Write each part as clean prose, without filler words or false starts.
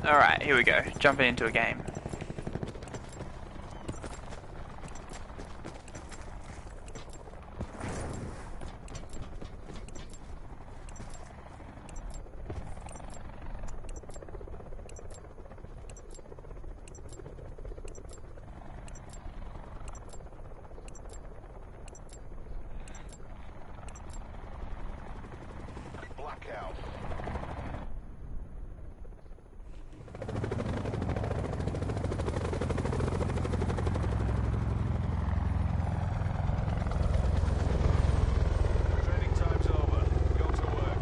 Alright, here we go. Jumping into a game. Blackout. Training time's over. Go to work.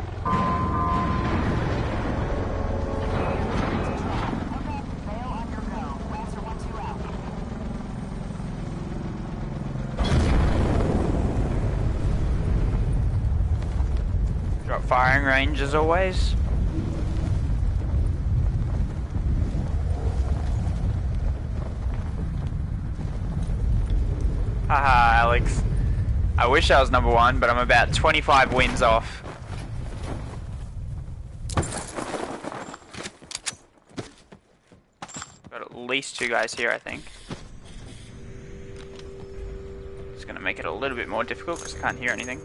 Drop firing range as always. Haha, Alex. I wish I was number one, but I'm about 25 wins off. Got at least 2 guys here, I think. It's gonna make it a little bit more difficult because I can't hear anything.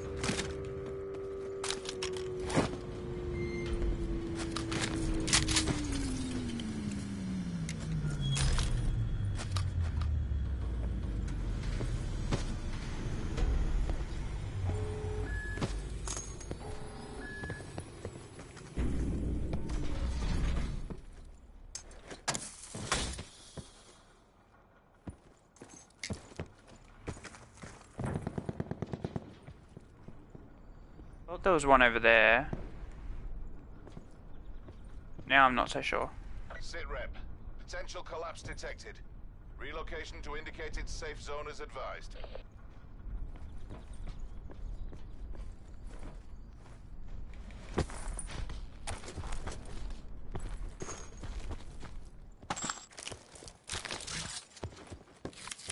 Thought there was one over there. Now I'm not so sure. Sit rep. Potential collapse detected. Relocation to indicated safe zone is advised.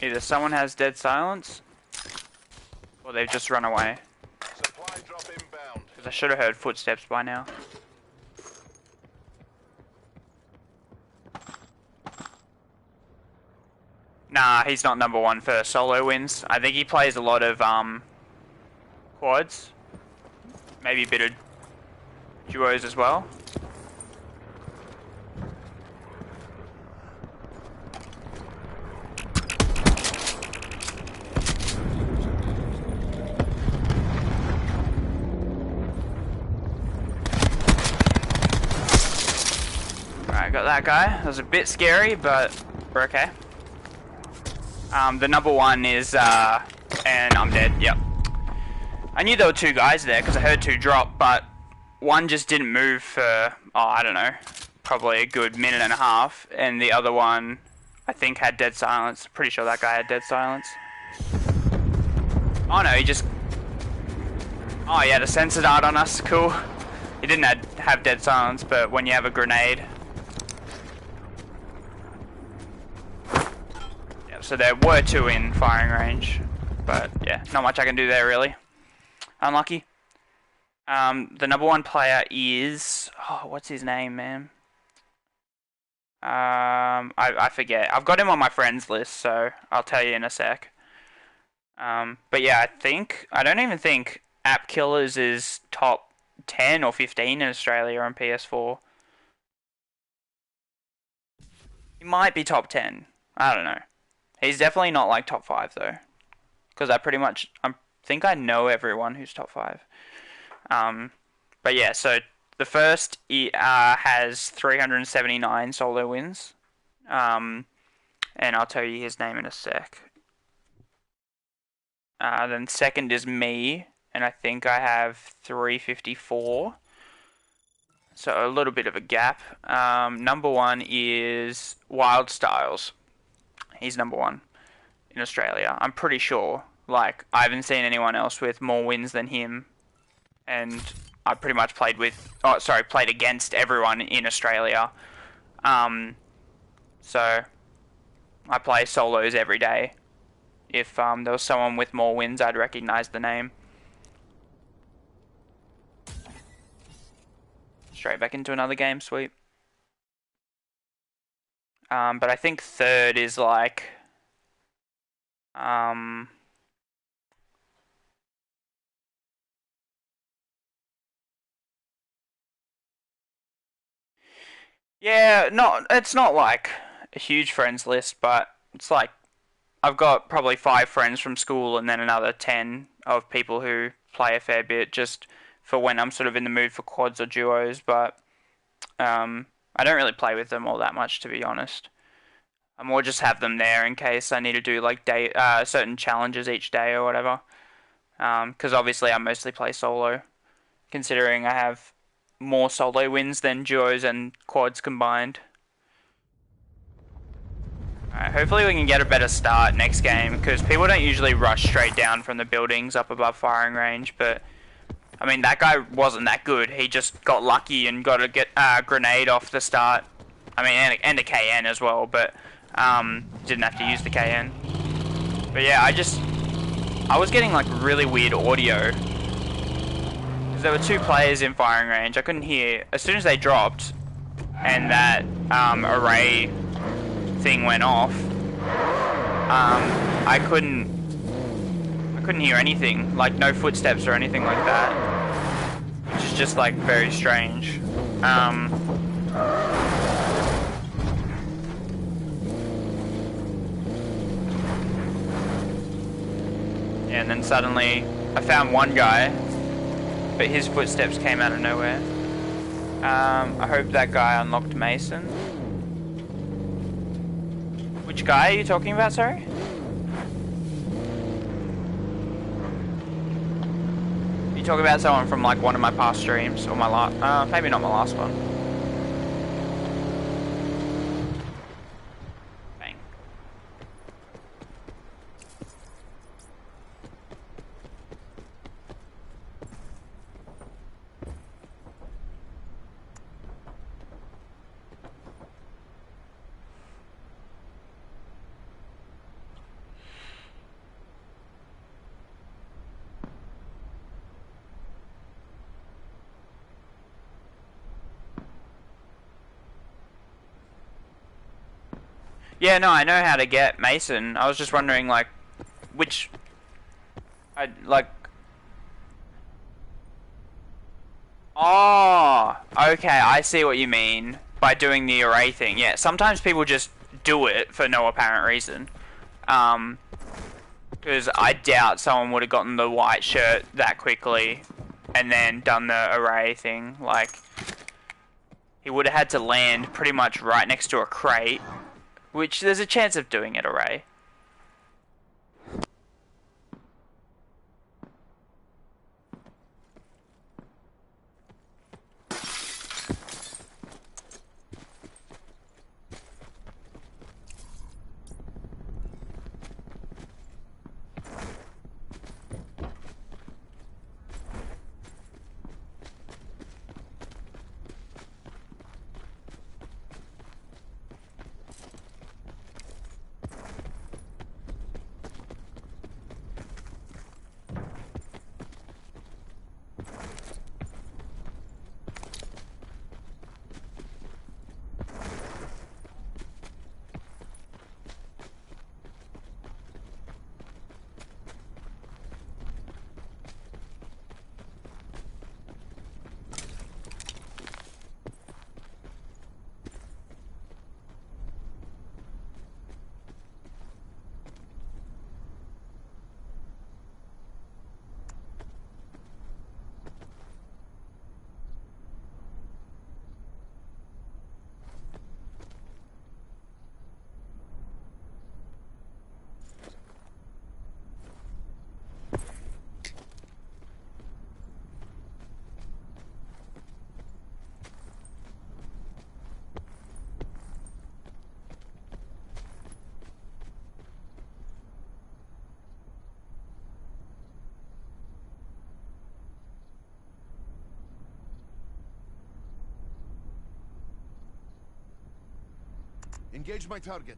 Either someone has dead silence, or they've just run away. Supply drop inbound. Because I should have heard footsteps by now. Nah, he's not number one for solo wins. I think he plays a lot of quads. Maybe a bit of duos as well. Alright, got that guy. That was a bit scary, but we're okay. The number one is, and I'm dead, yep. I knew there were 2 guys there because I heard 2 drop, but one just didn't move for, oh, I don't know, probably a good minute and a half, and the other one, I think, had dead silence. Pretty sure that guy had dead silence. Oh no, he just, oh, he had a sensor dart on us, cool. He didn't have dead silence, but when you have a grenade. So there were 2 in firing range, but yeah, not much I can do there really. Unlucky. The number one player is, oh, what's his name, man? I forget. I've got him on my friends list, so I'll tell you in a sec. But yeah, I don't even think App Killers is top 10 or 15 in Australia on PS4. He might be top 10. I don't know. He's definitely not like top 5 though, because I think I know everyone who's top 5. But yeah, so the first has 379 solo wins, and I'll tell you his name in a sec. Then second is me, and I think I have 354. So a little bit of a gap. Number one is Wild Styles. He's number one in Australia. I'm pretty sure. Like, I haven't seen anyone else with more wins than him. And I pretty much played against everyone in Australia. So I play solos every day. If there was someone with more wins, I'd recognize the name. Straight back into another game, sweet. But I think third is like um, yeah, it's not like a huge friends list, but it's like I've got probably 5 friends from school and then another 10 of people who play a fair bit just for when I'm sort of in the mood for quads or duos, but I don't really play with them all that much, to be honest. I more just have them there in case I need to do like certain challenges each day or whatever. Because obviously I mostly play solo, considering I have more solo wins than duos and quads combined. Alright, hopefully we can get a better start next game, because people don't usually rush straight down from the buildings up above firing range, but I mean, that guy wasn't that good. He just got lucky and got a grenade off the start. I mean, and a KN as well, but didn't have to use the KN. But yeah, I was getting like really weird audio. Because there were 2 players in firing range. I couldn't hear, as soon as they dropped, and that array thing went off, I couldn't hear anything, like no footsteps or anything like that, which is just like very strange. Yeah, and then suddenly I found one guy, but his footsteps came out of nowhere. I hope that guy unlocked Mason. Which guy are you talking about, sorry? You talking about someone from like one of my past streams, or my last, maybe not my last one. Bang. Yeah, no, I know how to get Mason. I was just wondering, like, which... I, like... Oh, okay, I see what you mean by doing the array thing. Yeah, sometimes people just do it for no apparent reason. Because I doubt someone would have gotten the white shirt that quickly and then done the array thing. Like, he would have had to land pretty much right next to a crate, which there's a chance of doing it array. Engage my target.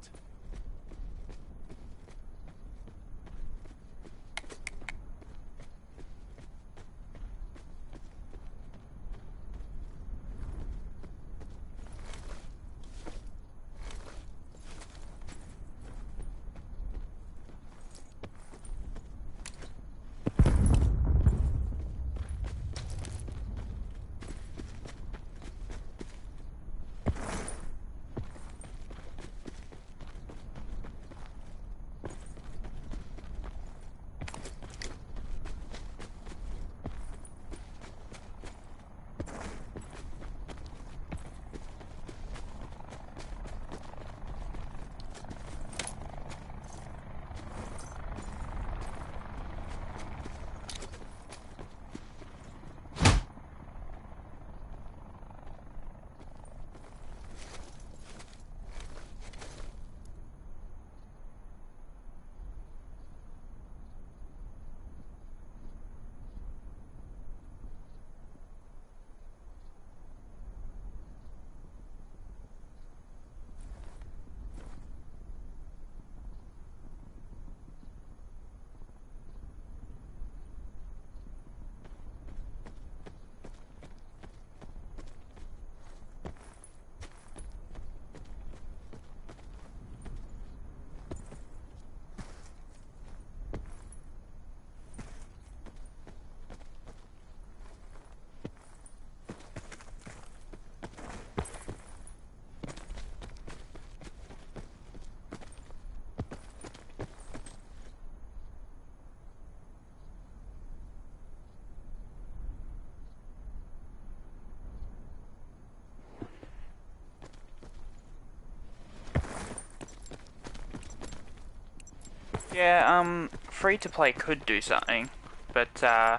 Yeah, free to play could do something, but I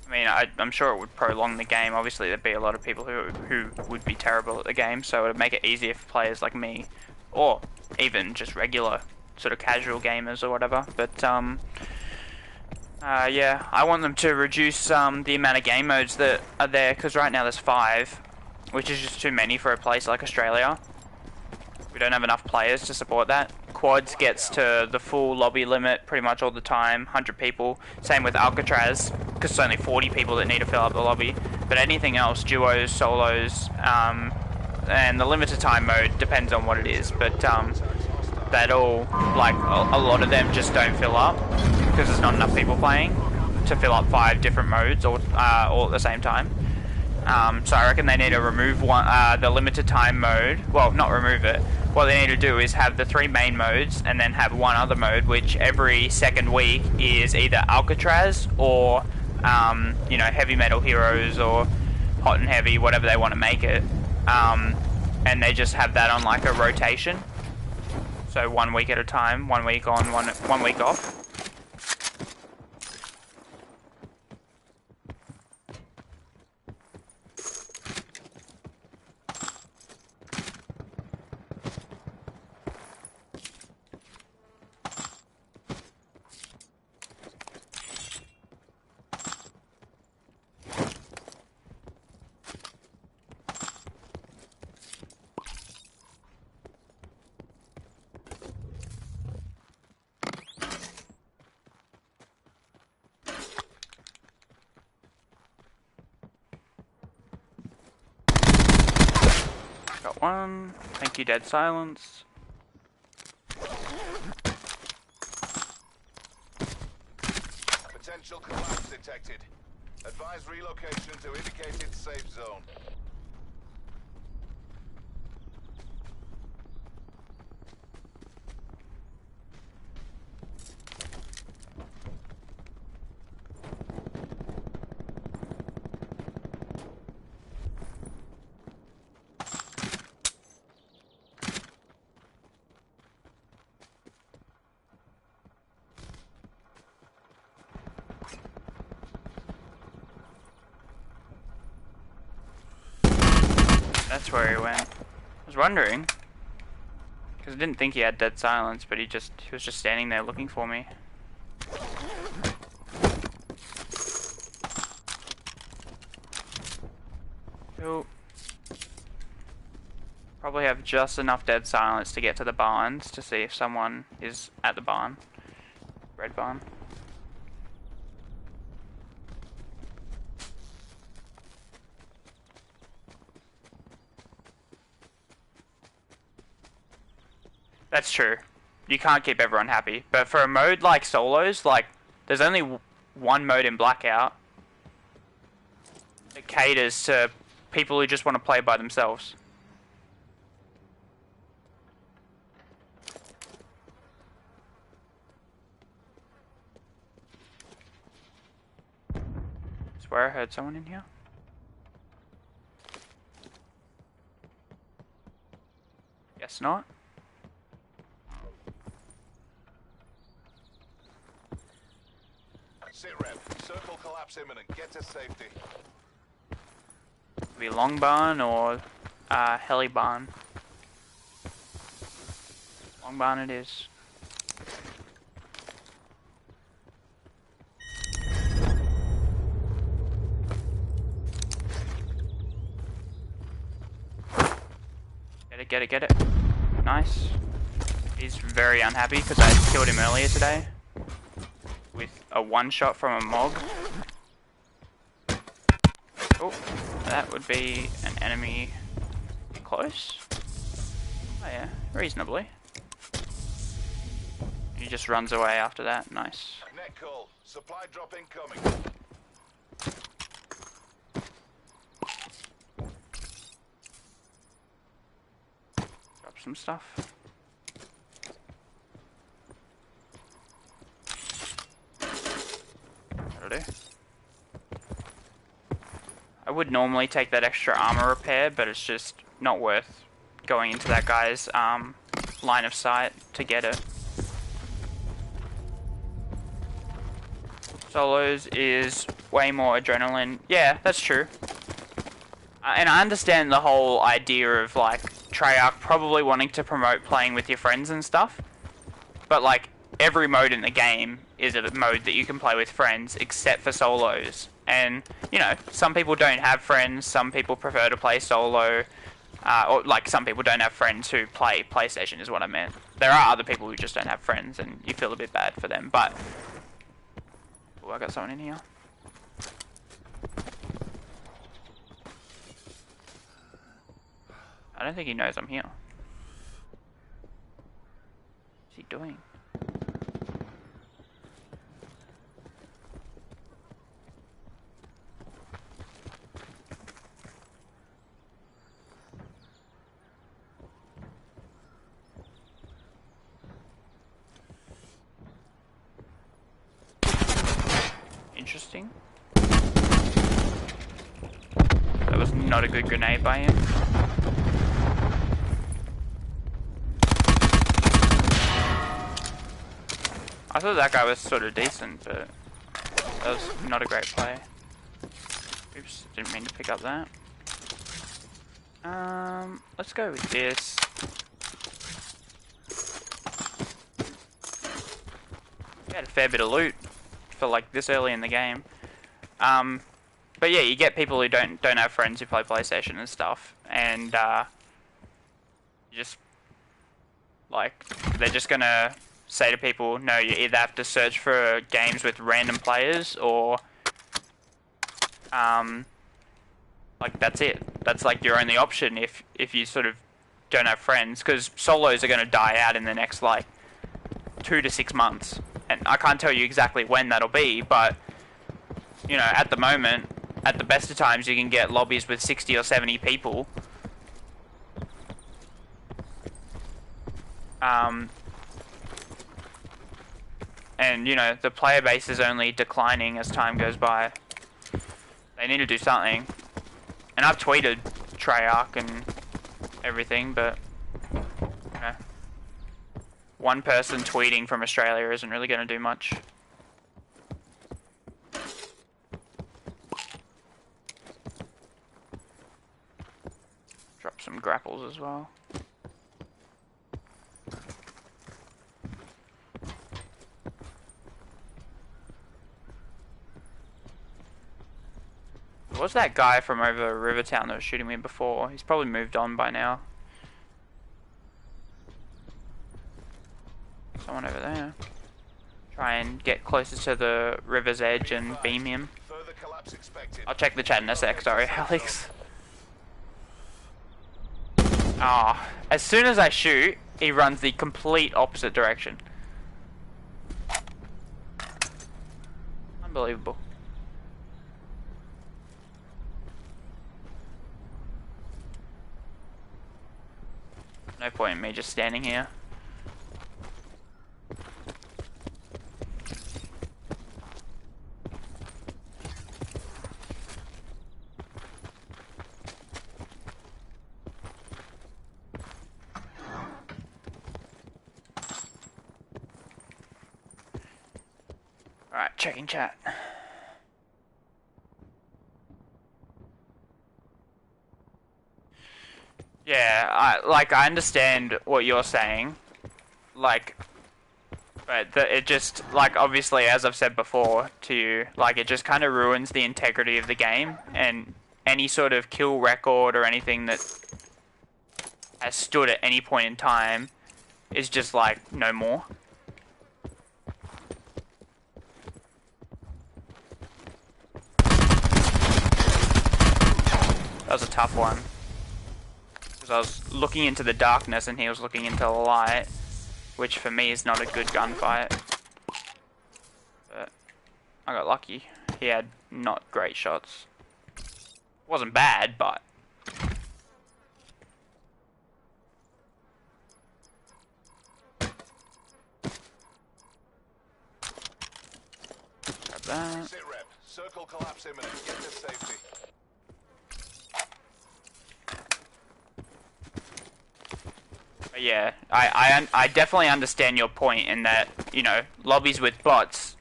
mean, I'm sure it would prolong the game. Obviously, there'd be a lot of people who would be terrible at the game, so it'd make it easier for players like me, or even just regular sort of casual gamers or whatever. But yeah, I want them to reduce the amount of game modes that are there, because right now there's 5, which is just too many for a place like Australia. We don't have enough players to support that. Quads gets to the full lobby limit pretty much all the time, 100 people. Same with Alcatraz, because it's only 40 people that need to fill up the lobby. But anything else, duos, solos, and the limited time mode depends on what it is. But that all, like, a lot of them just don't fill up, because there's not enough people playing to fill up 5 different modes all at the same time. So I reckon they need to remove the limited time mode. Well, not remove it. What they need to do is have the 3 main modes and then have one other mode, which every second week is either Alcatraz or, you know, Heavy Metal Heroes or Hot and Heavy, whatever they want to make it. And they just have that on like a rotation. So 1 week at a time, 1 week on, one week off. Got one. Thank you, Dead Silence. Potential collapse detected. Advise relocation to indicated safe zone. That's where he went. I was wondering, because I didn't think he had Dead Silence, but he was just standing there looking for me. Cool. Probably have just enough Dead Silence to get to the barns to see if someone is at the barn. Red barn. That's true. You can't keep everyone happy. But for a mode like solos, like, there's only one mode in Blackout. It caters to people who just want to play by themselves. I swear I heard someone in here. Guess not. Sit rep. Circle collapse imminent. Get to safety. Be Long Barn or Heli Barn. Long Barn it is. Get it. Nice. He's very unhappy because I killed him earlier today with a one-shot from a Mog. Oh, that would be an enemy close. Oh yeah, reasonably. He just runs away after that. Nice. Net call. Supply drop incoming. Drop some stuff. That'll do. I would normally take that extra armor repair, but it's just not worth going into that guy's line of sight to get it. Solos is way more adrenaline. Yeah, that's true. And I understand the whole idea of, like, Treyarch probably wanting to promote playing with your friends and stuff. But, like, every mode in the game is a mode that you can play with friends, except for solos. And, you know, some people don't have friends, some people prefer to play solo. Or, like, some people don't have friends who play PlayStation, is what I meant. There are other people who just don't have friends, and you feel a bit bad for them, but... Oh, I got someone in here. I don't think he knows I'm here. What's he doing? Interesting. That was not a good grenade by him. I thought that guy was sort of decent, but that was not a great play. Oops, didn't mean to pick up that. Let's go with this. We had a fair bit of loot for like this early in the game. But yeah, you get people who don't have friends who play PlayStation and stuff, and just like they're just gonna say to people, no, you either have to search for games with random players, or like that's it. That's like your only option if you sort of don't have friends, because solos are gonna die out in the next like 2 to 6 months, and I can't tell you exactly when that'll be, but you know, at the moment, at the best of times, you can get lobbies with 60 or 70 people. And, you know, the player base is only declining as time goes by. They need to do something. And I've tweeted Treyarch and everything, but, you know, one person tweeting from Australia isn't really going to do much. Drop some grapples as well. What's that guy from over Rivertown that was shooting me before? He's probably moved on by now. Someone over there. Try and get closer to the river's edge and beam him. I'll check the chat in a sec, sorry, Alex. Ah, as soon as I shoot, he runs the complete opposite direction. Unbelievable. No point in me just standing here. Alright, checking chat. Yeah, I understand what you're saying, like, but it just, like, obviously, as I've said before to you, like, it just kind of ruins the integrity of the game, and any sort of kill record or anything that has stood at any point in time is just, like, no more. That was a tough one. Because I was looking into the darkness and he was looking into the light, which for me is not a good gunfight. But I got lucky. He had not great shots. Wasn't bad, but... Grab that. Sit rep. Circle collapse imminent. Get to safety. But yeah, I definitely understand your point in that, you know, lobbies with bots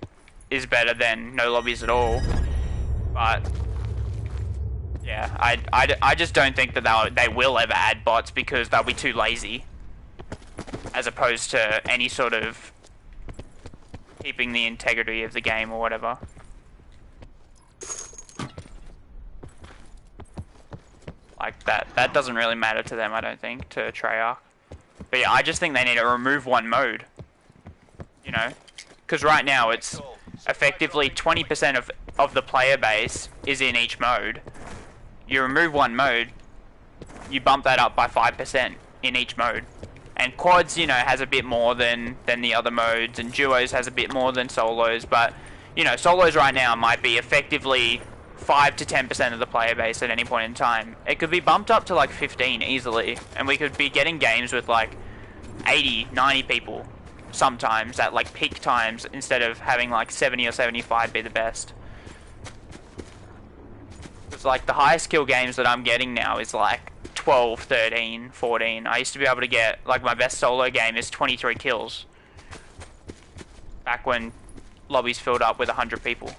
is better than no lobbies at all. But yeah, I just don't think that they will ever add bots because they'll be too lazy, as opposed to any sort of keeping the integrity of the game or whatever. Like that doesn't really matter to them, I don't think, to Treyarch. But yeah, I just think they need to remove one mode. You know, because right now it's effectively 20% of the player base is in each mode. You remove one mode, you bump that up by 5% in each mode. And quads, you know, has a bit more than the other modes, and duos has a bit more than solos, but, you know, solos right now might be effectively 5 to 10% of the player base at any point in time. It could be bumped up to like 15 easily, and we could be getting games with like 80, 90 people sometimes at like peak times, instead of having like 70 or 75 be the best. It's like the highest kill games that I'm getting now is like 12, 13, 14. I used to be able to get, like, my best solo game is 23 kills. Back when lobbies filled up with 100 people.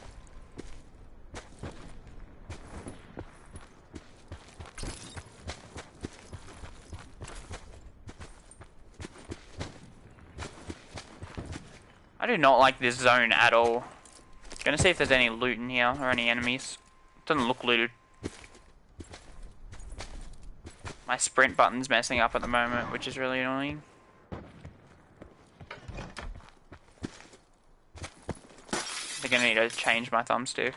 I do not like this zone at all. Gonna see if there's any loot in here or any enemies. Doesn't look looted. My sprint button's messing up at the moment, which is really annoying. I think I need to change my thumbstick.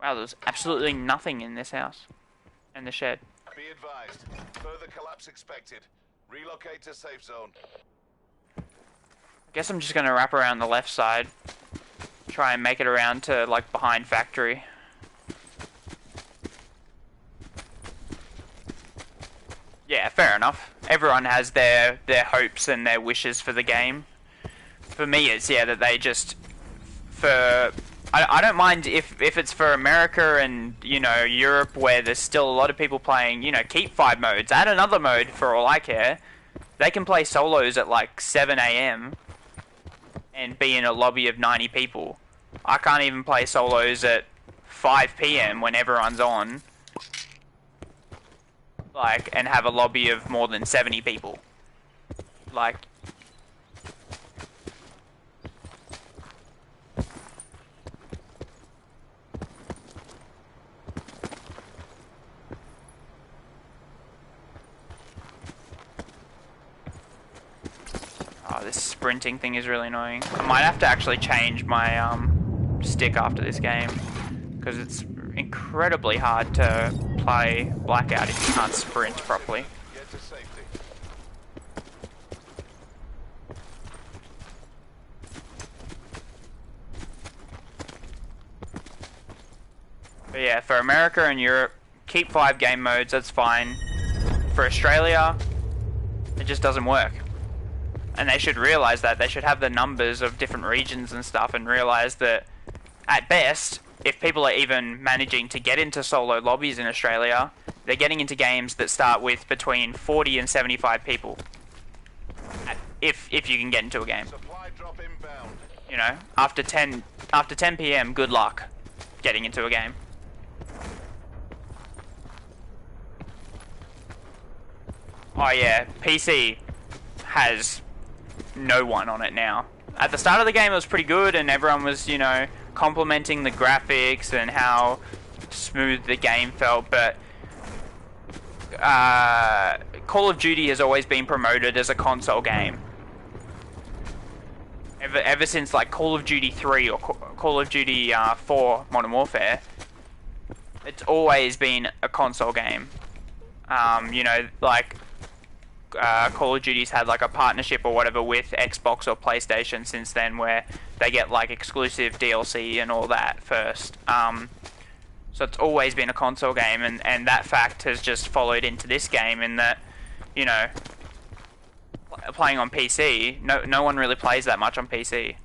Wow, there's absolutely nothing in this house. In the shed. Be advised. Further collapse expected. Relocate to safe zone. I guess I'm just gonna wrap around the left side. Try and make it around to, like, behind factory. Yeah, fair enough. Everyone has their hopes and their wishes for the game. For me, it's, yeah, that they just... I don't mind if it's for America and, you know, Europe, where there's still a lot of people playing, you know, keep 5 modes. Add another mode for all I care. They can play solos at, like, 7 AM. And be in a lobby of 90 people. I can't even play solos at 5 PM when everyone's on. Like, and have a lobby of more than 70 people. Like... Oh, this sprinting thing is really annoying. I might have to actually change my stick after this game, because it's incredibly hard to play Blackout if you can't sprint properly. Get to safety. But yeah, for America and Europe, keep 5 game modes, that's fine. For Australia, it just doesn't work. And they should realise that. They should have the numbers of different regions and stuff, and realise that, at best, if people are even managing to get into solo lobbies in Australia, they're getting into games that start with between 40 and 75 people. If you can get into a game. Supply drop inbound. You know, after 10 PM, good luck getting into a game. Oh yeah, PC has no one on it now. At the start of the game it was pretty good, and everyone was, you know, complimenting the graphics and how smooth the game felt, but Call of Duty has always been promoted as a console game. Ever since, like, Call of Duty 3 or Call of Duty 4 Modern Warfare, it's always been a console game. You know, like, Call of Duty's had like a partnership or whatever with Xbox or PlayStation since then, where they get like exclusive DLC and all that first. So it's always been a console game, and that fact has just followed into this game, in that, you know, playing on PC, no one really plays that much on PC.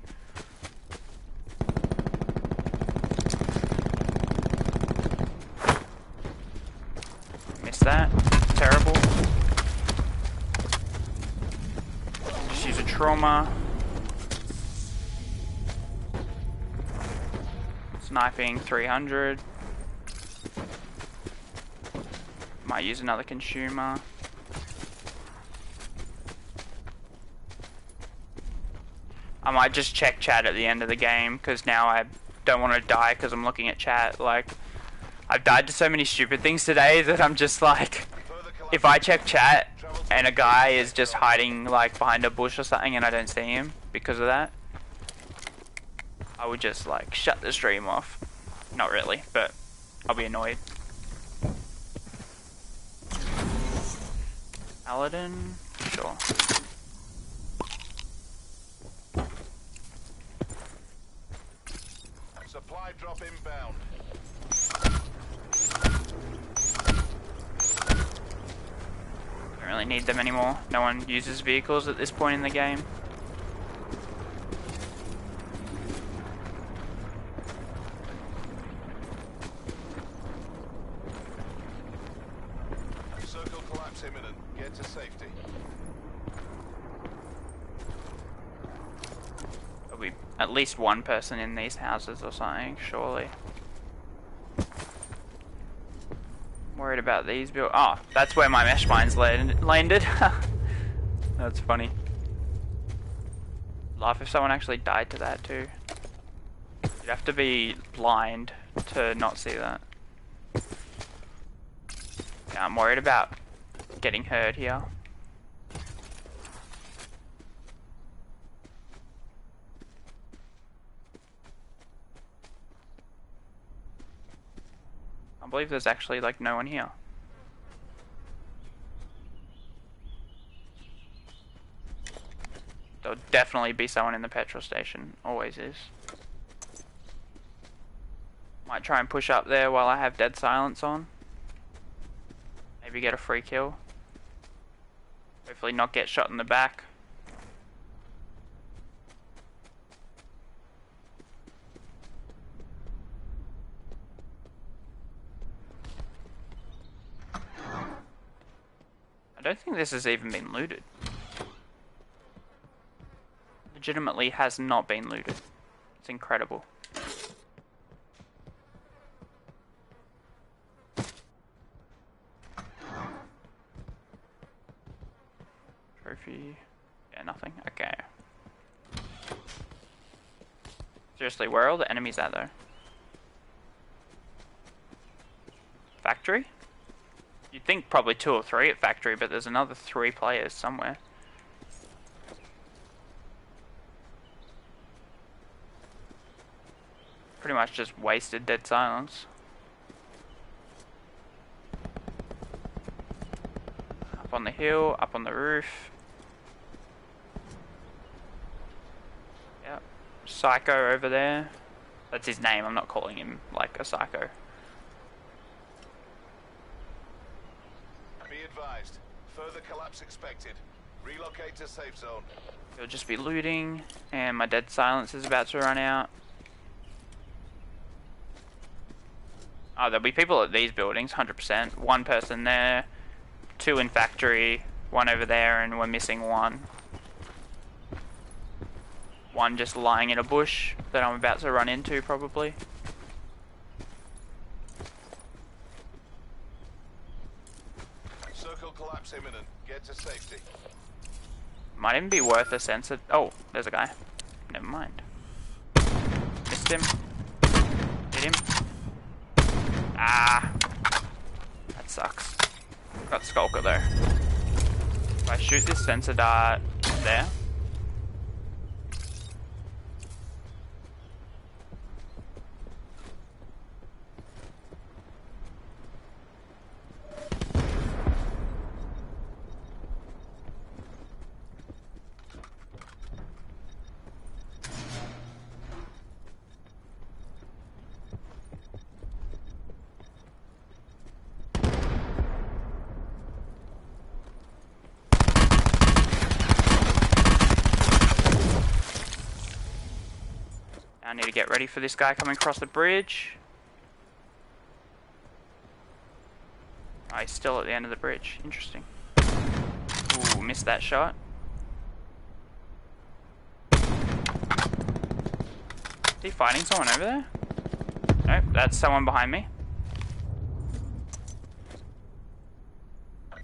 that. Terrible. Just use a trauma. Sniping 300. Might use another consumer. I might just check chat at the end of the game, because now I don't want to die because I'm looking at chat. Like, I've died to so many stupid things today that I'm just like, if I check chat and a guy is just hiding like behind a bush or something and I don't see him because of that, I would just like shut the stream off. Not really, but I'll be annoyed. Paladin? Sure. Supply drop inbound. Don't really need them anymore. No one uses vehicles at this point in the game. Circle collapse imminent. Get to safety. There'll be at least one person in these houses or something, surely. Worried about these build. Oh, that's where my mesh mines landed. That's funny. Laugh if someone actually died to that too. You'd have to be blind to not see that. Yeah, I'm worried about getting hurt here. I believe there's actually like no one here. There'll definitely be someone in the petrol station. Always is. Might try and push up there while I have dead silence on. Maybe get a free kill. Hopefully not get shot in the back. I don't think this has even been looted. Legitimately has not been looted. It's incredible. Trophy. Yeah, nothing. Okay. Seriously, where are all the enemies at though? Factory? You'd think probably 2 or 3 at factory, but there's another 3 players somewhere. Pretty much just wasted dead silence. Up on the hill, up on the roof. Yep. Psycho over there. That's his name, I'm not calling him like a psycho. Be advised. Further collapse expected. Relocate to safe zone. He'll just be looting, and my dead silence is about to run out. Oh, there'll be people at these buildings, 100%. 1 person there, 2 in factory, 1 over there, and we're missing 1. 1 just lying in a bush that I'm about to run into, probably. Circle collapse imminent. Get to safety. Might even be worth a sensor. Oh, there's a guy. Never mind. Missed him. Hit him. Ah. That sucks. Got Skulker though. If I shoot this sensor dart there. I need to get ready for this guy coming across the bridge. Oh, he's still at the end of the bridge. Interesting. Ooh, missed that shot. Is he fighting someone over there? Nope, that's someone behind me.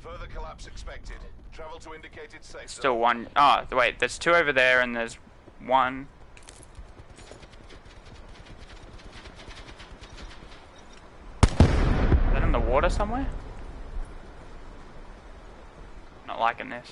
Further collapse expected. Travel to indicated safe Still zone. one. Oh, wait, there's two over there and there's one. Is that in the water somewhere? Not liking this.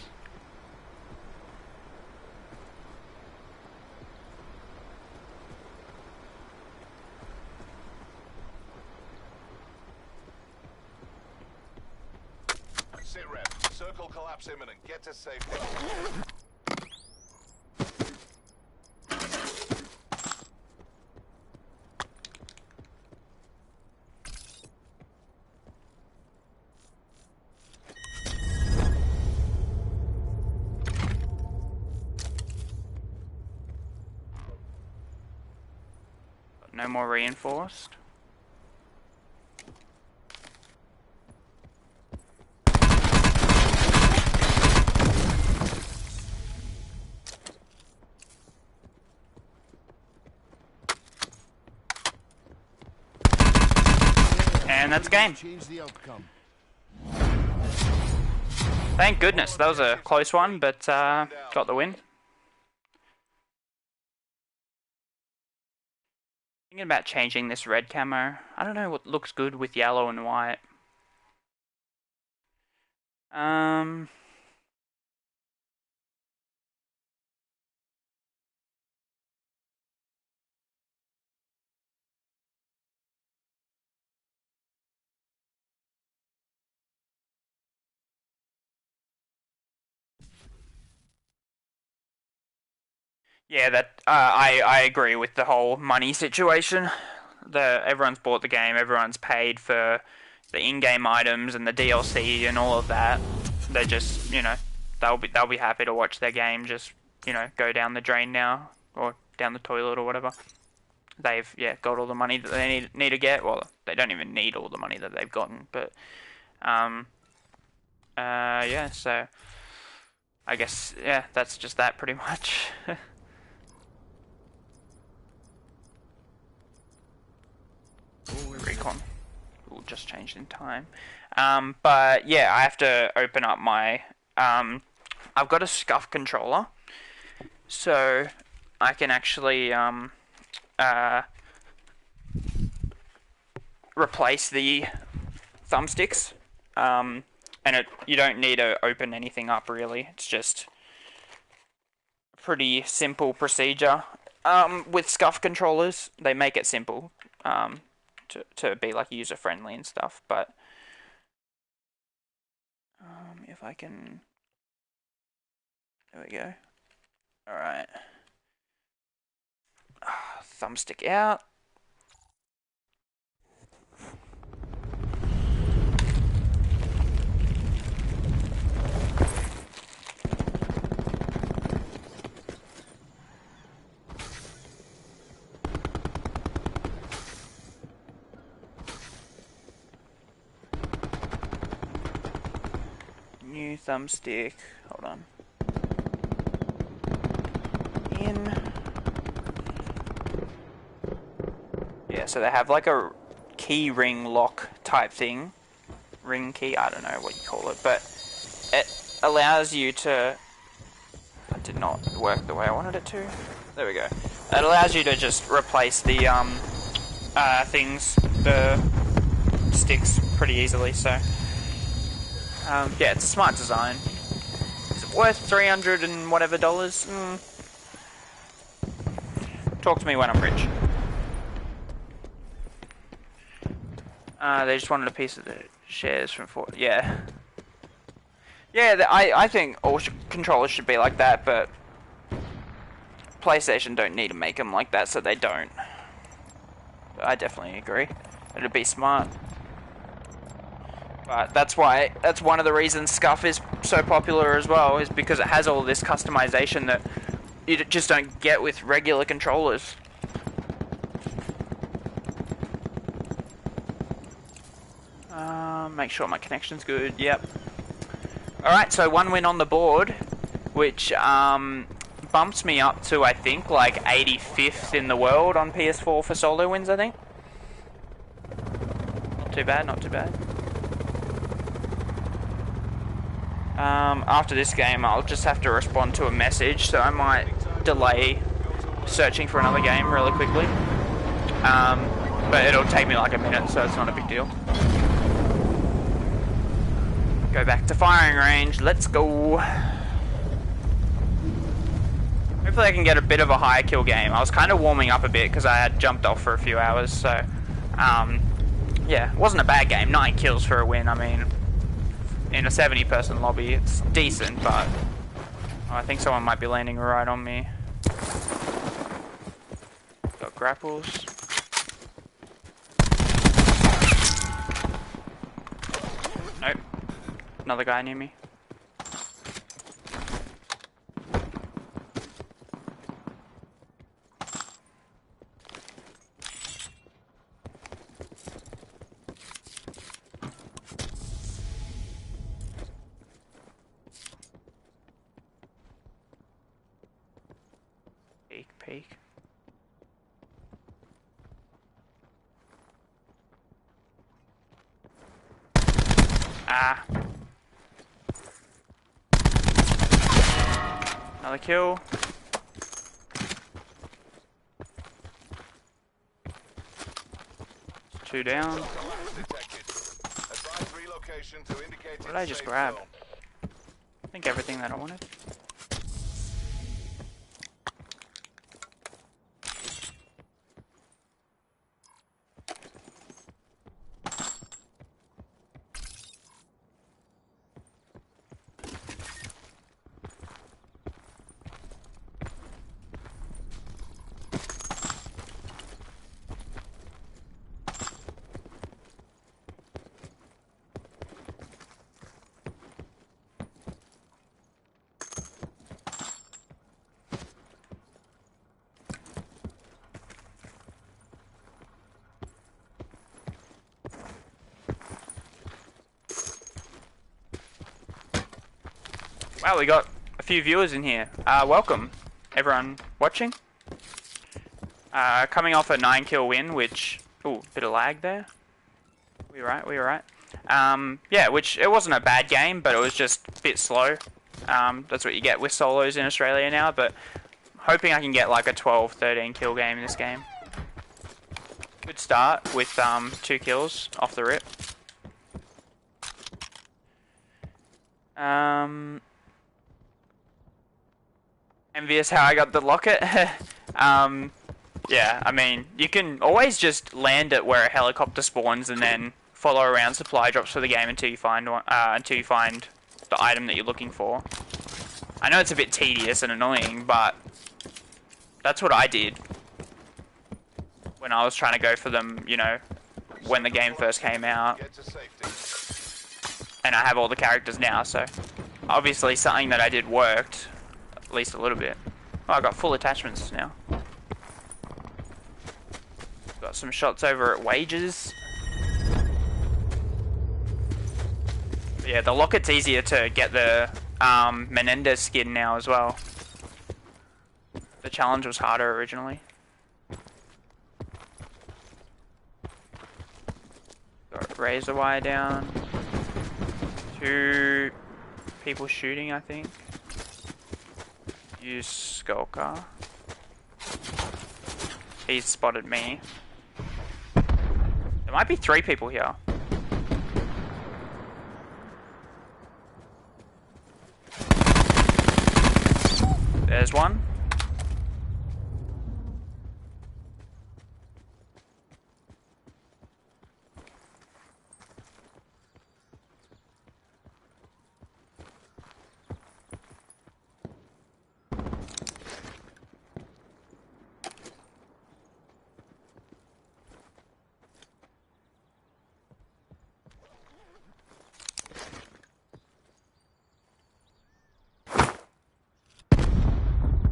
Sit rep. Circle collapse imminent. Get to safety. No more reinforced. And that's game. Thank goodness, that was a close one, but got the win. Thinking about changing this red camo. I don't know what looks good with yellow and white. Yeah, that I agree with the whole money situation. Everyone's bought the game, everyone's paid for the in-game items and the DLC and all of that. They're just, they'll be happy to watch their game just, go down the drain now or down the toilet or whatever. They've got all the money that they need to get. Well, they don't even need all the money that they've gotten, but so I guess that's just that pretty much. Recon. Ooh, just changed in time. But yeah, I have to open up my I've got a scuff controller, so I can actually replace the thumbsticks, and you don't need to open anything up really. It's just a pretty simple procedure. With scuff controllers, they make it simple to be like user friendly and stuff. But if I can, there we go. All right, thumbstick out. New thumbstick. Hold on. In. Yeah, so they have like a key ring lock type thing. Ring key, I don't know what you call it, but it allows you to. That did not work the way I wanted it to. There we go. It allows you to just replace the the sticks pretty easily. So yeah, it's a smart design. Is it worth $300 and whatever dollars? Talk to me when I'm rich. They just wanted a piece of the shares from Ford. Yeah. Yeah, I think all controllers should be like that, but PlayStation don't need to make them like that, so they don't. I definitely agree. It'd be smart. But that's one of the reasons Scuff is so popular as well, is because it has all this customization that you just don't get with regular controllers. Make sure my connection's good. Yep. Alright, so 1 win on the board, which bumps me up to, I think, like 85th in the world on PS4 for solo wins, I think. Not too bad, not too bad. After this game, I'll just have to respond to a message, so I might delay searching for another game really quickly. But it'll take me like a minute, so it's not a big deal. Go back to firing range, let's go. Hopefully I can get a bit of a higher kill game. I was kind of warming up a bit because I had jumped off for a few hours, so yeah, it wasn't a bad game. 9 kills for a win. I mean, in a 70-person lobby, it's decent, but I think someone might be landing right on me. Got grapples. Nope. Another guy near me. Peek. Ah. Another kill. Two down. What did I just grab? I think everything that I wanted. Wow, we got a few viewers in here. Welcome, everyone watching. Coming off a 9 kill win, which... Ooh, bit of lag there. We were right. Yeah, which, it wasn't a bad game, but it was just a bit slow. That's what you get with solos in Australia now, but hoping I can get like a 12, 13 kill game in this game. Good start with 2 kills off the rip. Envious how I got the locket. Yeah, I mean, you can always just land it where a helicopter spawns and then follow around supply drops for the game until you find one, until you find the item that you're looking for. I know it's a bit tedious and annoying, but that's what I did when I was trying to go for them, you know, when the game first came out. And I have all the characters now, so obviously something that I did worked, at least a little bit. Oh, I got full attachments now. Got some shots over at Wages. But yeah, the locket's easier to get the Menendez skin now as well. The challenge was harder originally. Got razor wire down. 2 people shooting, I think. Use Skulker. He's spotted me. There might be 3 people here. There's one.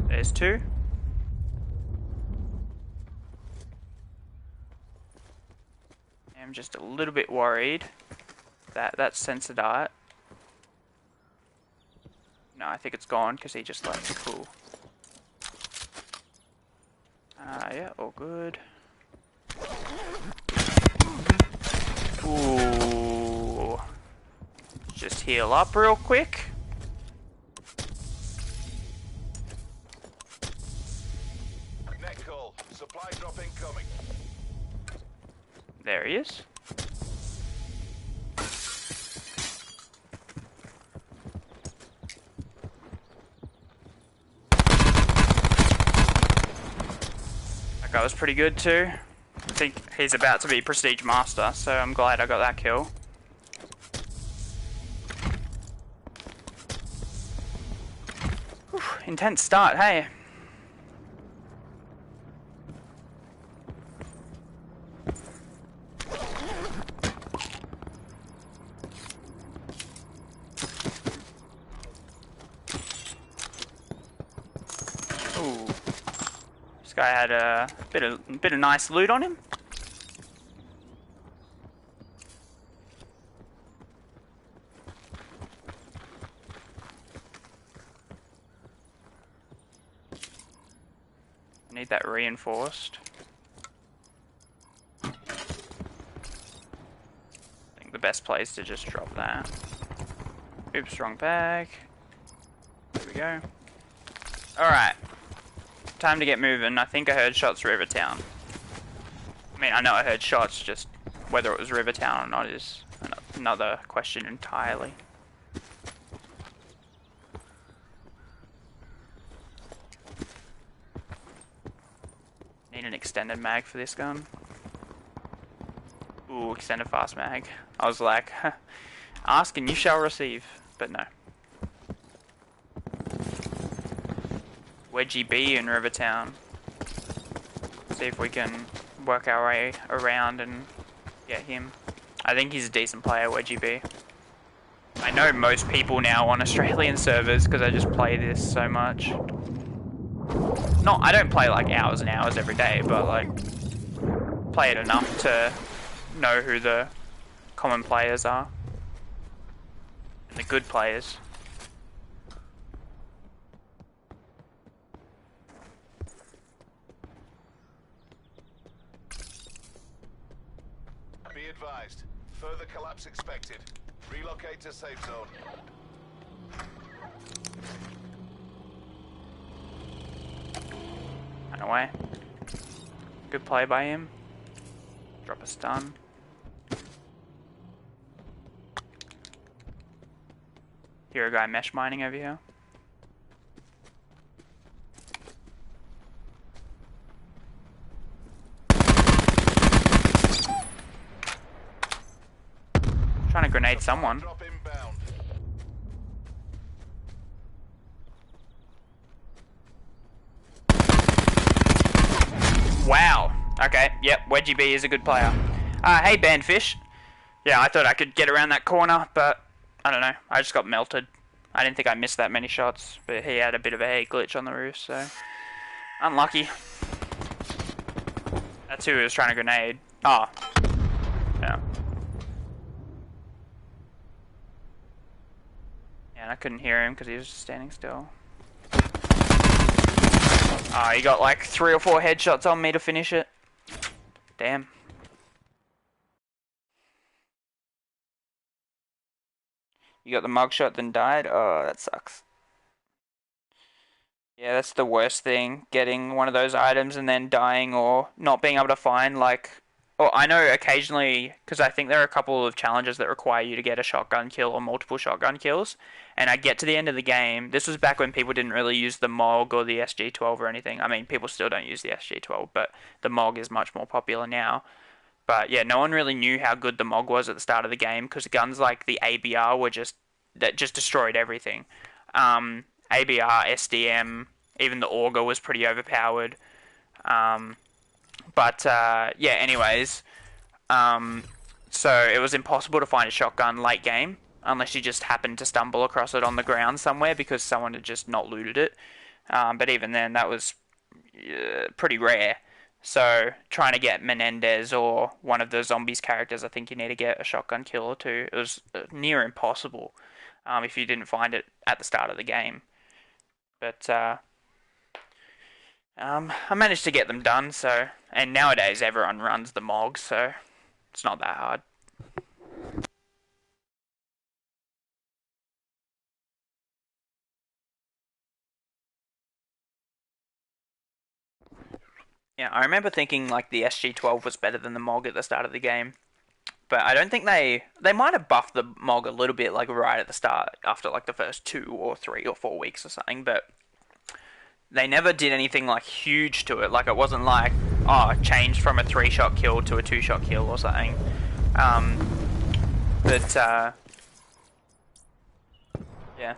There's 2. I'm just a little bit worried That's sensor dart. No, I think it's gone because he just left. Cool. Yeah, all good. Ooh. Just heal up real quick. Net call. Supply drop incoming. There he is. That guy was pretty good too. I think he's about to be Prestige Master, so I'm glad I got that kill. Whew, intense start, hey. Ooh. This guy had a bit of nice loot on him. Need that reinforced. I think the best place to just drop that. Oops, wrong bag. There we go. Alright. Time to get moving. I think I heard shots Rivertown. I mean, I know I heard shots, just whether it was Rivertown or not is another question entirely. Need an extended mag for this gun. Ooh, extended fast mag. I was like, ask and you shall receive, but no. Wedgie B in Rivertown. See if we can work our way around and get him. I think he's a decent player, Wedgie B. I know most people now on Australian servers because I just play this so much. Not, I don't play like hours and hours every day, but like play it enough to know who the common players are and the good players. Be advised. Further collapse expected. Relocate to safe zone. Run away. Good play by him. Drop a stun. Hear a guy mesh mining over here. Trying to grenade someone. Drop inbound. Wow. Okay, yep, Wedgie B is a good player. Hey, Bandfish. Yeah, I thought I could get around that corner, but I don't know. I just got melted. I didn't think I missed that many shots, but he had a bit of a glitch on the roof, so unlucky. That's who he was trying to grenade. Oh. Yeah. Yeah, and I couldn't hear him because he was just standing still. Oh, he got like 3 or 4 headshots on me to finish it. Damn. You got the mugshot then died? Oh, that sucks. Yeah, that's the worst thing. Getting one of those items and then dying or not being able to find like... Or I know occasionally, because I think there are a couple of challenges that require you to get a shotgun kill or multiple shotgun kills. And I get to the end of the game. This was back when people didn't really use the MOG or the SG-12 or anything. I mean, people still don't use the SG-12, but the MOG is much more popular now. But yeah, no one really knew how good the MOG was at the start of the game because guns like the ABR were just destroyed everything. ABR, SDM, even the Auger was pretty overpowered. Yeah, anyways, so it was impossible to find a shotgun late game unless you just happened to stumble across it on the ground somewhere because someone had just not looted it. But even then, that was pretty rare. So trying to get Menendez or one of the zombies characters, I think you need to get a shotgun kill or two. It was near impossible if you didn't find it at the start of the game. But I managed to get them done. So, and nowadays everyone runs the MOG, so it's not that hard. Yeah, I remember thinking like the SG-12 was better than the MOG at the start of the game, but I don't think they might have buffed the MOG a little bit, like right at the start, after like the first 2 or 3 or 4 weeks or something. But they never did anything like huge to it. Like it wasn't like, oh, it changed from a 3-shot kill to a 2-shot kill or something. Um, but yeah.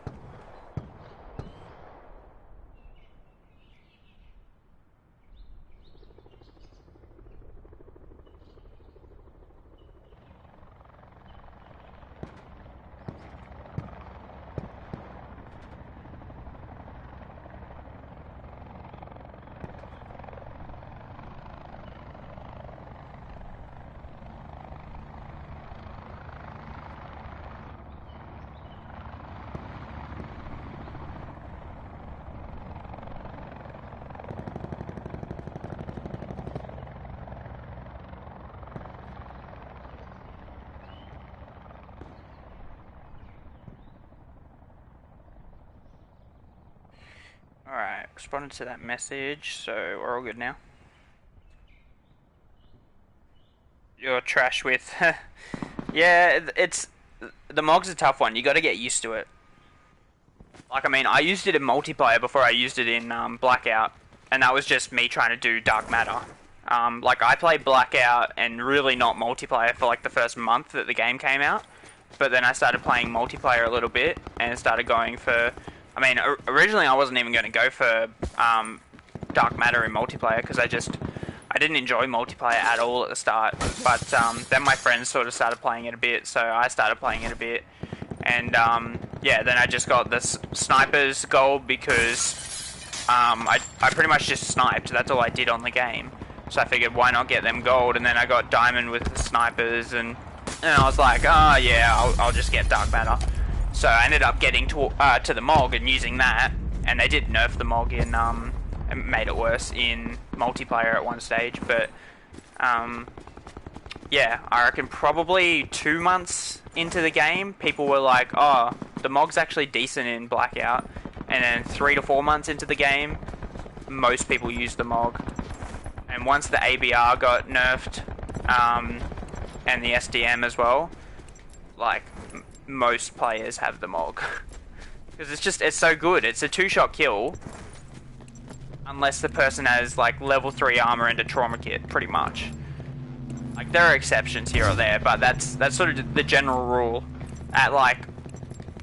Alright, responded to that message, so we're all good now. You're trash with. Yeah, it's. The MOG's a tough one. You gotta get used to it. Like, I mean, I used it in multiplayer before I used it in Blackout, and that was just me trying to do Dark Matter. Like, I played Blackout and really not multiplayer for like the first month that the game came out, but then I started playing multiplayer a little bit and started going for. I mean, originally I wasn't even going to go for Dark Matter in multiplayer because I didn't enjoy multiplayer at all at the start. But then my friends sort of started playing it a bit, so I started playing it a bit. And yeah, then I just got this sniper's gold because I pretty much just sniped. That's all I did on the game. So I figured, why not get them gold? And then I got diamond with the snipers, and I was like, oh yeah, I'll just get dark matter. So I ended up getting to the MOG and using that, and they did nerf the MOG in and made it worse in multiplayer at one stage. But yeah, I reckon probably 2 months into the game, people were like, oh, the MOG's actually decent in Blackout. And then 3 to 4 months into the game, most people use the MOG. And once the ABR got nerfed, and the SDM as well, like, most players have the MOG. Because it's so good. It's a 2-shot kill, unless the person has, like, level 3 armor and a trauma kit, pretty much. Like, there are exceptions here or there, but that's sort of the general rule. At, like,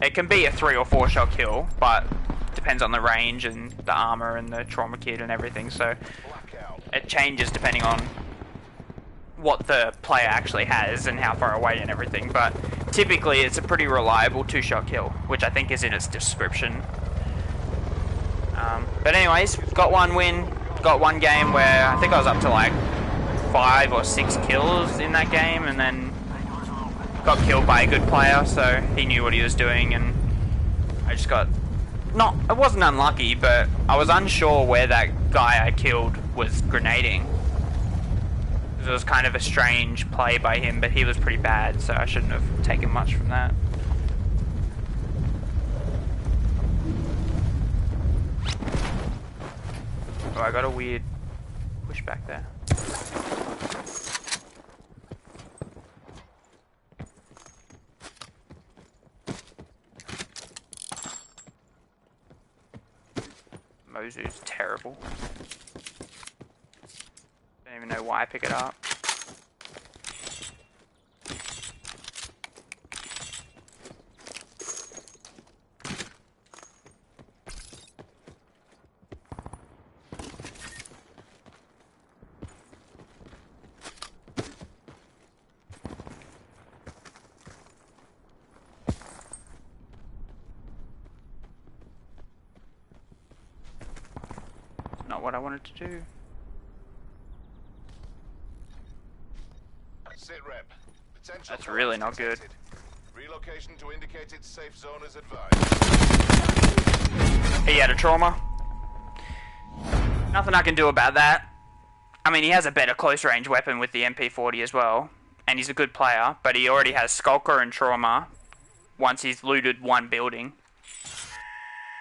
it can be a 3 or 4-shot kill, but depends on the range and the armor and the trauma kit and everything, so it changes depending on what the player actually has and how far away and everything, but typically it's a pretty reliable 2-shot kill, which I think is in its description. But anyways, got one win, got one game where I think I was up to like 5 or 6 kills in that game, and then got killed by a good player, so he knew what he was doing, and I just got... I wasn't unlucky, but I was unsure where that guy I killed was grenading. It was kind of a strange play by him, but he was pretty bad, so I shouldn't have taken much from that. Oh, I got a weird pushback there. Mozu's terrible. Don't even know why I pick it up. Not what I wanted to do. Potential That's really not collapse good. detected. Relocation to indicated safe zone is advised. He had a trauma. Nothing I can do about that. I mean, he has a better close range weapon with the MP40 as well, and he's a good player, but he already has Skulker and Trauma once he's looted one building.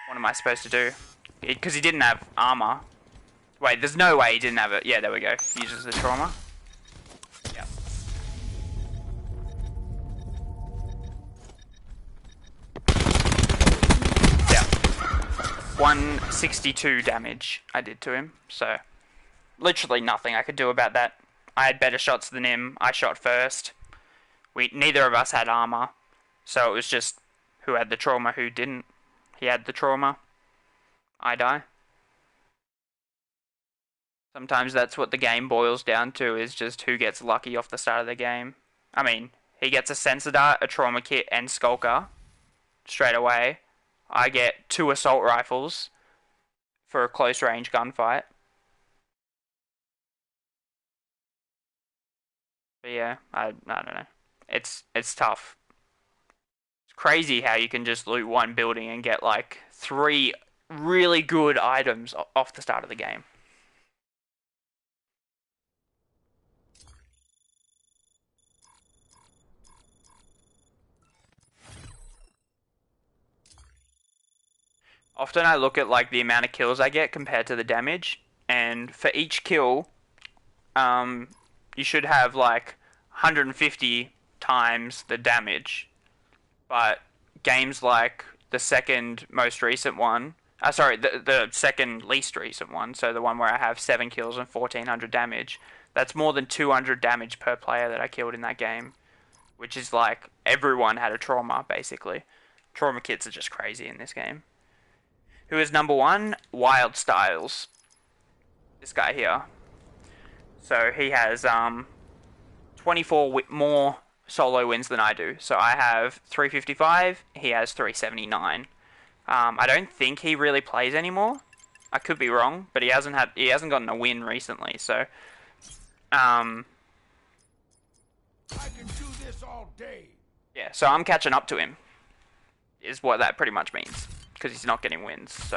What am I supposed to do? Because he didn't have armor. Wait, there's no way he didn't have it. Yeah, there we go. He uses the Trauma. Yeah. Yeah. 162 damage I did to him, so literally nothing I could do about that. I had better shots than him. I shot first. Neither of us had armor, so it was just who had the trauma, who didn't. He had the trauma. I die. Sometimes that's what the game boils down to, is just who gets lucky off the start of the game. I mean, he gets a sensor dart, a trauma kit, and Skulker straight away. I get 2 assault rifles for a close range gunfight. But yeah, I don't know. It's tough. It's crazy how you can just loot one building and get like 3 really good items off the start of the game. Often I look at like the amount of kills I get compared to the damage, and for each kill, you should have like 150 times the damage. But games like the second most recent one, the second least recent one, so the one where I have 7 kills and 1400 damage, that's more than 200 damage per player that I killed in that game, which is like everyone had a trauma basically. Trauma kits are just crazy in this game. Who is number 1? Wild Styles. This guy here. So he has 24 more solo wins than I do. So I have 355. He has 379. I don't think he really plays anymore. I could be wrong, but he hasn't gotten a win recently. So I can do this all day. Yeah. So I'm catching up to him. Is what that pretty much means, because he's not getting wins. So.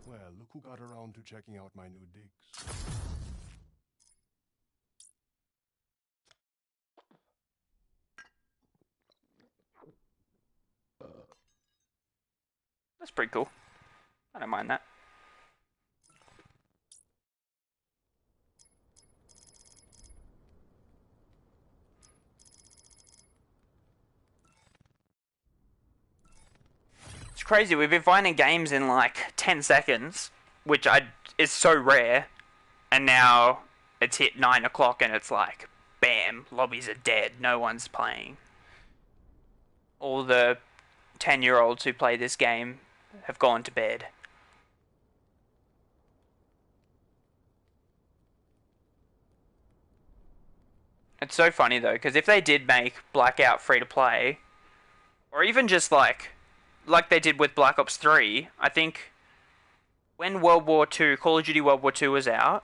Well, look who got around to checking out my new digs. That's pretty cool. I don't mind that. It's crazy. We've been finding games in like 10 seconds, which is so rare, and now it's hit 9 o'clock and it's like, bam, lobbies are dead. No one's playing. All the 10-year-olds who play this game have gone to bed. It's so funny though, because if they did make Blackout free to play, or even just like they did with Black Ops 3, I think when World War II, Call of Duty World War II was out,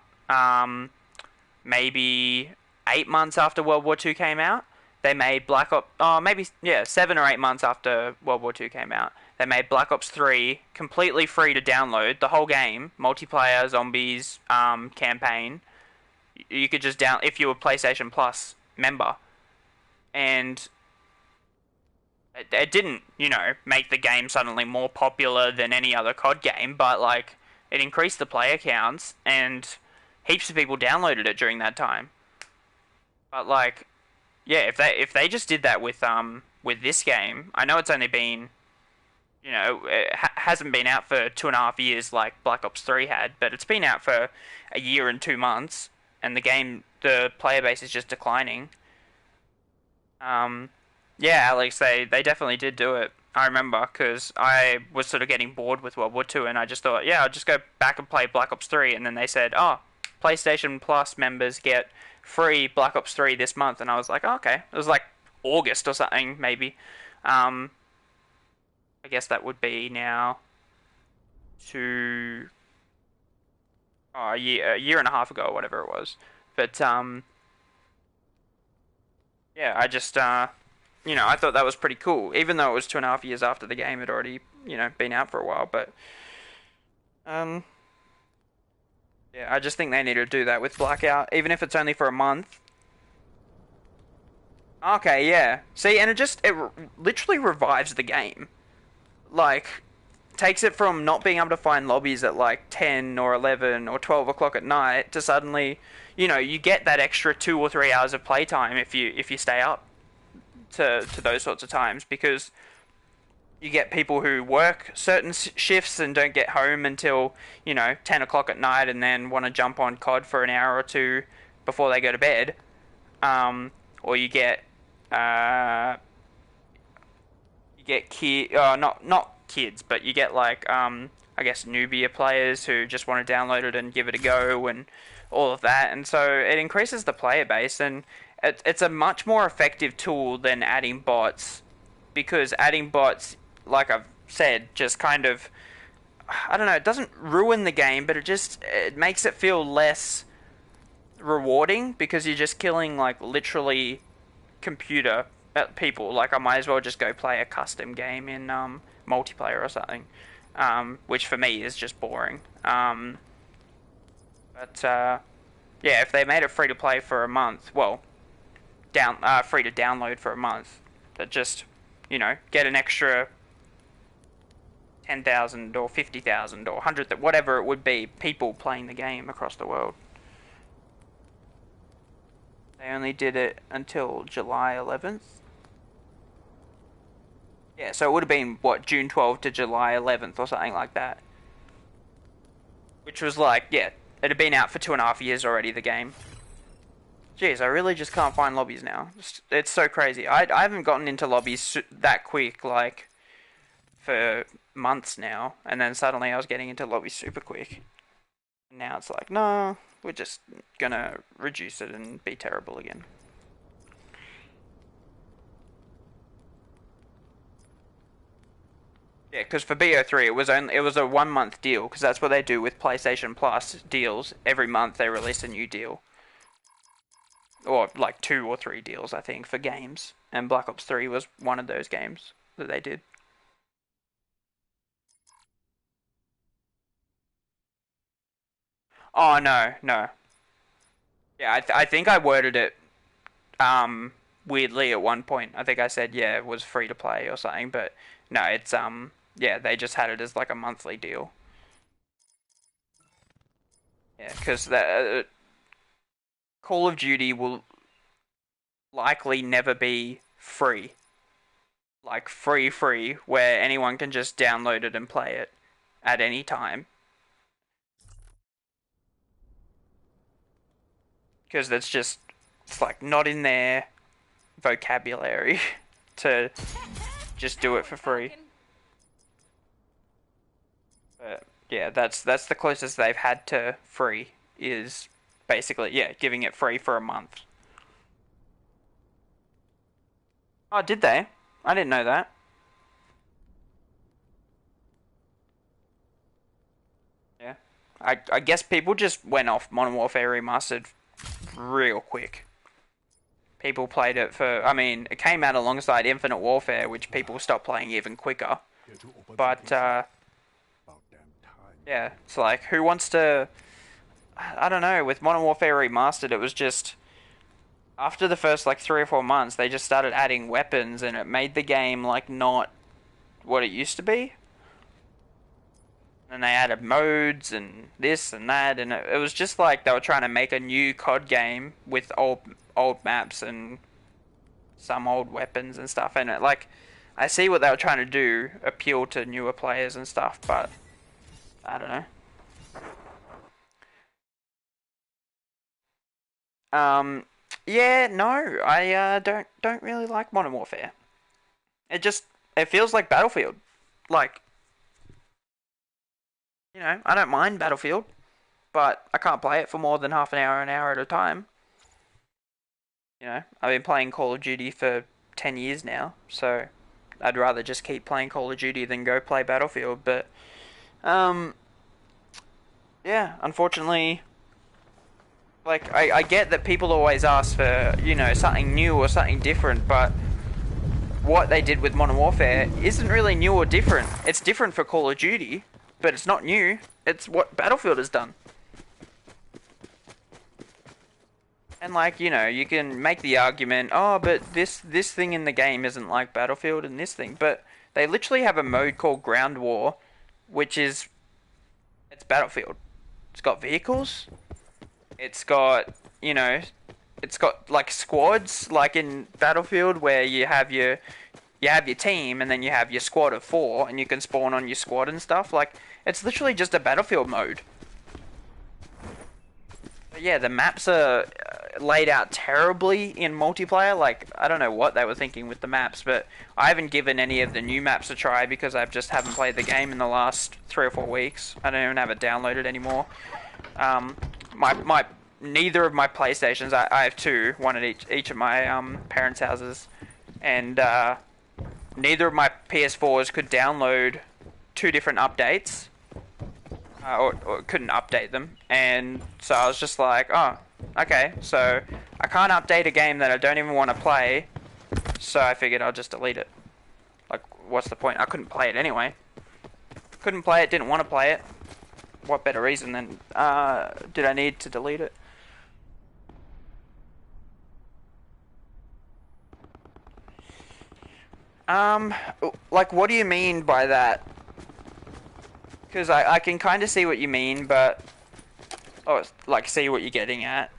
maybe 8 months after World War II came out, they made Black Ops, 7 or 8 months after World War II came out, they made Black Ops 3 completely free to download, the whole game, multiplayer, zombies, campaign. You could just if you were PlayStation Plus member, and it didn't, make the game suddenly more popular than any other CoD game, but like it increased the player counts and heaps of people downloaded it during that time. But like, yeah, if they just did that with this game, I know it's only been, it hasn't been out for 2.5 years like Black Ops 3 had, but it's been out for a year and 2 months, and the player base is just declining. Yeah, Alex, they definitely did do it. I remember, because I was sort of getting bored with World War II, and I just thought, yeah, I'll just go back and play Black Ops 3, and then they said, oh, PlayStation Plus members get free Black Ops 3 this month, and I was like, oh, okay. It was like August or something, maybe. I guess that would be now to a year and a half ago, or whatever it was. But yeah, I just I thought that was pretty cool, even though it was 2.5 years after the game had already been out for a while. But um, yeah, I just think they need to do that with Blackout, even if it's only for a month. Okay, yeah. See, and it literally revives the game. Like, takes it from not being able to find lobbies at like 10 or 11 or 12 o'clock at night to suddenly, you get that extra 2 or 3 hours of playtime if you stay up to those sorts of times, because you get people who work certain shifts and don't get home until 10 o'clock at night, and then want to jump on COD for an hour or two before they go to bed. Or uh, you get not kids, but you get like I guess newbie players who just want to download it and give it a go and all of that, and so it increases the player base, and it's a much more effective tool than adding bots, because adding bots, like I've said, just kind of, I don't know, it doesn't ruin the game, but it makes it feel less rewarding, because you're just killing like literally computer people. Like, I might as well just go play a custom game in multiplayer or something, which for me is just boring. But yeah, if they made it free to play for a month, well, free to download for a month, that just get an extra 10,000 or 50,000 or 100, whatever it would be, people playing the game across the world. They only did it until July 11th. Yeah, so it would have been, what, June 12th to July 11th or something like that. Which was like, yeah, it had been out for 2.5 years already, the game. Jeez, I really just can't find lobbies now. It's so crazy. I haven't gotten into lobbies that quick, like, for months now. And then suddenly I was getting into lobbies super quick. And now it's like, no, we're just gonna reduce it and be terrible again. Yeah, because for BO3 it was a 1 month deal, because that's what they do with PlayStation Plus deals. Every month they release a new deal, or like 2 or 3 deals, I think, for games. And Black Ops 3 was one of those games that they did. Oh no, no. Yeah, I think I worded it weirdly at one point. I think I said, yeah, it was free to play or something, but no, it's yeah, they just had it as like a monthly deal. Yeah, because the Call of Duty will likely never be free, like free, where anyone can just download it and play it at any time, because it's like not in their vocabulary to just do it for free. But yeah, that's the closest they've had to free, is basically, yeah, giving it free for a month. Oh, did they? I didn't know that. Yeah. I guess people just went off Modern Warfare Remastered real quick. People played it for, I mean, it came out alongside Infinite Warfare, which people stopped playing even quicker. But, yeah, it's like, who wants to, I don't know, with Modern Warfare Remastered, it was just, after the first, like, 3 or 4 months, they just started adding weapons, and it made the game, like, not what it used to be. And they added modes and this and that, and it was just like they were trying to make a new COD game with old maps and some old weapons and stuff. And like, I see what they were trying to do, appeal to newer players and stuff, but I don't know. Yeah, no, I don't really like Modern Warfare. It feels like Battlefield. Like, I don't mind Battlefield, but I can't play it for more than half an hour at a time. I've been playing Call of Duty for 10 years now, so I'd rather just keep playing Call of Duty than go play Battlefield. But yeah, unfortunately, like I get that people always ask for, you know, something new or something different, but what they did with Modern Warfare isn't really new or different. It's different for Call of Duty, but it's not new. It's what Battlefield has done. And like, you know, you can make the argument, oh, but this thing in the game isn't like Battlefield and this thing, but they literally have a mode called Ground War, which is, it's Battlefield. It's got vehicles. It's got, you know, it's got like squads, like in Battlefield, where you have your team and then you have your squad of 4, and you can spawn on your squad and stuff. Like, it's literally just a Battlefield mode. But yeah, the maps are laid out terribly in multiplayer. Like, I don't know what they were thinking with the maps, but I haven't given any of the new maps a try because I just haven't played the game in the last 3 or 4 weeks. I don't even have it downloaded anymore. Neither of my PlayStations, I have 2, one at each of my parents' houses, and neither of my PS4s could download 2 different updates, or couldn't update them, and so I was just like, oh, okay, so I can't update a game that I don't even want to play, so I figured I'll just delete it. Like, what's the point? I couldn't play it anyway. Couldn't play it, didn't want to play it. What better reason than, did I need to delete it? Like, what do you mean by that? Because I can kind of see what you mean, but... Oh, like, see what you're getting at.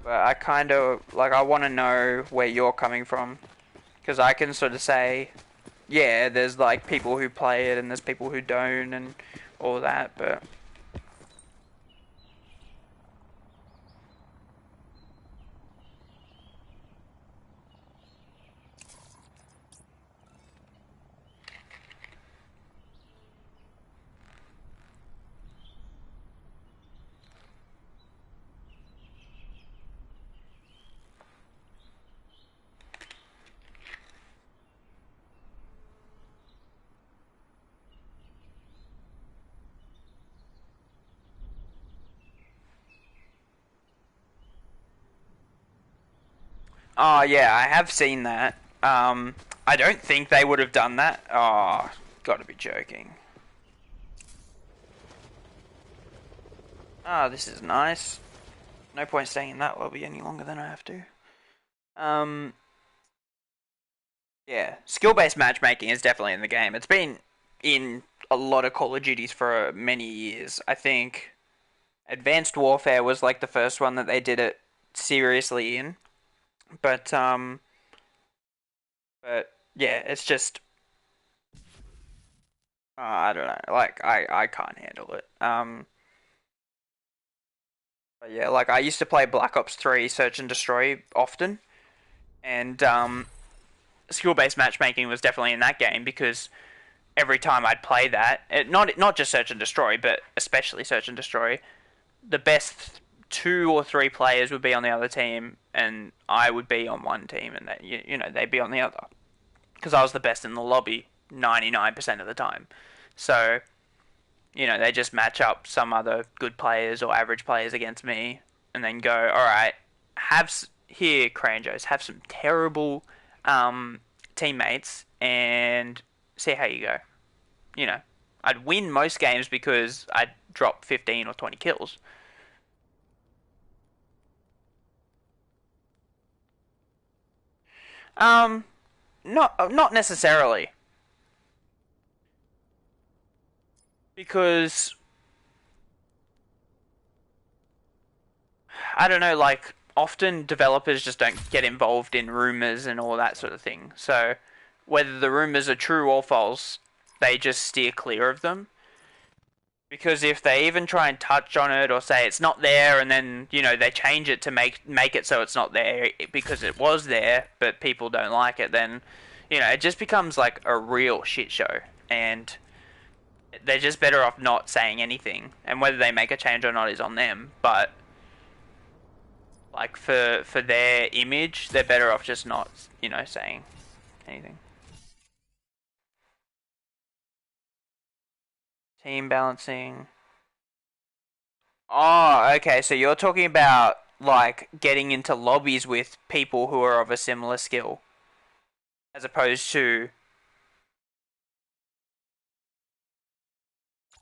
But I kind of, like, I want to know where you're coming from. Because I can sort of say, yeah, there's, like, people who play it, and there's people who don't, and all that, but... Oh, yeah, I have seen that. I don't think they would have done that. Oh, gotta be joking. Ah, this is nice. No point staying in that lobby any longer than I have to. Yeah, skill-based matchmaking is definitely in the game. It's been in a lot of Call of Duties for many years. I think Advanced Warfare was like the first one that they did it seriously in. But yeah, it's just I don't know. Like I can't handle it. But yeah, like I used to play Black Ops 3 Search and Destroy often, and skill-based matchmaking was definitely in that game because every time I'd play that, not just Search and Destroy, but especially Search and Destroy, the best 2 or 3 players would be on the other team, and I would be on one team, and you know they'd be on the other, because I was the best in the lobby 99% of the time. So you know they just match up some other good players or average players against me, and then go, all right, here, Cranjos, have some terrible teammates, and see how you go. You know, I'd win most games because I'd drop 15 or 20 kills. Um, not necessarily, because I don't know, like often developers just don't get involved in rumors and all that sort of thing. So whether the rumors are true or false, they just steer clear of them. Because if they even try and touch on it or say it's not there, and then you know they change it to make it so it's not there because it was there, but people don't like it, then you know it just becomes like a real shit show, and they're just better off not saying anything. And whether they make a change or not is on them. But Like for their image, they're better off just not, you know, saying anything. Team balancing. Oh, okay. So you're talking about like getting into lobbies with people who are of a similar skill, as opposed to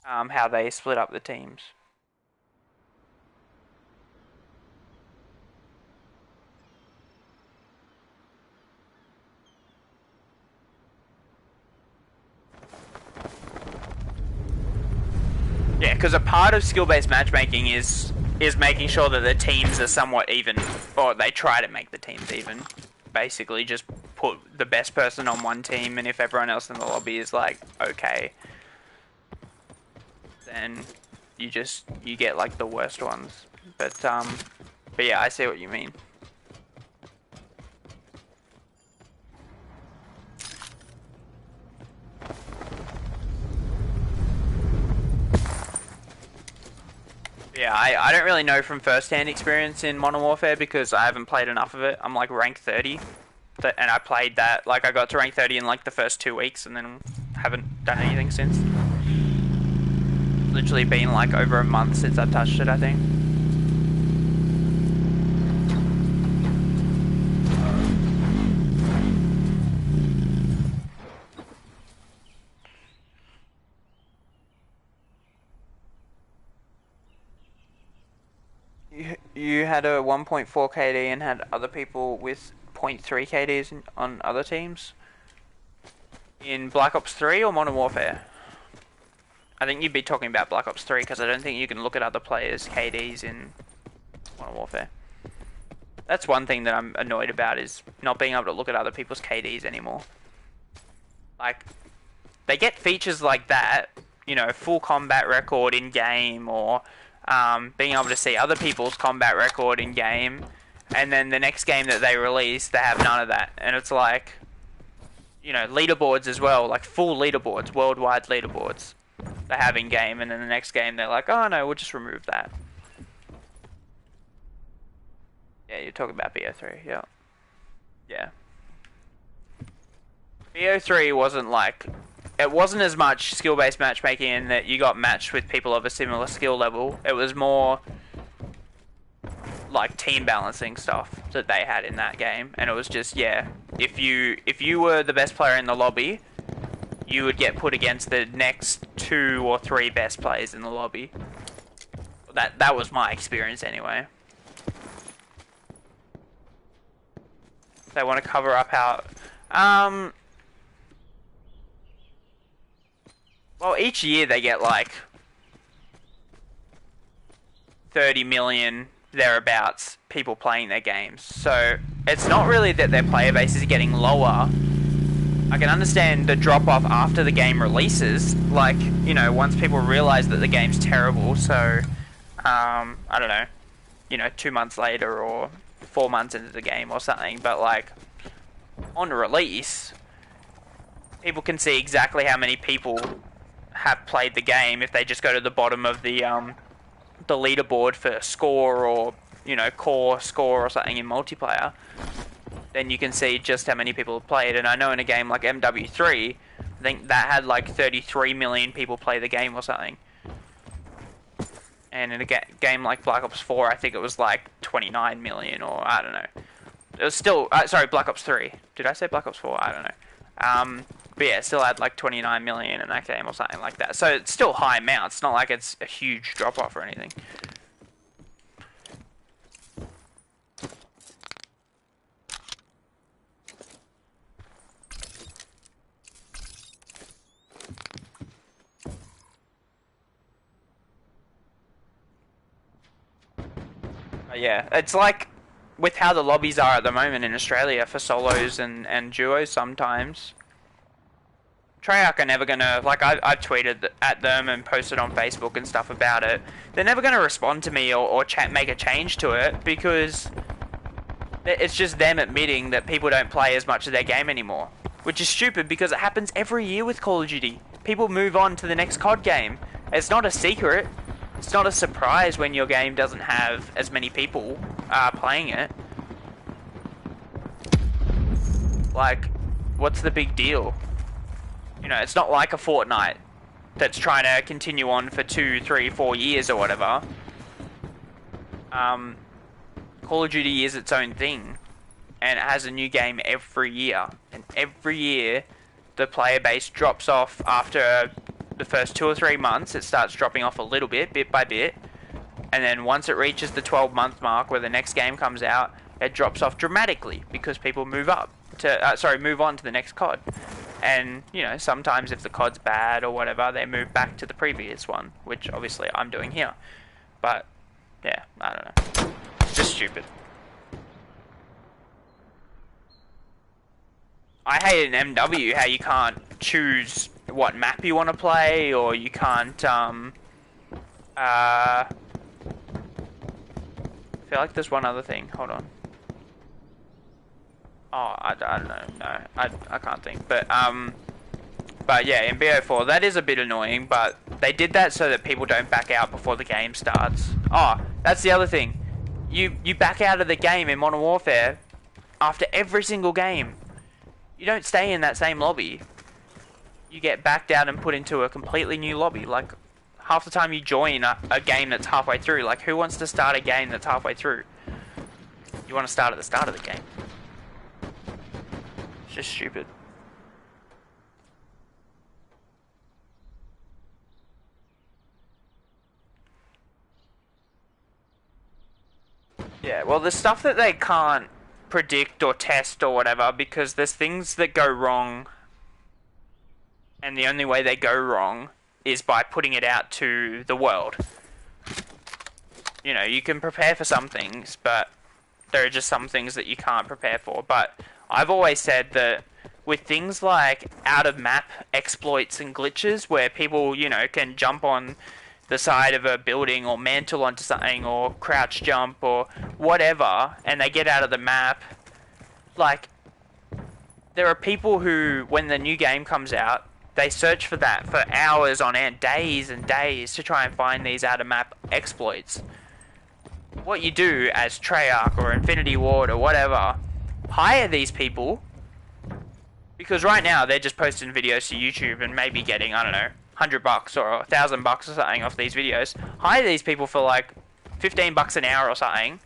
how they split up the teams. Yeah, because a part of skill-based matchmaking is making sure that the teams are somewhat even, or they try to make the teams even. Basically, just put the best person on one team, and if everyone else in the lobby is like okay, then you get like the worst ones. But yeah, I see what you mean. Yeah, I don't really know from first-hand experience in Modern Warfare because I haven't played enough of it. I'm like rank 30, and I played that, like I got to rank 30 in like the first 2 weeks and then haven't done anything since. Literally been like over a month since I touched it, I think. You had a 1.4 KD and had other people with 0.3 KDs on other teams? In Black Ops 3 or Modern Warfare? I think you'd be talking about Black Ops 3 because I don't think you can look at other players' KDs in Modern Warfare. That's one thing that I'm annoyed about, is not being able to look at other people's KDs anymore. Like, they get features like that, you know, full combat record in game, or being able to see other people's combat record in game, and then the next game that they release, they have none of that. And it's like, you know, leaderboards as well, like full leaderboards, worldwide leaderboards they have in game, and then the next game they're like, oh no, we'll just remove that. Yeah, you're talking about BO3, yeah. Yeah. BO3 wasn't like, it wasn't as much skill-based matchmaking in that you got matched with people of a similar skill level. It was more like team balancing stuff that they had in that game, and it was just, yeah, if you were the best player in the lobby, you would get put against the next 2 or 3 best players in the lobby. That was my experience anyway. They want to cover up how well, each year they get like 30 million thereabouts people playing their games. So it's not really that their player base is getting lower. I can understand the drop off after the game releases, like, you know, once people realize that the game's terrible. So I don't know, you know, 2 months later or 4 months into the game or something. But like on release, people can see exactly how many people have played the game if they just go to the bottom of the leaderboard for score, or, you know, core score or something in multiplayer. Then you can see just how many people have played. And I know in a game like MW3, I think that had like 33 million people play the game or something. And in a game like Black Ops 4, I think it was like 29 million, or I don't know. It was still, sorry, Black Ops 3. Did I say Black Ops 4? I don't know. But yeah, it still had like 29 million in that game or something like that. So it's still high amounts. It's not like it's a huge drop off or anything. But yeah, it's like with how the lobbies are at the moment in Australia for solos and duos sometimes. Treyarch are never gonna, like, I've tweeted at them and posted on Facebook and stuff about it. They're never gonna respond to me or make a change to it, because it's just them admitting that people don't play as much of their game anymore. Which is stupid, because it happens every year with Call of Duty. People move on to the next CoD game. It's not a secret. It's not a surprise when your game doesn't have as many people playing it. Like, what's the big deal? You know, it's not like a Fortnite that's trying to continue on for 2, 3, 4 years or whatever. Call of Duty is its own thing, and it has a new game every year. And every year, the player base drops off after the first 2 or 3 months. It starts dropping off a little bit by bit. And then once it reaches the 12-month mark where the next game comes out, it drops off dramatically because people move on to the next COD. And, you know, sometimes if the COD's bad or whatever, they move back to the previous one, which obviously I'm doing here. But, yeah, I don't know. It's just stupid. I hate in MW how you can't choose what map you want to play, or you can't, I feel like there's one other thing. Hold on. Oh, I don't know. No, I can't think. But yeah, in BO4, that is a bit annoying, but they did that so that people don't back out before the game starts. Oh, that's the other thing. You back out of the game in Modern Warfare after every single game. You don't stay in that same lobby. You get backed out and put into a completely new lobby. Like, half the time you join a game that's halfway through. Like, who wants to start a game that's halfway through? You want to start at the start of the game. It's just stupid. Yeah, well, there's stuff that they can't predict or test or whatever, because there's things that go wrong, and the only way they go wrong is by putting it out to the world. You know, you can prepare for some things, but there are just some things that you can't prepare for. But I've always said that with things like out-of-map exploits and glitches, where people, you know, can jump on the side of a building or mantle onto something or crouch jump or whatever, and they get out of the map, like, there are people who, when the new game comes out, they search for that for hours on end, days and days, to try and find these out-of-map exploits. What you do as Treyarch or Infinity Ward or whatever, hire these people, because right now they're just posting videos to YouTube and maybe getting, I don't know, $100 or $1,000 or something off these videos. Hire these people for like $15 an hour or something,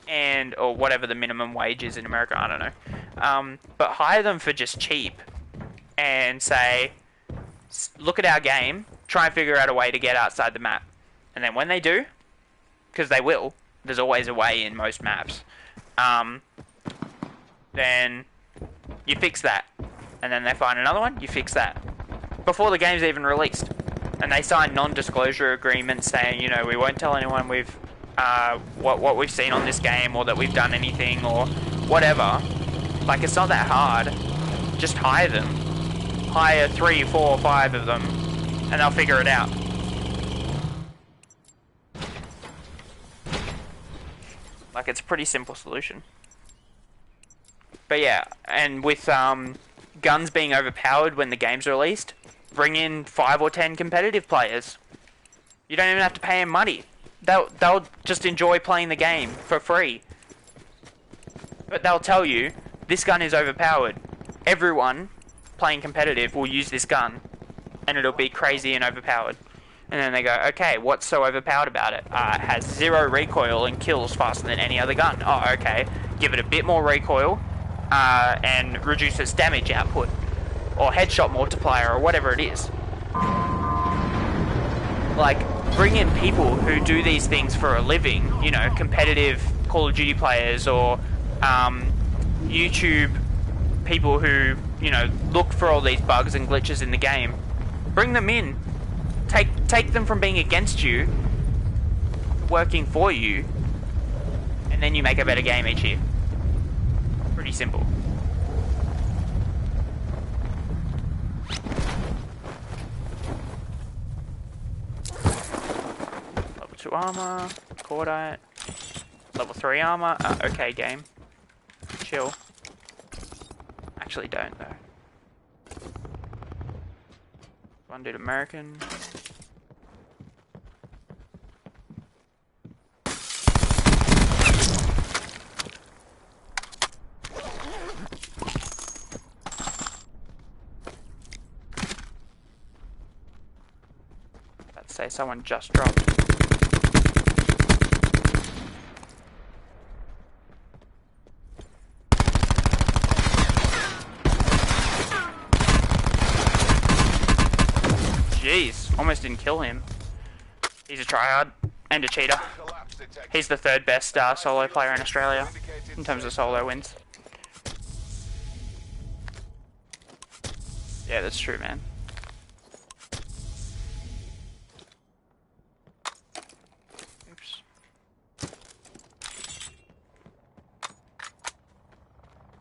and or whatever the minimum wage is in America, I don't know. But hire them for just cheap, and say, look at our game, try and figure out a way to get outside the map. And then when they do, because they will, there's always a way in most maps, then you fix that. And then they find another one, you fix that. Before the game's even released. And they sign non-disclosure agreements saying, you know, we won't tell anyone we've what we've seen on this game, or that we've done anything, or whatever. Like, it's not that hard. Just hire them. Hire 3, 4, 5 of them, and they'll figure it out. Like, it's a pretty simple solution. But yeah, and with guns being overpowered when the game's released, bring in 5 or 10 competitive players. You don't even have to pay them money. They'll just enjoy playing the game for free. But they'll tell you, this gun is overpowered. Everyone playing competitive will use this gun, and it'll be crazy and overpowered. And then they go, okay, what's so overpowered about it? It has 0 recoil and kills faster than any other gun. Oh, okay. Give it a bit more recoil, and reduce its damage output, or headshot multiplier, or whatever it is. Like, bring in people who do these things for a living, you know, competitive Call of Duty players, or YouTube people who, you know, look for all these bugs and glitches in the game. Bring them in. Take them from being against you, working for you, and then you make a better game each year. Pretty simple. Level 2 armor, cordite. Level 3 armor. Okay, game. Chill. Actually, don't though. One dude American. say someone just dropped. Jeez, almost didn't kill him. He's a tryhard and a cheater. He's the third best solo player in Australia in terms of solo wins. Yeah, that's true, man. Oops.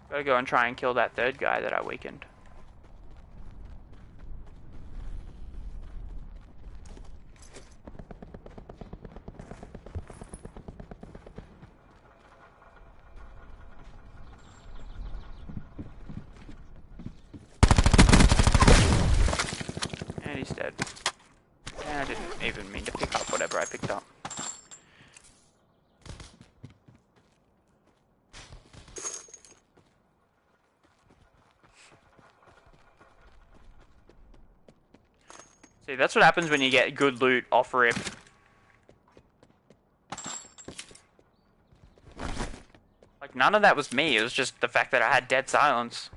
Gotta go and try and kill that third guy that I weakened. And he's dead. And I didn't even mean to pick up whatever I picked up. See, that's what happens when you get good loot off rip. Like, none of that was me, it was just the fact that I had dead silence.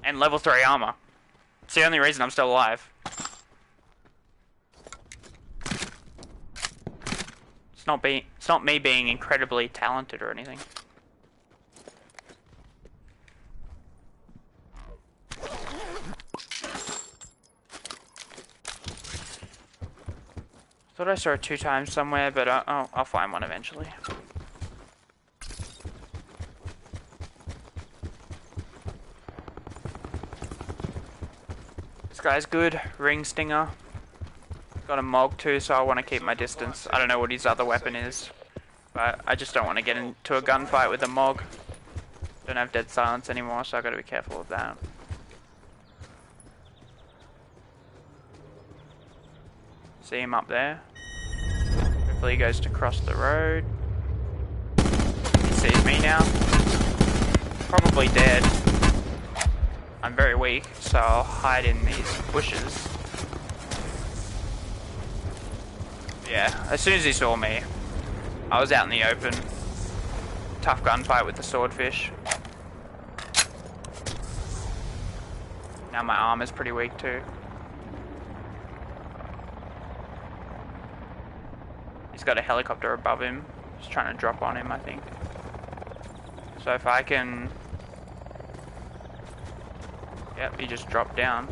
And level 3 armor. It's the only reason I'm still alive. It's not me being incredibly talented or anything. Thought I saw it 2 times somewhere, but I'll find one eventually. This guy's good. Ring Stinger. Got a Mog too, so I want to keep my distance. I don't know what his other weapon is, but I just don't want to get into a gunfight with a Mog. Don't have dead silence anymore, so I got to be careful of that. See him up there. Hopefully he goes to cross the road. He sees me now. Probably dead. I'm very weak, so I'll hide in these bushes. Yeah, as soon as he saw me, I was out in the open. Tough gunfight with the swordfish. Now my armor's pretty weak too. He's got a helicopter above him. Just trying to drop on him, I think. So if I can... Yep, he just dropped down.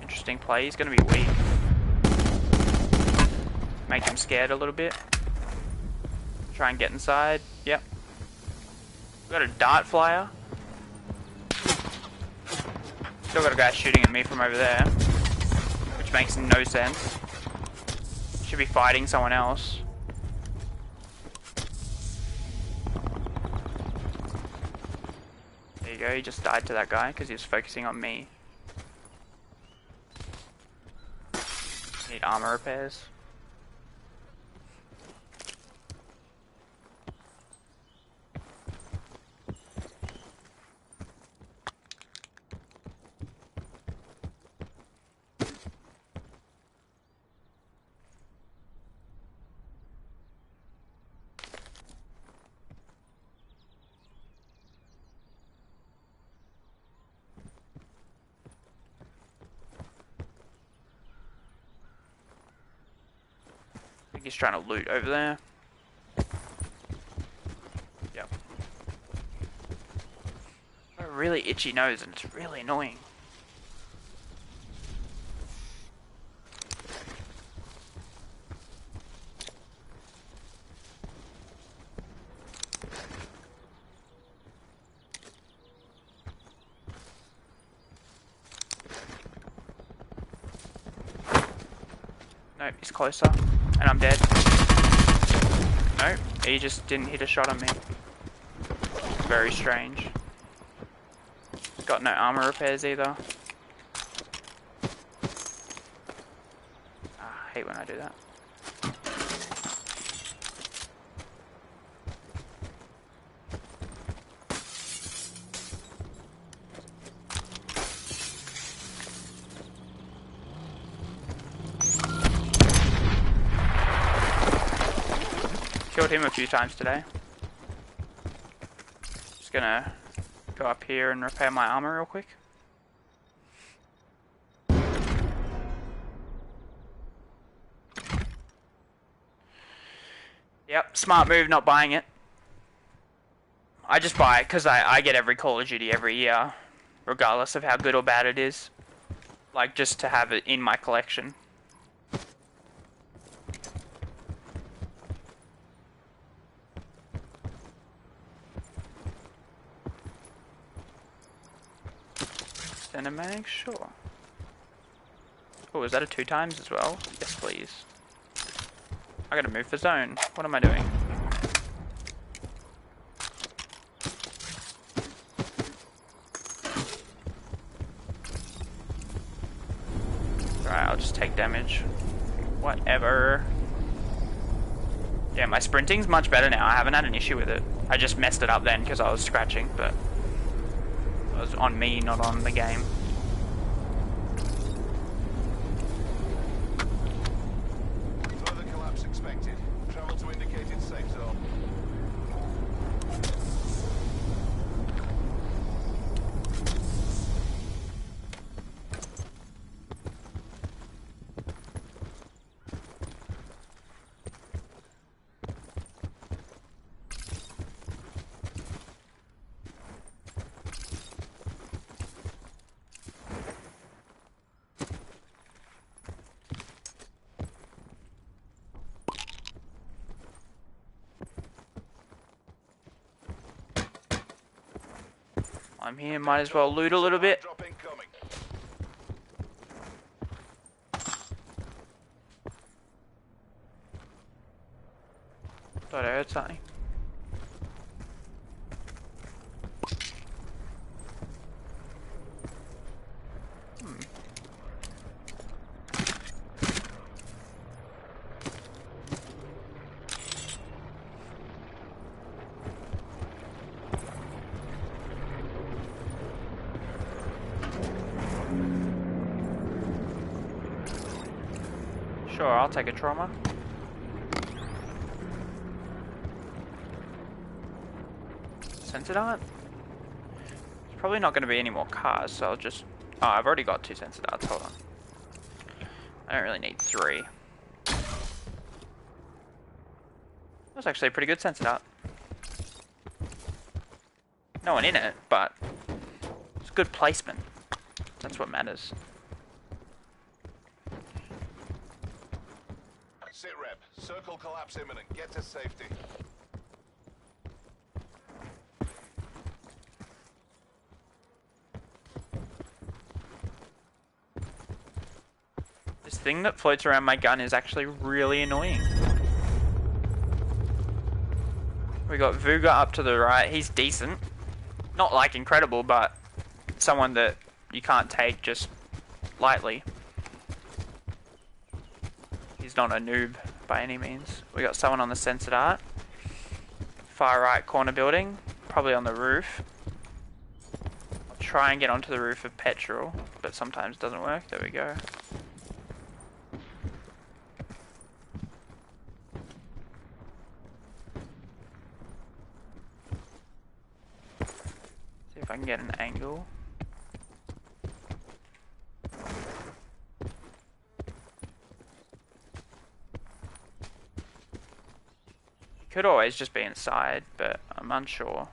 Interesting play. He's going to be weak. Make him scared a little bit. Try and get inside. Yep. We've got a dart flyer. Still got a guy shooting at me from over there. Which makes no sense. Should be fighting someone else. There you go, he just died to that guy because he was focusing on me. Need armor repairs. He's trying to loot over there. Yep. Got a really itchy nose and it's really annoying. Nope, he's closer. And I'm dead. Nope, he just didn't hit a shot on me. Very strange. Got no armor repairs either. I hate when I do that. killed him a few times today. Just gonna go up here and repair my armor real quick. Yep, smart move not buying it. I just buy it because I get every Call of Duty every year, regardless of how good or bad it is. Like, just to have it in my collection. Cinematic, sure. Oh, is that a 2 times as well? Yes, please. I gotta move for zone. What am I doing? Alright, I'll just take damage. Whatever. Yeah, my sprinting's much better now. I haven't had an issue with it. I just messed it up then because I was scratching, but it was on me, not on the game. Further collapse expected. Travel to indicated safe zone. I'm here, might as well loot a little bit. Drop incoming. Thought I heard something. Sure, I'll take a trauma. Sensor dart? There's probably not going to be any more cars, so I'll just... Oh, I've already got 2 sensor darts, hold on. I don't really need 3. That's actually a pretty good sensor dart. No one in it, but it's good placement. That's what matters. Sit rep. Circle collapse imminent. Get to safety. This thing that floats around my gun is actually really annoying. We got Vuga up to the right. He's decent. Not like incredible, but someone that you can't take just lightly. He's not a noob by any means. We got someone on the sensor dart. Far right corner building. Probably on the roof. I'll try and get onto the roof of petrol, but sometimes it doesn't work. There we go. See if I can get an angle. Could always just be inside, but I'm unsure.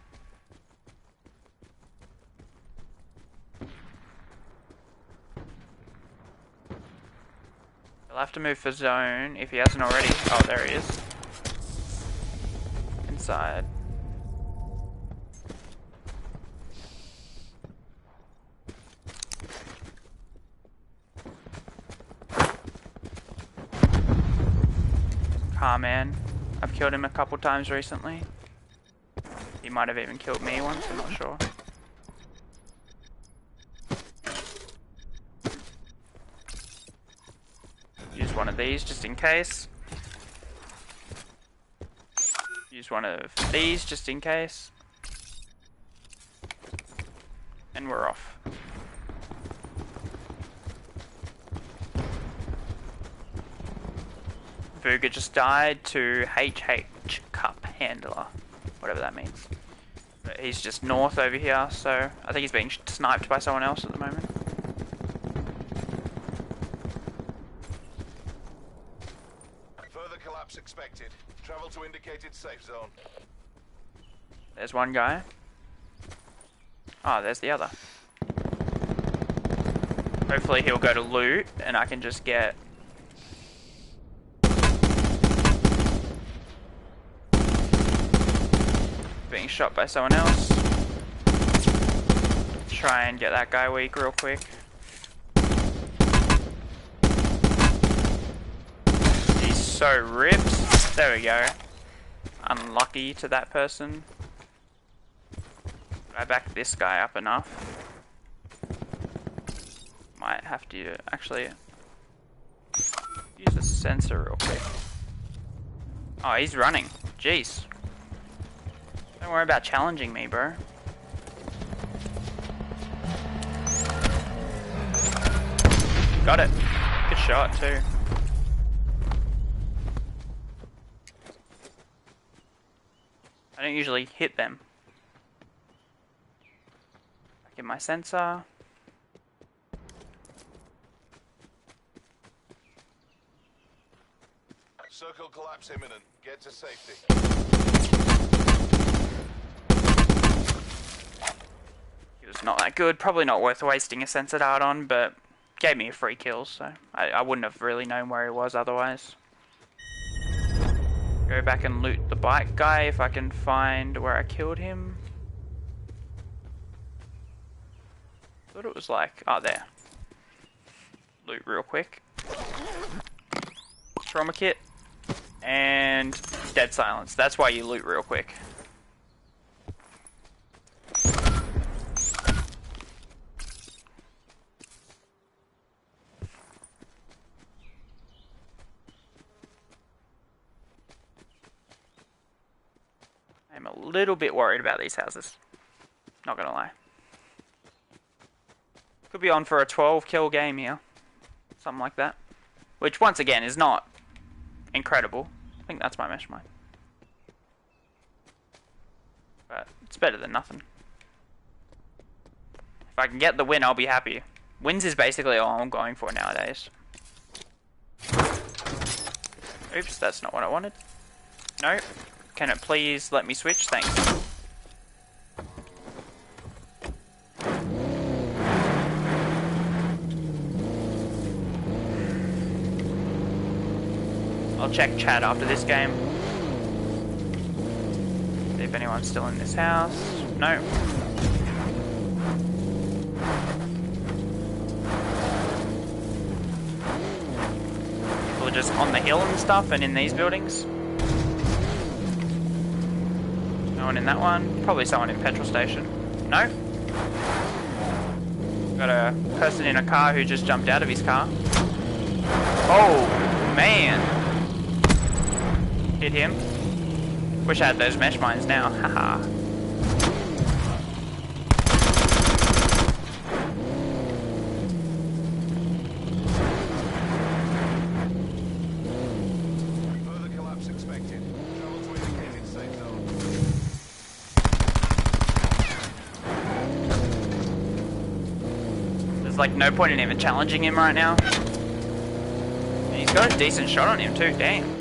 He'll have to move for zone if he hasn't already. Oh, there he is. Inside. Car man. I've killed him a couple times recently. He might have even killed me once, I'm not sure. Use one of these just in case. Use one of these just in case. And we're off. Vuga just died to HH Car. handler, whatever that means. But he's just north over here, so I think he's being sniped by someone else at the moment. Further collapse expected. Travel to indicated safe zone. There's one guy. Oh, there's the other. Hopefully he'll go to loot and I can just get... being shot by someone else. Try and get that guy weak real quick. He's so ripped. There we go. Unlucky to that person. I backed this guy up enough. Might have to actually use the sensor real quick. Oh, he's running. Jeez. Don't worry about challenging me, bro. Got it. Good shot, too. I don't usually hit them. I get my sensor. Circle collapse imminent. Get to safety. He was not that good. Probably not worth wasting a sensor dart on, but gave me a free kill, so I wouldn't have really known where he was otherwise. Go back and loot the bike guy if I can find where I killed him. Thought it was like, oh, there. Loot real quick. Trauma kit. And dead silence. That's why you loot real quick. I'm a little bit worried about these houses. Not gonna lie. Could be on for a 12 kill game here. Something like that. Which, once again, is not incredible. I think that's my mesh mine. But it's better than nothing. If I can get the win, I'll be happy. Wins is basically all I'm going for nowadays. Oops, that's not what I wanted. No. Can it please let me switch? Thanks. I'll check chat after this game. See if anyone's still in this house. No. People are just on the hill and stuff and in these buildings. No one in that one. Probably someone in petrol station. No. Got a person in a car who just jumped out of his car. Oh, man. Hit him. Wish I had those mesh mines now. Haha. Further collapse expected. Travel to indicated safe zone. There's like no point in even challenging him right now. And he's got a decent shot on him too, damn.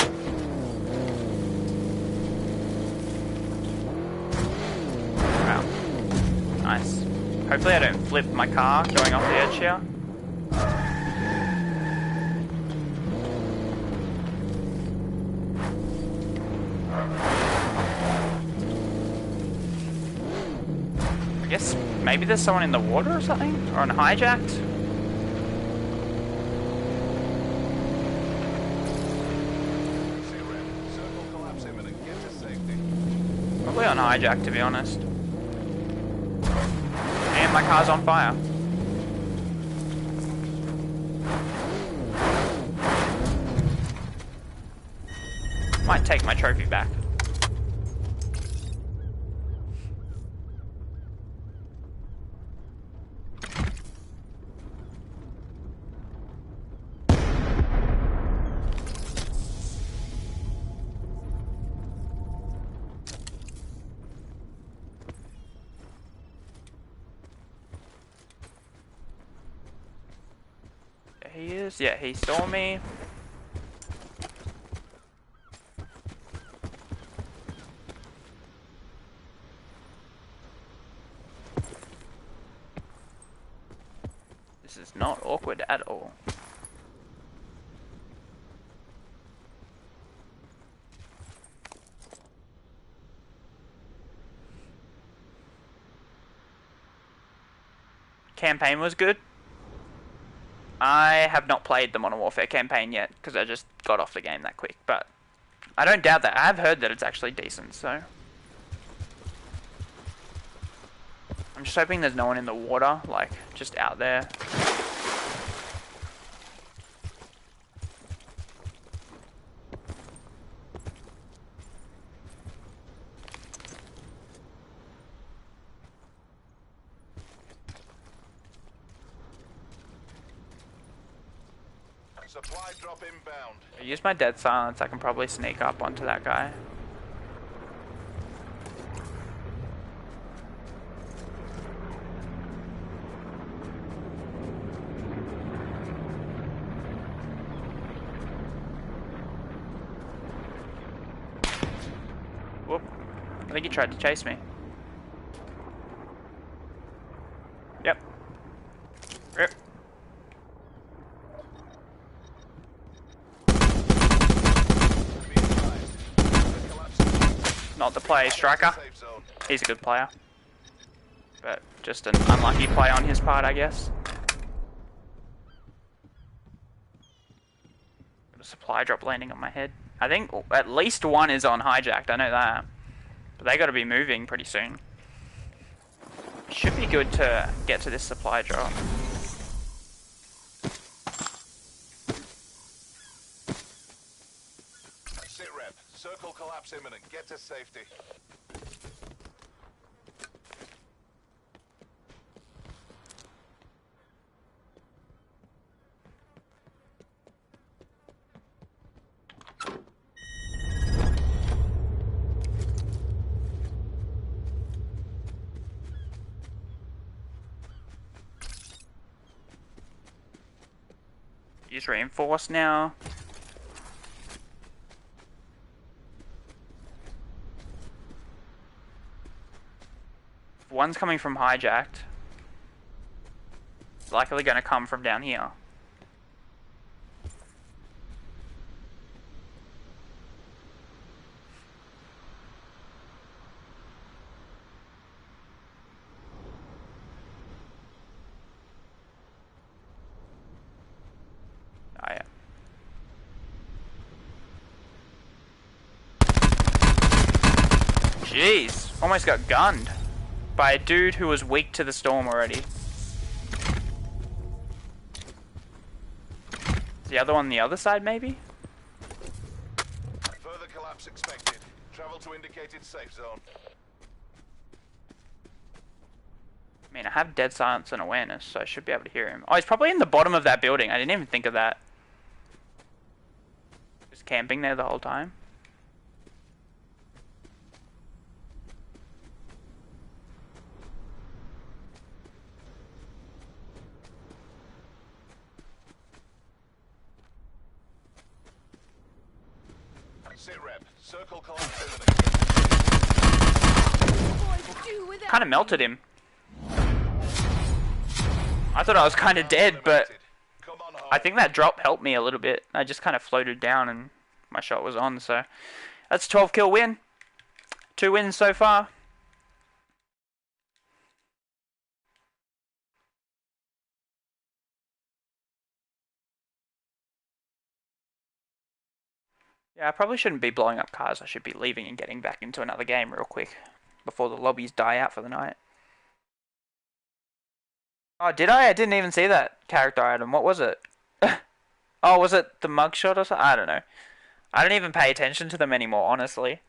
Wow. Nice. Hopefully I don't flip my car going off the edge here. I guess maybe there's someone in the water or something? Or on hijacked? Circle collapse imminent. Get to safety. Probably on hijack, to be honest. And my car's on fire. Might take my trophy back. he is. Yeah, he saw me. This is not awkward at all. Campaign was good. I have not played the Modern Warfare campaign yet because I just got off the game that quick, but I don't doubt that. I have heard that it's actually decent, so I'm just hoping there's no one in the water, like just out there. Supply drop inbound. I use my dead silence. I can probably sneak up onto that guy. Whoop. I think he tried to chase me. Yep. Yep. Not the play, Striker. He's a good player. But just an unlucky play on his part, I guess. Got a supply drop landing on my head. I think at least one is on hijacked, I know that. But they gotta be moving pretty soon. Should be good to get to this supply drop. Sit rep. Circle collapse imminent. Get to safety. Use reinforce now. One's coming from hijacked. Likely going to come from down here. Oh yeah. Jeez, almost got gunned by a dude who was weak to the storm already. Is the other one on the other side, maybe? Further collapse expected. Travel to indicated safe zone. I mean, I have dead silence and awareness, so I should be able to hear him. Oh, he's probably in the bottom of that building. I didn't even think of that. Just camping there the whole time. Sit rep. Circle collapse imminent. Kind of melted him. I thought I was kind of dead, but I think that drop helped me a little bit. I just kind of floated down and my shot was on, so that's a 12 kill win. 2 wins so far. Yeah, I probably shouldn't be blowing up cars. I should be leaving and getting back into another game real quick before the lobbies die out for the night. Oh, did I? I didn't even see that character item. What was it? Oh, was it the mugshot or something? I don't know. I don't even pay attention to them anymore, honestly.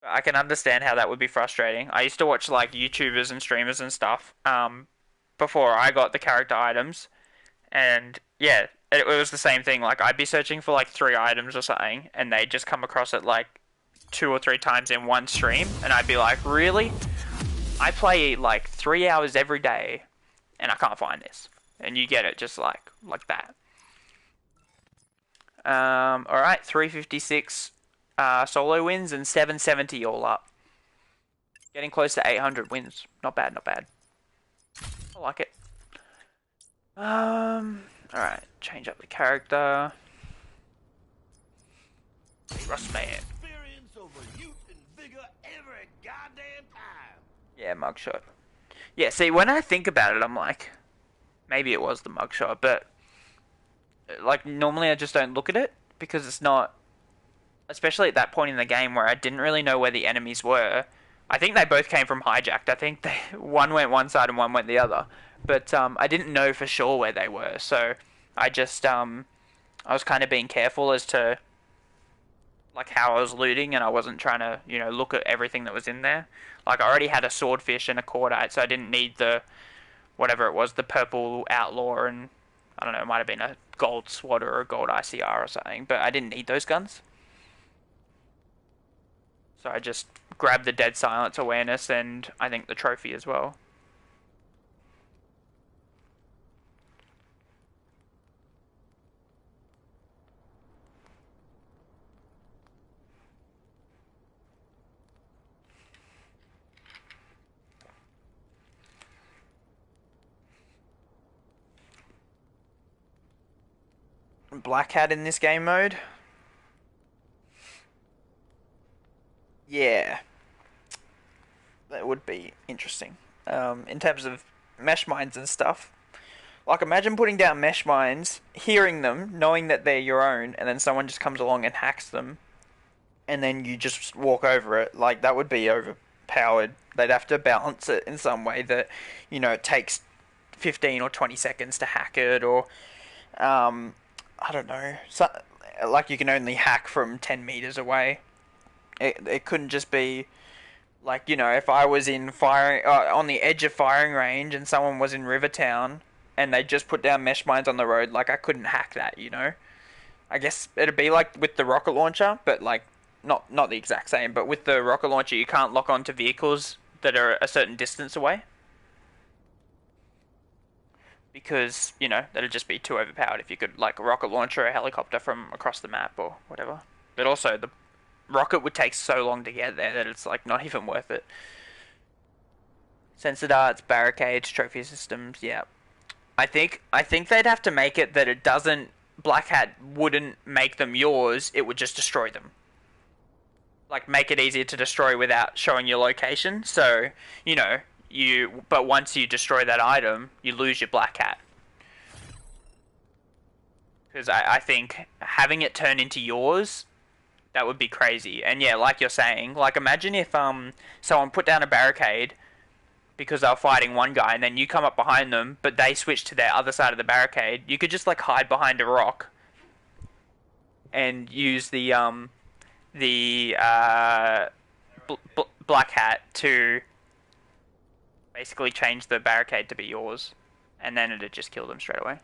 I can understand how that would be frustrating. I used to watch like YouTubers and streamers and stuff before I got the character items. And yeah, it was the same thing. Like I'd be searching for like 3 items or something and they'd just come across it like 2 or 3 times in one stream. And I'd be like, really? I play like 3 hours every day and I can't find this. and you get it just like that. All right, 356 solo wins and 770 all up. Getting close to 800 wins. Not bad, not bad. I like it. All right, change up the character. Rustman. Yeah, mugshot. Yeah, see, when I think about it, I'm like, maybe it was the mugshot, but like normally I just don't look at it because it's not, especially at that point in the game where I didn't really know where the enemies were. I think they both came from hijacked. I think one went one side and one went the other, but I didn't know for sure where they were, so I just I was kind of being careful as to like how I was looting, and I wasn't trying to look at everything that was in there. Like I already had a swordfish and a cordite, so I didn't need the whatever it was, the purple outlaw, and I don't know, it might have been a gold SWAT or a gold ICR or something, but I didn't need those guns. So I just grabbed the dead silence awareness and I think the trophy as well. Black hat in this game mode? Yeah, that would be interesting. In terms of mesh mines and stuff. Like, imagine putting down mesh mines, hearing them, knowing that they're your own, and then someone just comes along and hacks them, and then you just walk over it. Like, that would be overpowered. They'd have to balance it in some way that, it takes 15 or 20 seconds to hack it, or, I don't know. So, like, you can only hack from 10 meters away. It couldn't just be like, if I was in firing on the edge of firing range and someone was in Rivertown and they just put down mesh mines on the road, like I couldn't hack that. I guess it'd be like with the rocket launcher, but like not the exact same. But with the rocket launcher, you can't lock onto vehicles that are a certain distance away because that'd just be too overpowered if you could like rocket launcher a helicopter from across the map or whatever. But also the rocket would take so long to get there that it's like not even worth it. Sensor darts, barricades, trophy systems, yeah. I think they'd have to make it that it doesn't Black Hat wouldn't make them yours, it would just destroy them. Like make it easier to destroy without showing your location. So, but once you destroy that item, you lose your Black Hat. Because I think having it turn into yours, that would be crazy. And yeah, like you're saying, like imagine if someone put down a barricade because they were fighting one guy, and then you come up behind them, but they switch to their other side of the barricade. You could just like hide behind a rock and use the black hat to basically change the barricade to be yours, and then it'd just kill them straight away.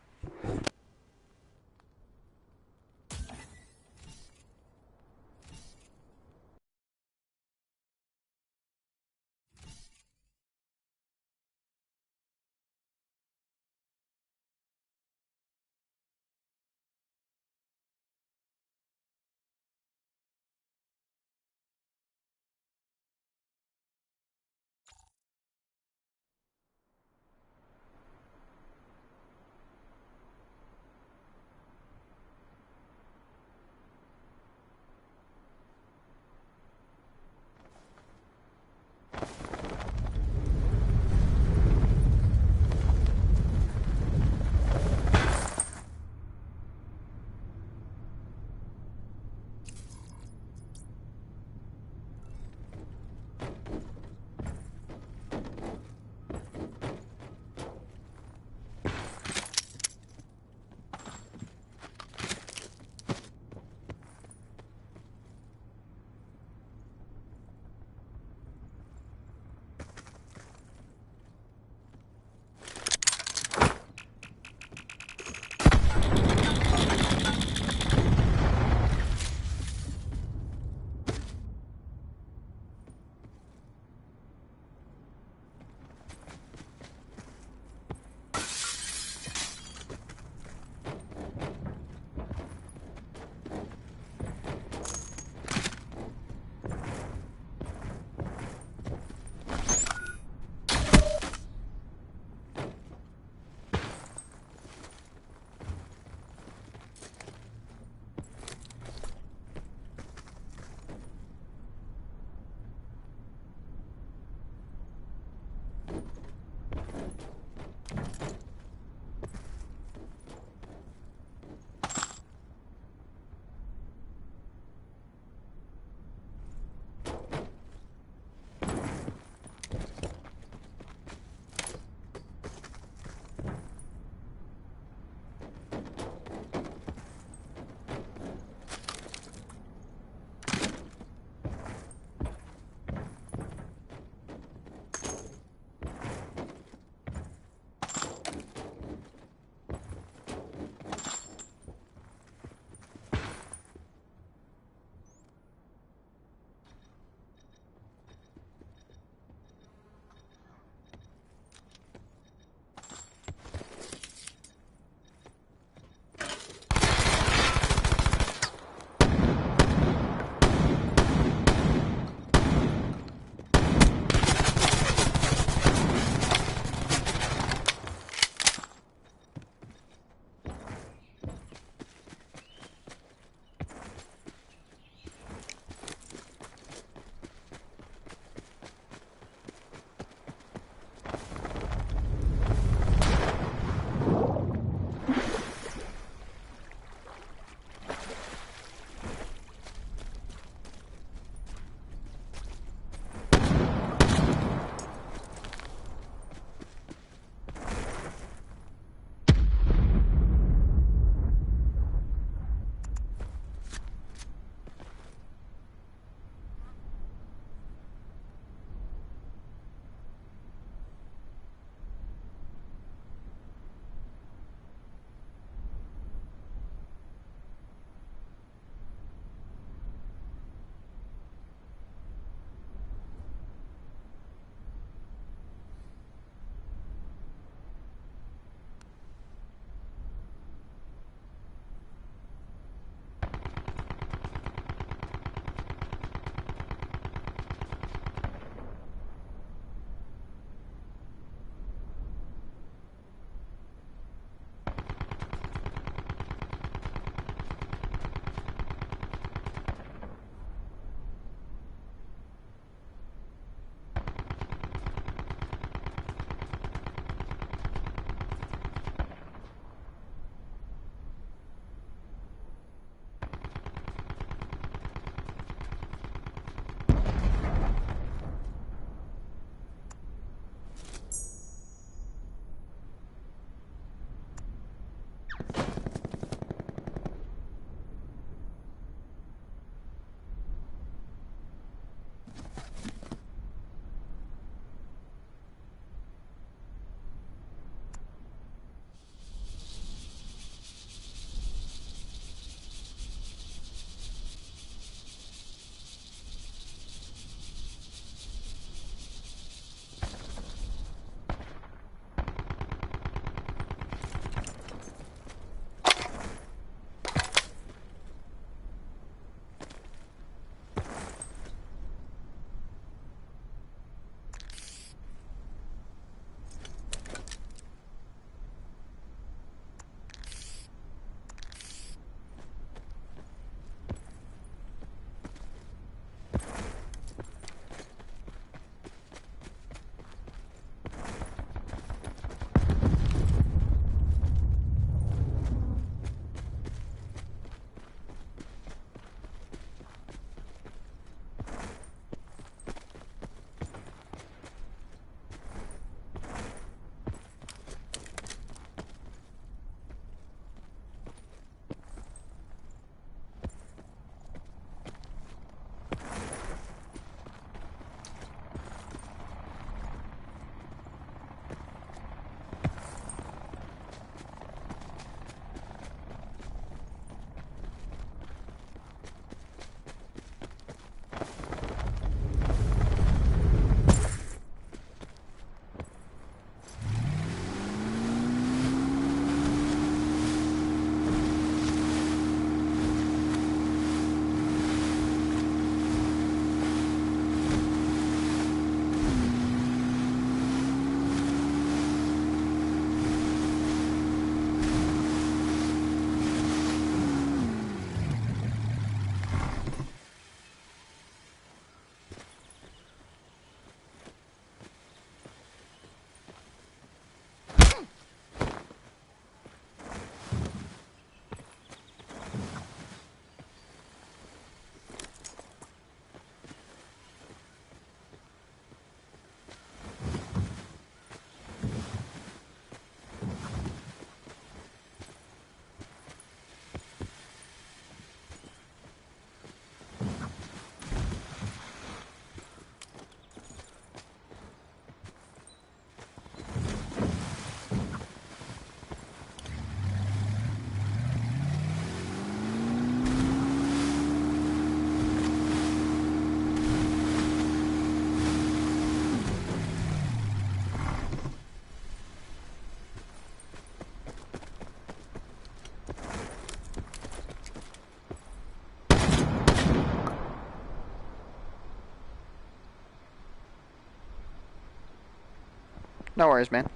No worries, man.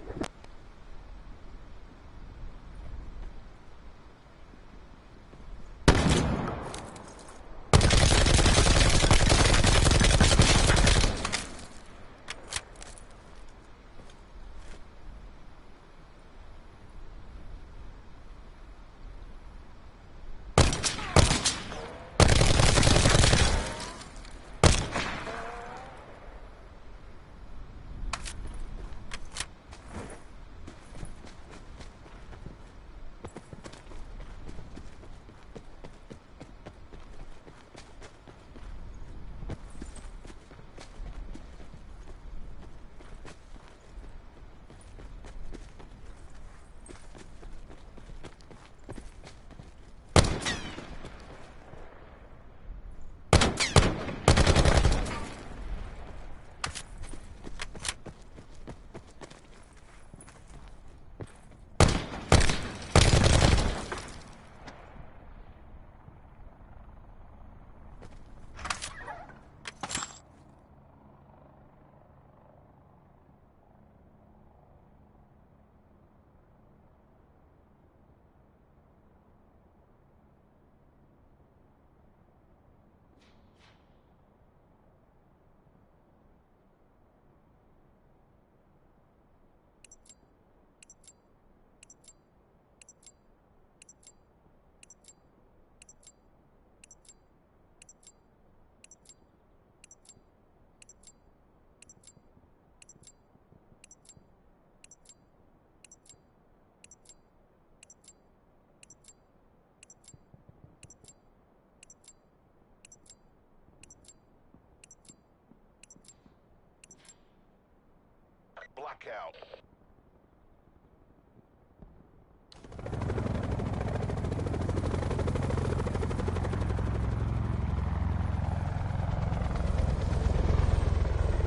Blackout.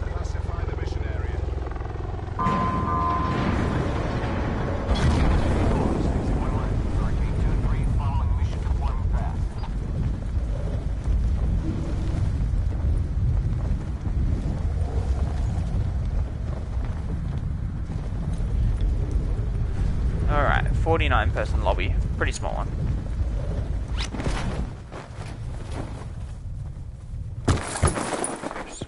Classify the mission area. Following mission deployment path. Alright, 49 person lobby. Pretty small one. Oops.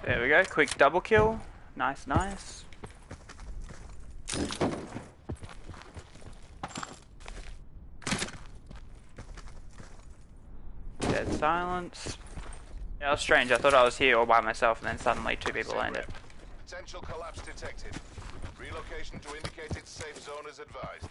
There we go, quick double kill. Nice, nice. Dead silence. Yeah, it was strange. I thought I was here all by myself and then suddenly two people landed. Potential collapse detected. Relocation to indicated safe zone is advised.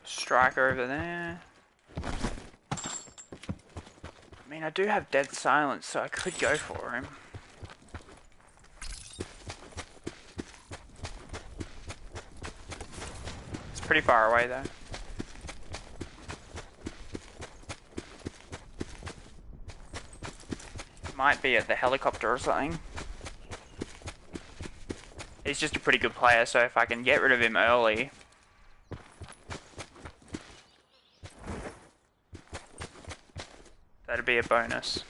Striker over there. I mean, I do have dead silence, so I could go for him. It's pretty far away though. Might be at the helicopter or something. He's just a pretty good player, so if I can get rid of him early. That'd be a bonus.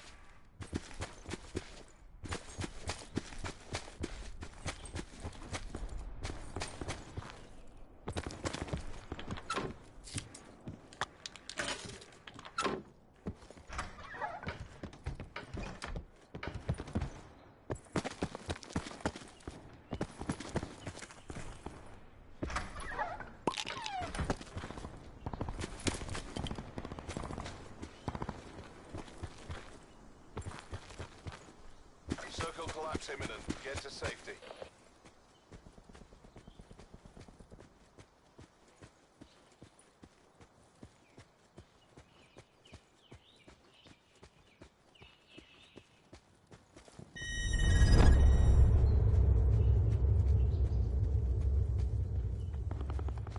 imminent. Get to safety.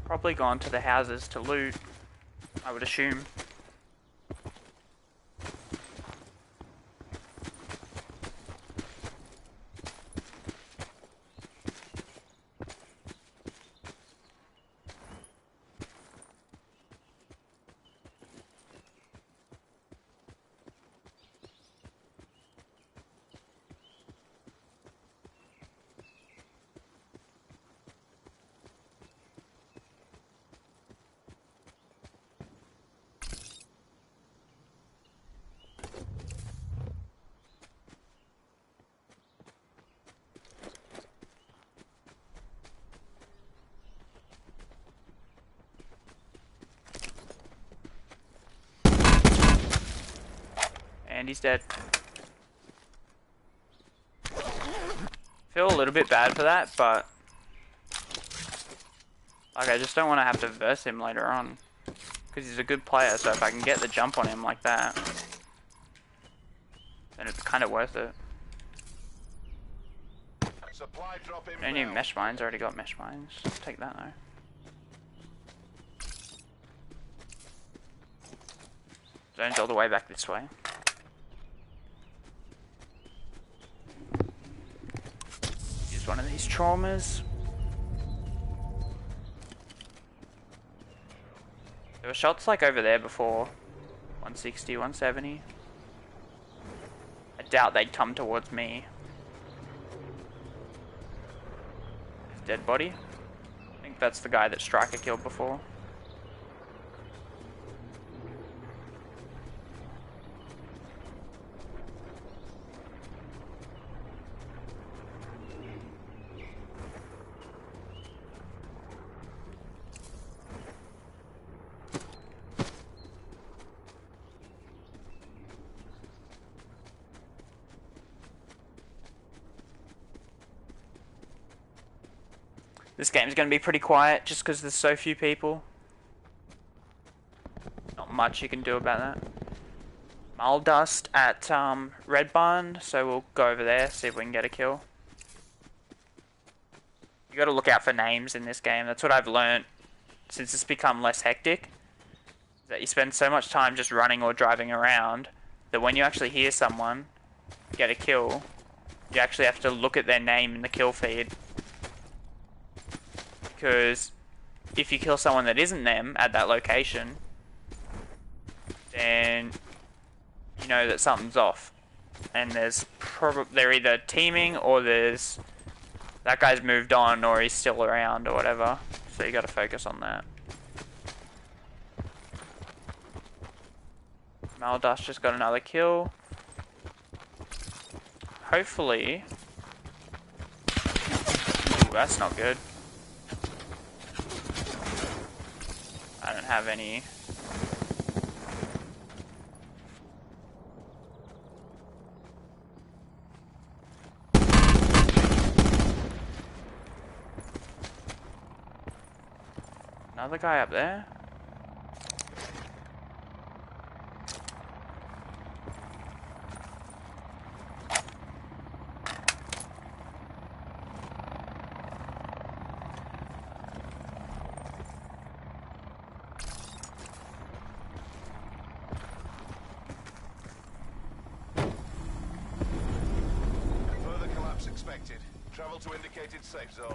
Probably gone to the houses to loot, I would assume. And he's dead. Feel a little bit bad for that, but like I just don't want to have to verse him later on, because he's a good player. So if I can get the jump on him like that, then it's kind of worth it. Supply drop inbound. Any mesh mines? Already got mesh mines. Take that though. Zone's all the way back this way. Use one of these traumas. There were shots like over there before. 160, 170. I doubt they'd come towards me. Dead body. I think that's the guy that Striker killed before. This game's going to be pretty quiet just because there's so few people. Not much you can do about that. Mole dust at Red Barn, so we'll go over there, see if we can get a kill. You got to look out for names in this game. That's what I've learnt since it's become less hectic. That you spend so much time just running or driving around that when you actually hear someone get a kill, you actually have to look at their name in the kill feed. Because if you kill someone that isn't them at that location, then you know that something's off, and they're either teaming or there's that guy's moved on or he's still around or whatever. So you got to focus on that. Maldust just got another kill. Hopefully, ooh, that's not good. I don't have any. Another guy up there. Expected. Travel to indicated safe zone.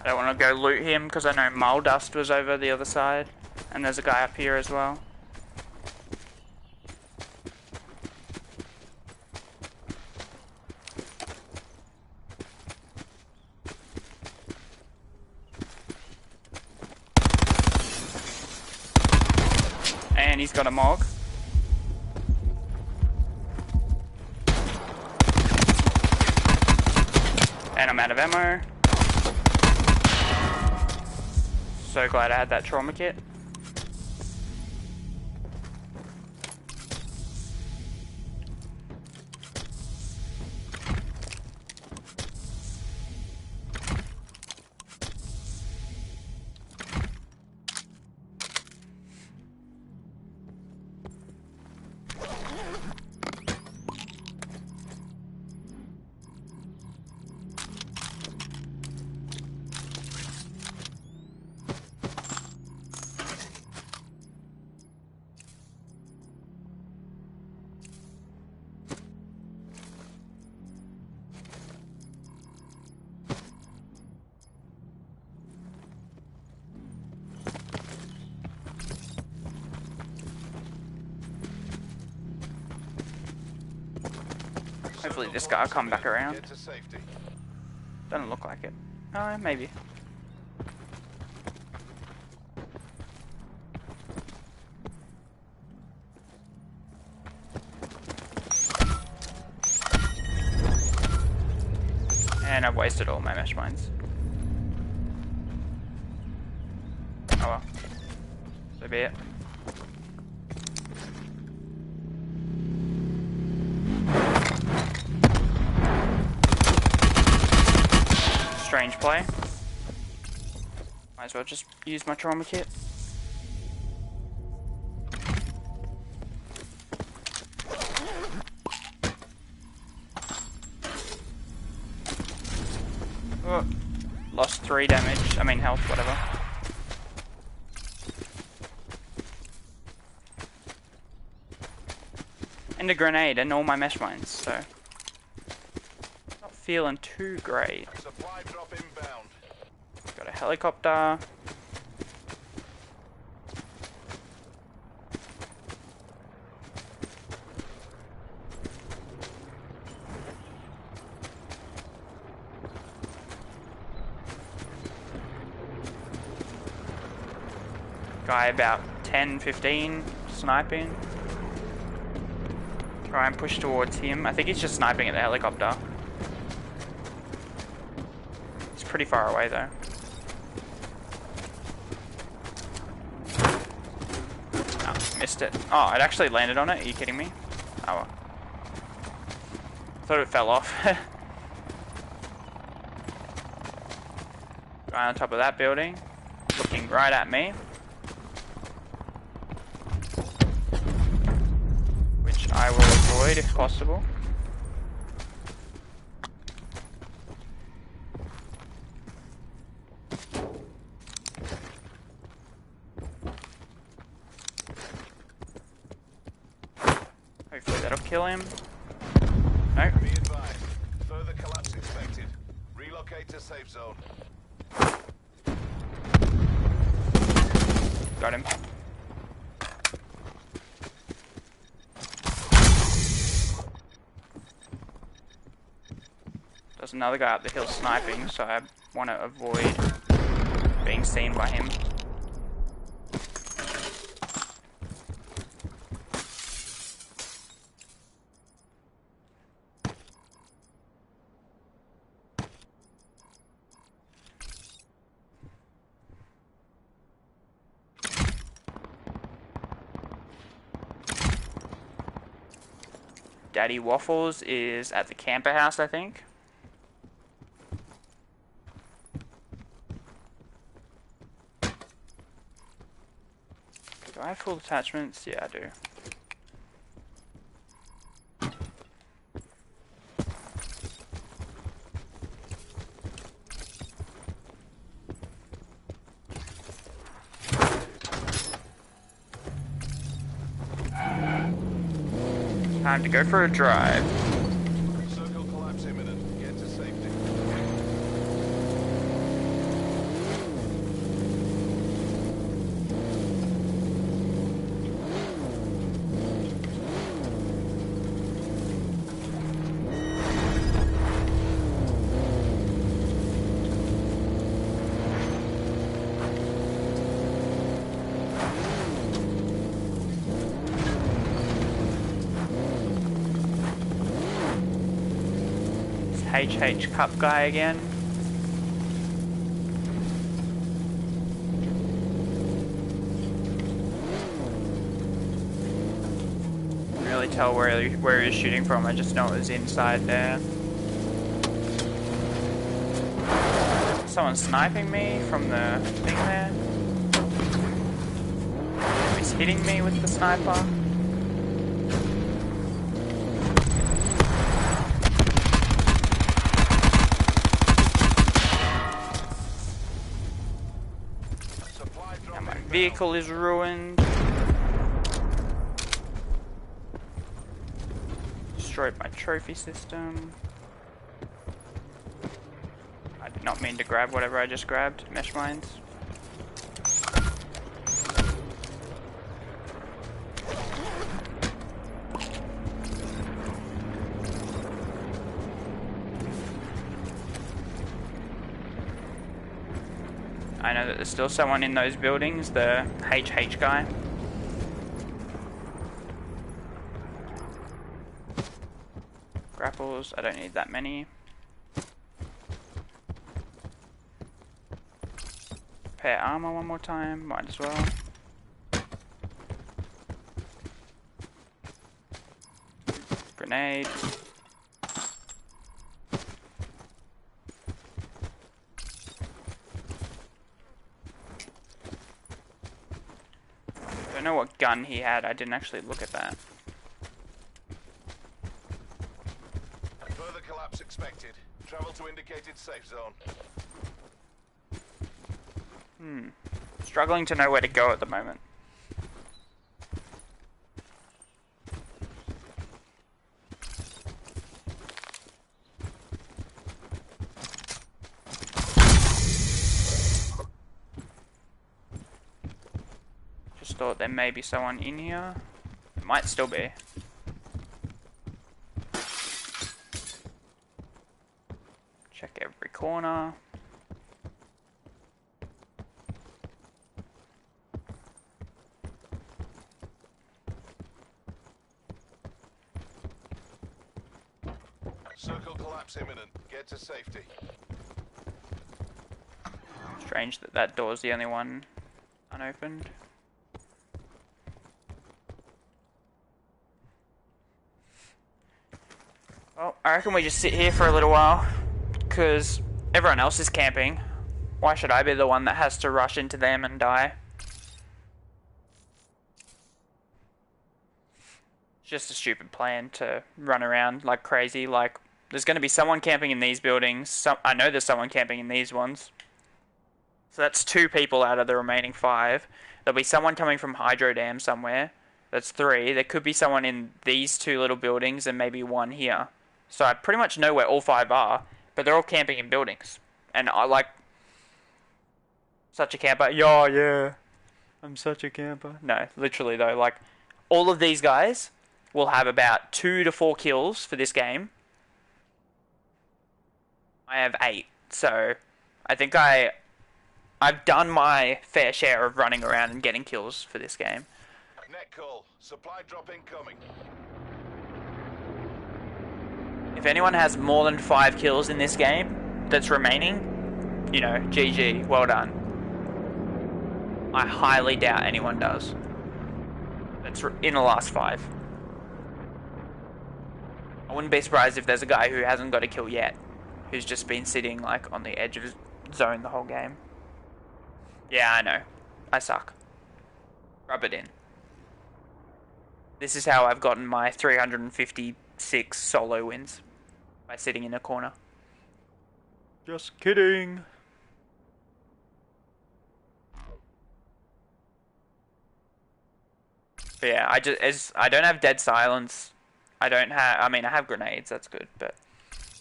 I don't want to go loot him because I know Mole Dust was over the other side, and there's a guy up here as well. And he's got a Mog. And I'm out of ammo. So glad I had that trauma kit. Hopefully this guy will come back around. Get to safety. Doesn't look like it. Oh, maybe. And I've wasted all my mesh mines. Oh well. So be it. Strange play. Might as well just use my trauma kit. Oh, lost 3 damage. I mean health, whatever. And a grenade and all my mesh mines, so not feeling too great. Supply drop inbound. Got a helicopter. Guy about 10, 15 sniping. Try and push towards him. I think he's just sniping at the helicopter. It's pretty far away though. Oh, missed it. Oh, it actually landed on it. Are you kidding me? Oh well. Thought it fell off. Guy on top of that building. Looking right at me. I will avoid if possible. Hopefully that'll kill him. No. Be advised. Further collapse expected. Relocate to safe zone. Got him. There's another guy up the hill sniping, so I want to avoid being seen by him. Daddy Waffles is at the camper house, I think. Do I have full attachments? Yeah, I do. Time to go for a drive. Circle collapse imminent. Get to safety. HH Cup guy again. Can't really tell where he was shooting from, I just know it was inside there. Someone sniping me from the thing there. He's hitting me with the sniper. And my vehicle is ruined. Destroyed my trophy system. I did not mean to grab whatever I just grabbed. Mesh mines. I know that there's still someone in those buildings, the HH guy. Grapples, I don't need that many. Repair armor one more time, might as well. Grenade. Don't know what gun he had, I didn't actually look at that. Further collapse expected. Travel to indicated safe zone. Struggling to know where to go at the moment. Just thought there may be someone in here. It might still be. Check every corner. Circle collapse imminent. Get to safety. Strange that that door's the only one unopened. Well, I reckon we just sit here for a little while, because everyone else is camping. Why should I be the one that has to rush into them and die? It's just a stupid plan to run around like crazy. Like, there's going to be someone camping in these buildings. I know there's someone camping in these ones. So that's 2 people out of the remaining 5. There'll be someone coming from Hydro Dam somewhere. That's 3. There could be someone in these 2 little buildings and maybe one here. So I pretty much know where all 5 are, but they're all camping in buildings. And I like... Such a camper. Yeah. I'm such a camper. No, literally though, like, all of these guys will have about 2 to 4 kills for this game. I have 8, so I think I've done my fair share of running around and getting kills for this game. Net call. Supply drop incoming. If anyone has more than 5 kills in this game that's remaining, you know, GG, well done. I highly doubt anyone does. That's in the last 5. I wouldn't be surprised if there's a guy who hasn't got a kill yet, who's just been sitting like on the edge of his zone the whole game. Yeah, I know. I suck. Rub it in. This is how I've gotten my 356 solo wins. By sitting in a corner. Just kidding. But yeah, I don't have dead silence. I have grenades, that's good, but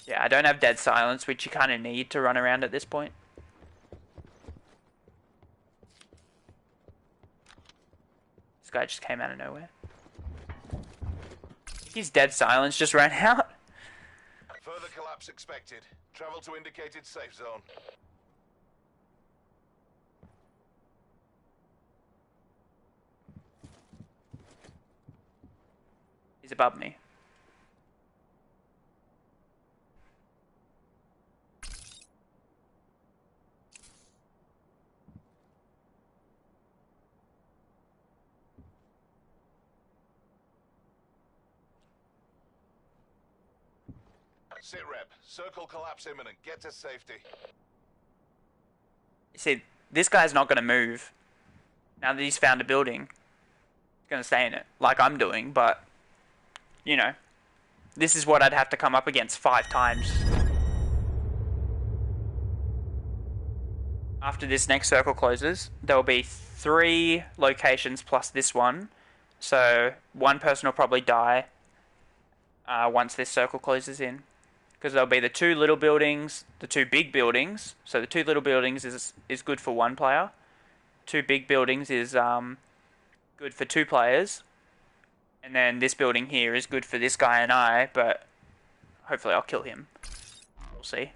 yeah, I don't have dead silence, which you kind of need to run around at this point. This guy just came out of nowhere. His dead silence just ran out. Further collapse expected. Travel to indicated safe zone. He's above me. Sit rep. Circle collapse imminent. Get to safety. You see, this guy's not going to move. Now that he's found a building, he's going to stay in it, like I'm doing, but, you know, this is what I'd have to come up against 5 times. After this next circle closes, there will be 3 locations plus this one. So, one person will probably die once this circle closes in. Because there'll be the 2 little buildings, the 2 big buildings. So the 2 little buildings is good for 1 player. 2 big buildings is good for 2 players. And then this building here is good for this guy and I, but hopefully I'll kill him. We'll see.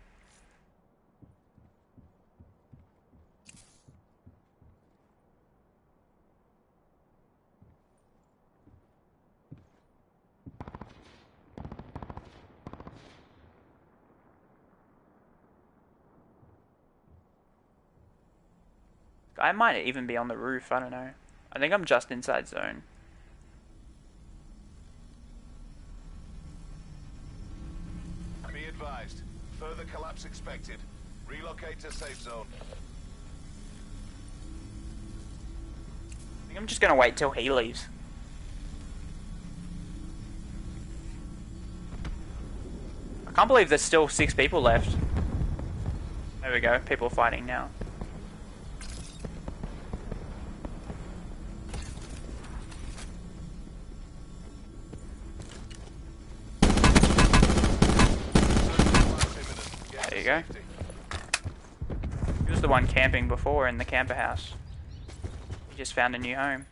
I might even be on the roof, I don't know. I think I'm just inside zone. Be advised. Further collapse expected. Relocate to safe zone. I think I'm just gonna wait till he leaves. I can't believe there's still 6 people left. There we go, people are fighting now. There you go. He was the one camping before in the camper house. He just found a new home.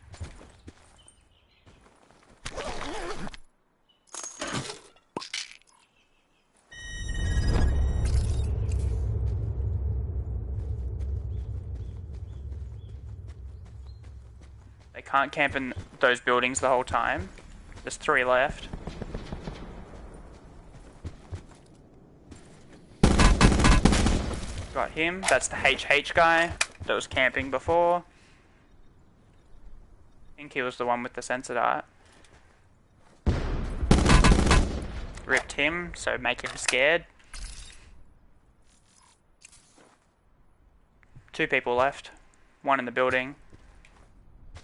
They can't camp in those buildings the whole time. There's 3 left. Got him. That's the HH guy that was camping before. I think he was the one with the sensor dart. Ripped him, so make him scared. 2 people left. 1 in the building.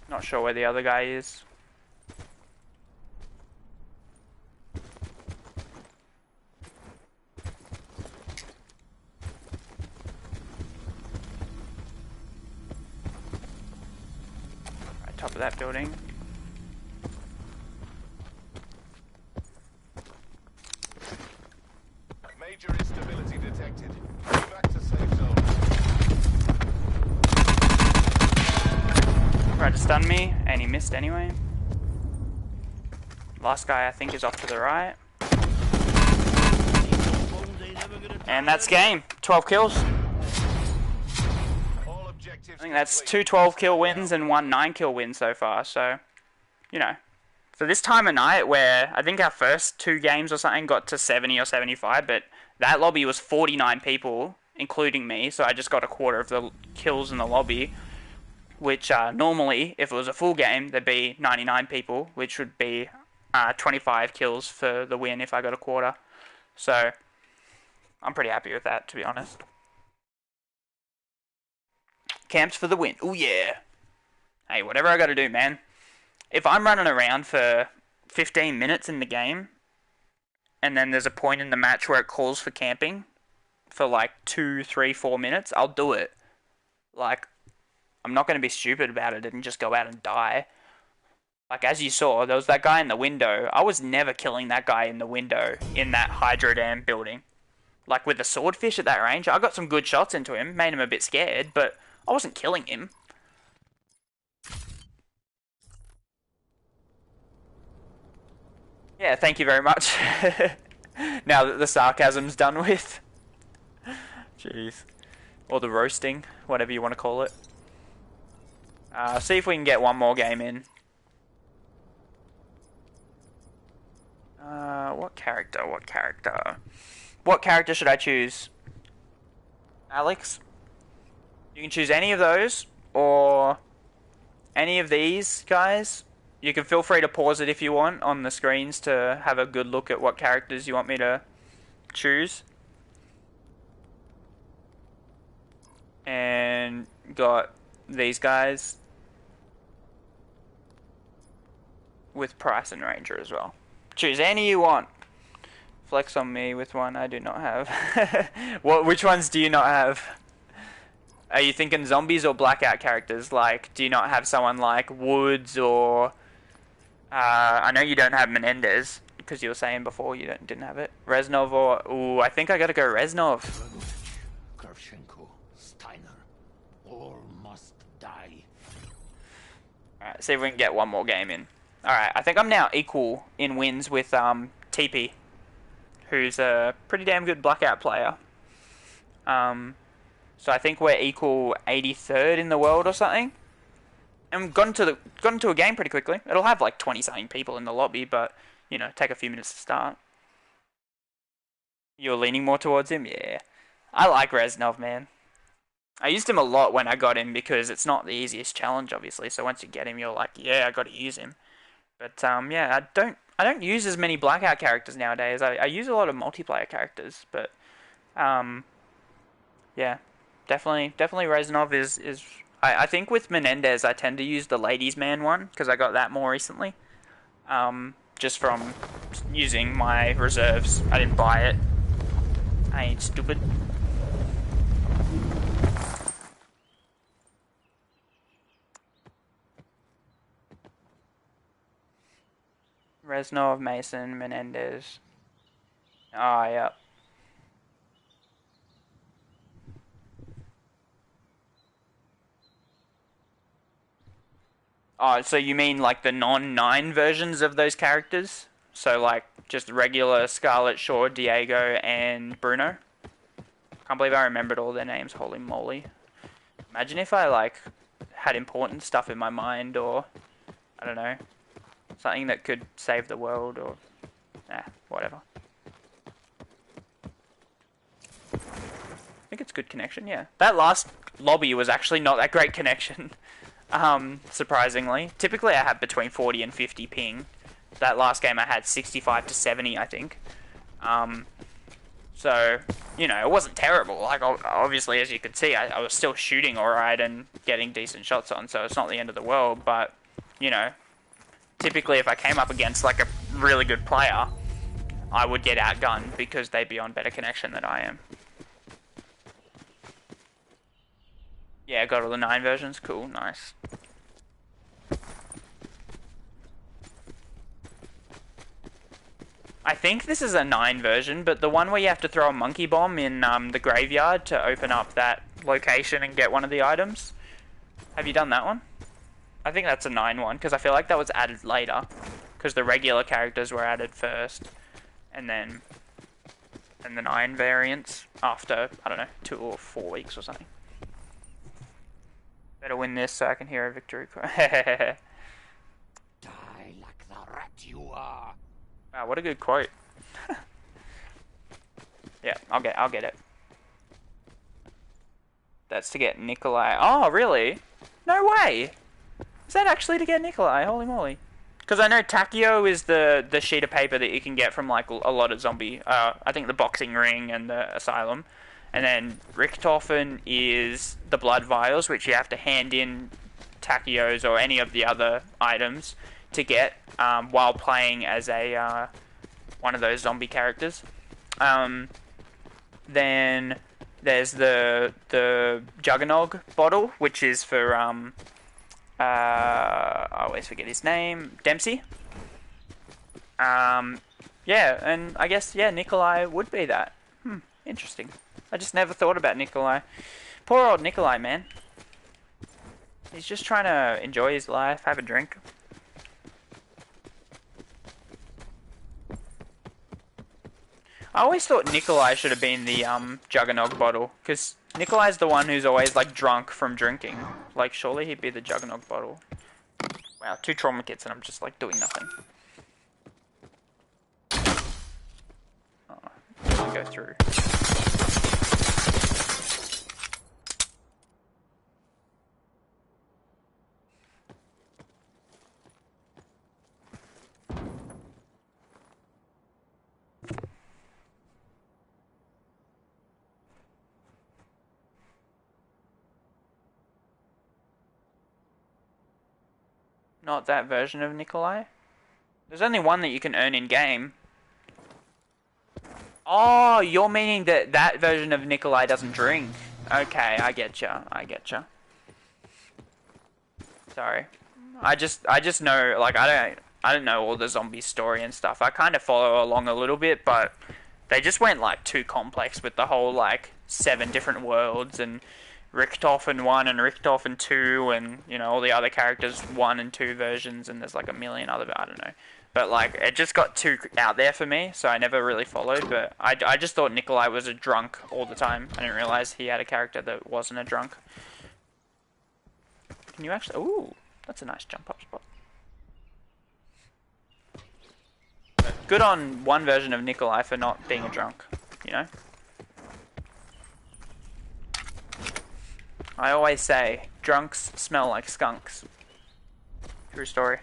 Not sure where the other guy is. Top of that building. Major instability detected. Back to safe zone. Tried to stun me, and he missed anyway. Last guy I think is off to the right. And that's game. 12 kills. I think that's 2 12-kill wins and 1 9-kill win so far, so, you know. For this time of night where I think our first 2 games or something got to 70 or 75, but that lobby was 49 people, including me, so I just got a quarter of the kills in the lobby, which normally, if it was a full game, there'd be 99 people, which would be 25 kills for the win if I got a quarter. So, I'm pretty happy with that, to be honest. Camps for the win. Oh yeah. Hey, whatever I gotta do, man. If I'm running around for 15 minutes in the game, and then there's a point in the match where it calls for camping for like 2, 3, 4 minutes, I'll do it. Like, I'm not gonna be stupid about it and just go out and die. Like, as you saw, there was that guy in the window. I was never killing that guy in the window in that Hydro Dam building. Like, with the swordfish at that range, I got some good shots into him, made him a bit scared, but I wasn't killing him. Yeah, thank you very much. Now that the sarcasm's done with. Jeez. Or the roasting, whatever you want to call it. See if we can get one more game in. What character? What character should I choose? Alex? You can choose any of those, or any of these guys. You can feel free to pause it if you want on the screens to have a good look at what characters you want me to choose. And got these guys with Price and Ranger as well. Choose any you want. Flex on me with one I do not have. Which ones do you not have? Are you thinking zombies or Blackout characters? Like, do you not have someone like Woods or... I know you don't have Menendez, because you were saying before you didn't have it. Reznov or... Ooh, I think I gotta go Reznov. Kravchenko, Steiner, all must die. Alright, see if we can get one more game in. Alright, I think I'm now equal in wins with TP, who's a pretty damn good Blackout player. So I think we're equal 83rd in the world or something. And got into a game pretty quickly. It'll have like 20-something people in the lobby, but, you know, take a few minutes to start. You're leaning more towards him? Yeah. I like Reznov, man. I used him a lot when I got him because it's not the easiest challenge, obviously. So once you get him, you're like, yeah, I got to use him. But yeah, I don't use as many Blackout characters nowadays. I use a lot of multiplayer characters, but yeah, definitely Reznov is. I think with Menendez, I tend to use the ladies' man one because I got that more recently. Just from using my reserves. I didn't buy it. I ain't stupid. Reznov, Mason, Menendez. Oh, yeah. Oh, so you mean like the non-9 versions of those characters? So like just regular Scarlet, Shaw, Diego, and Bruno? Can't believe I remembered all their names, holy moly. Imagine if I like had important stuff in my mind or, I don't know, something that could save the world or, whatever. I think it's good connection, yeah. That last lobby was actually not that great connection. Surprisingly. Typically I have between 40 and 50 ping. That last game I had 65 to 70, I think. So, you know, it wasn't terrible. Like, obviously, as you could see, I was still shooting alright and getting decent shots on, so it's not the end of the world, but, you know, typically if I came up against, like, a really good player, I would get outgunned because they'd be on better connection than I am. Yeah, got all the 9 versions. Cool, nice. I think this is a 9 version, but the one where you have to throw a monkey bomb in the graveyard to open up that location and get one of the items. Have you done that one? I think that's a 9 one, because I feel like that was added later. Because the regular characters were added first, and then the 9 variants after, I don't know, 2 or 4 weeks or something. Better win this so I can hear a victory cry. Die like the rat you are. Wow, what a good quote. Yeah, I'll get it. That's to get Nikolai. Oh, really? No way! Is that actually to get Nikolai? Holy moly. Because I know Takio is the sheet of paper that you can get from like a lot of zombie, I think the boxing ring and the asylum. And then Richthofen is the blood vials, which you have to hand in Takio's or any of the other items to get while playing as a one of those zombie characters. Then there's the Juggernog bottle, which is for I always forget his name, Dempsey. Yeah, and I guess Nikolai would be that. Interesting. I just never thought about Nikolai. Poor old Nikolai, man. He's just trying to enjoy his life, have a drink. I always thought Nikolai should have been the Juggernog bottle, because Nikolai's the one who's always like drunk from drinking. Like, surely he'd be the Juggernog bottle. Wow, 2 trauma kits and I'm just like doing nothing. Oh, go through. Not that version of Nikolai? There's only one that you can earn in-game. Oh, you're meaning that that version of Nikolai doesn't drink. Okay, I getcha. Sorry. I just know, like, I don't know all the zombie story and stuff. I kind of follow along a little bit, but they just went, like, too complex with the whole, like, 7 different worlds and Richtofen 1 and Richtofen 2 and, you know, all the other characters 1 and 2 versions, and there's, like, a million other, I don't know. But, like, it just got too out there for me, so I never really followed, but I just thought Nikolai was a drunk all the time. I didn't realize he had a character that wasn't a drunk. Can you actually... Ooh, that's a nice jump-up spot. Good on one version of Nikolai for not being a drunk, you know? I always say, drunks smell like skunks. True story.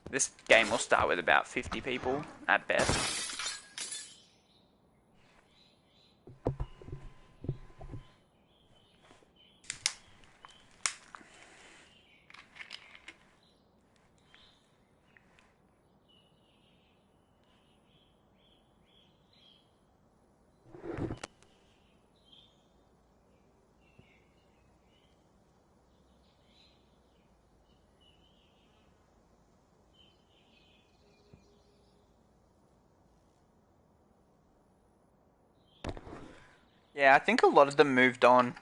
This game will start with about 50 people, at best. Yeah, I think a lot of them moved on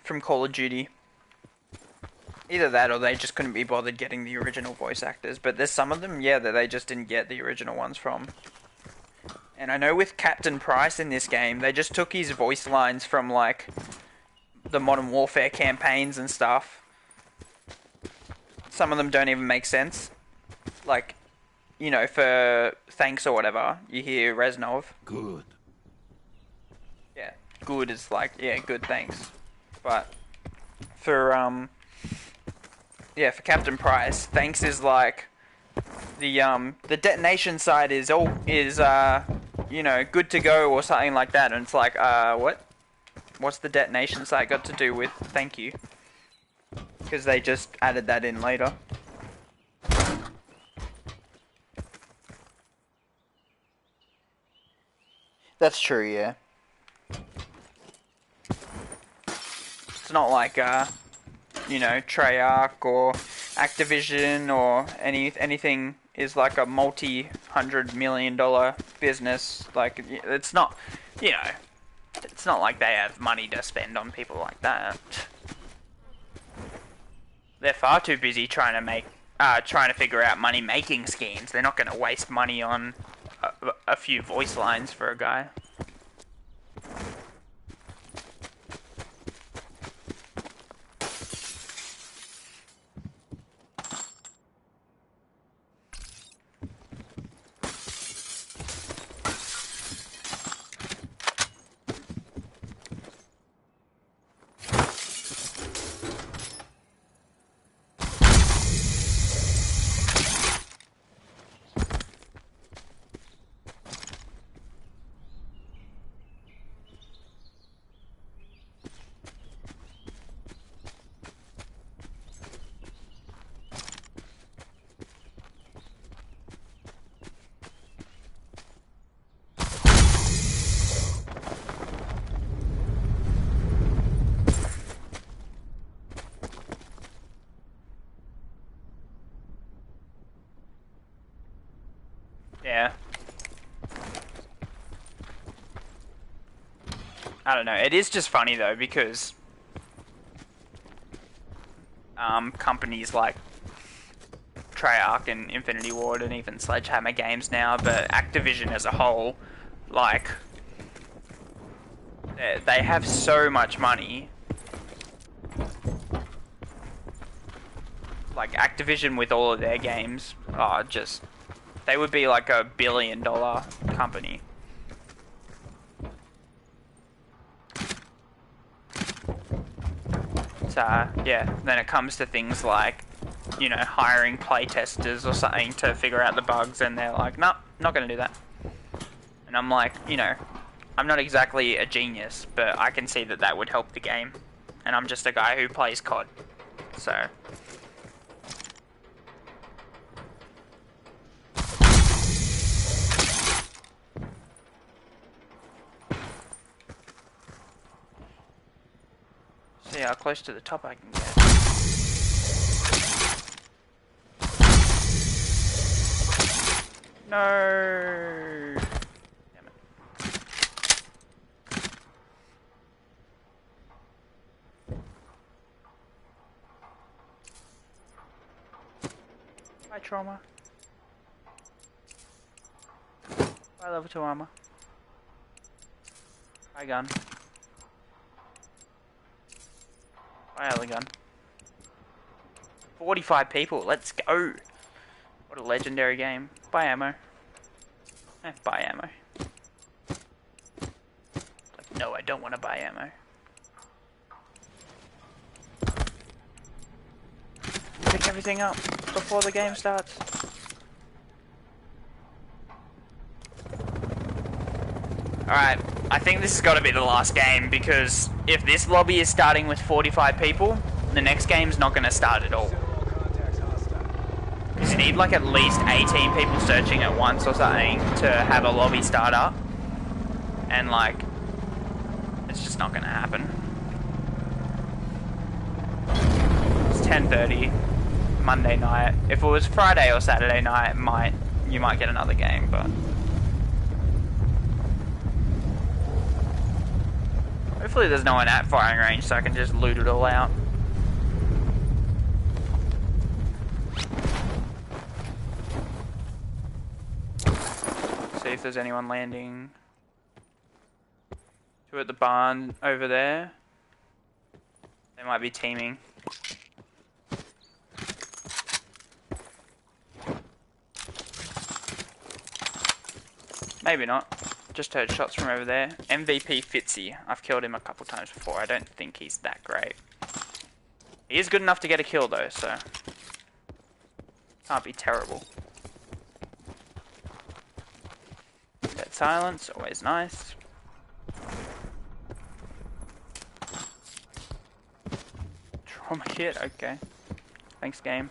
from Call of Duty. Either that or they just couldn't be bothered getting the original voice actors. But there's some of them, yeah, that they just didn't get the original ones from. And I know with Captain Price in this game, they just took his voice lines from, like, the Modern Warfare campaigns and stuff. Some of them don't even make sense. Like, you know, for thanks or whatever, you hear Reznov. Good. Yeah, good is like, yeah, good, thanks. But for yeah, for Captain Price, thanks is like the detonation side is you know, good to go or something like that, and it's like, what? What's the detonation side got to do with thank you? Because they just added that in later. That's true, yeah. It's not like, you know, Treyarch or Activision or anything is like a multi-$100 million business. Like, it's not, you know, it's not like they have money to spend on people like that. They're far too busy trying to figure out money-making schemes. They're not going to waste money on a few voice lines for a guy. Yeah. I don't know. It is just funny though because companies like Treyarch and Infinity Ward and even Sledgehammer Games now, but Activision as a whole, like, they have so much money. Like, Activision with all of their games are just... They would be like $1 billion company. So, yeah, then it comes to things like you know, hiring playtesters or something to figure out the bugs, and they're like, nope, not going to do that. And I'm like, you know, I'm not exactly a genius, but I can see that that would help the game. And I'm just a guy who plays CoD. So... see how close to the top I can get. No. Damn it. Bye, trauma. Bye, level 2 armor. Bye, gun. Bye, other gun. 45 people, let's go! What a legendary game. Buy ammo. Buy ammo. Like, no, I don't want to buy ammo. Pick everything up before the game starts. Alright, I think this has got to be the last game, because if this lobby is starting with 45 people, the next game's not going to start at all. Because you need like at least 18 people searching at once or something to have a lobby start up. And like, it's just not going to happen. It's 10:30, Monday night. If it was Friday or Saturday night, you might get another game, but... hopefully there's no one at firing range so I can just loot it all out. See if there's anyone landing. 2 at the barn over there. They might be teaming. Maybe not. Just heard shots from over there. MVP Fitzy. I've killed him a couple times before. I don't think he's that great. He is good enough to get a kill though, so... can't be terrible. Dead silence, always nice. Trauma kit, okay. Thanks, game.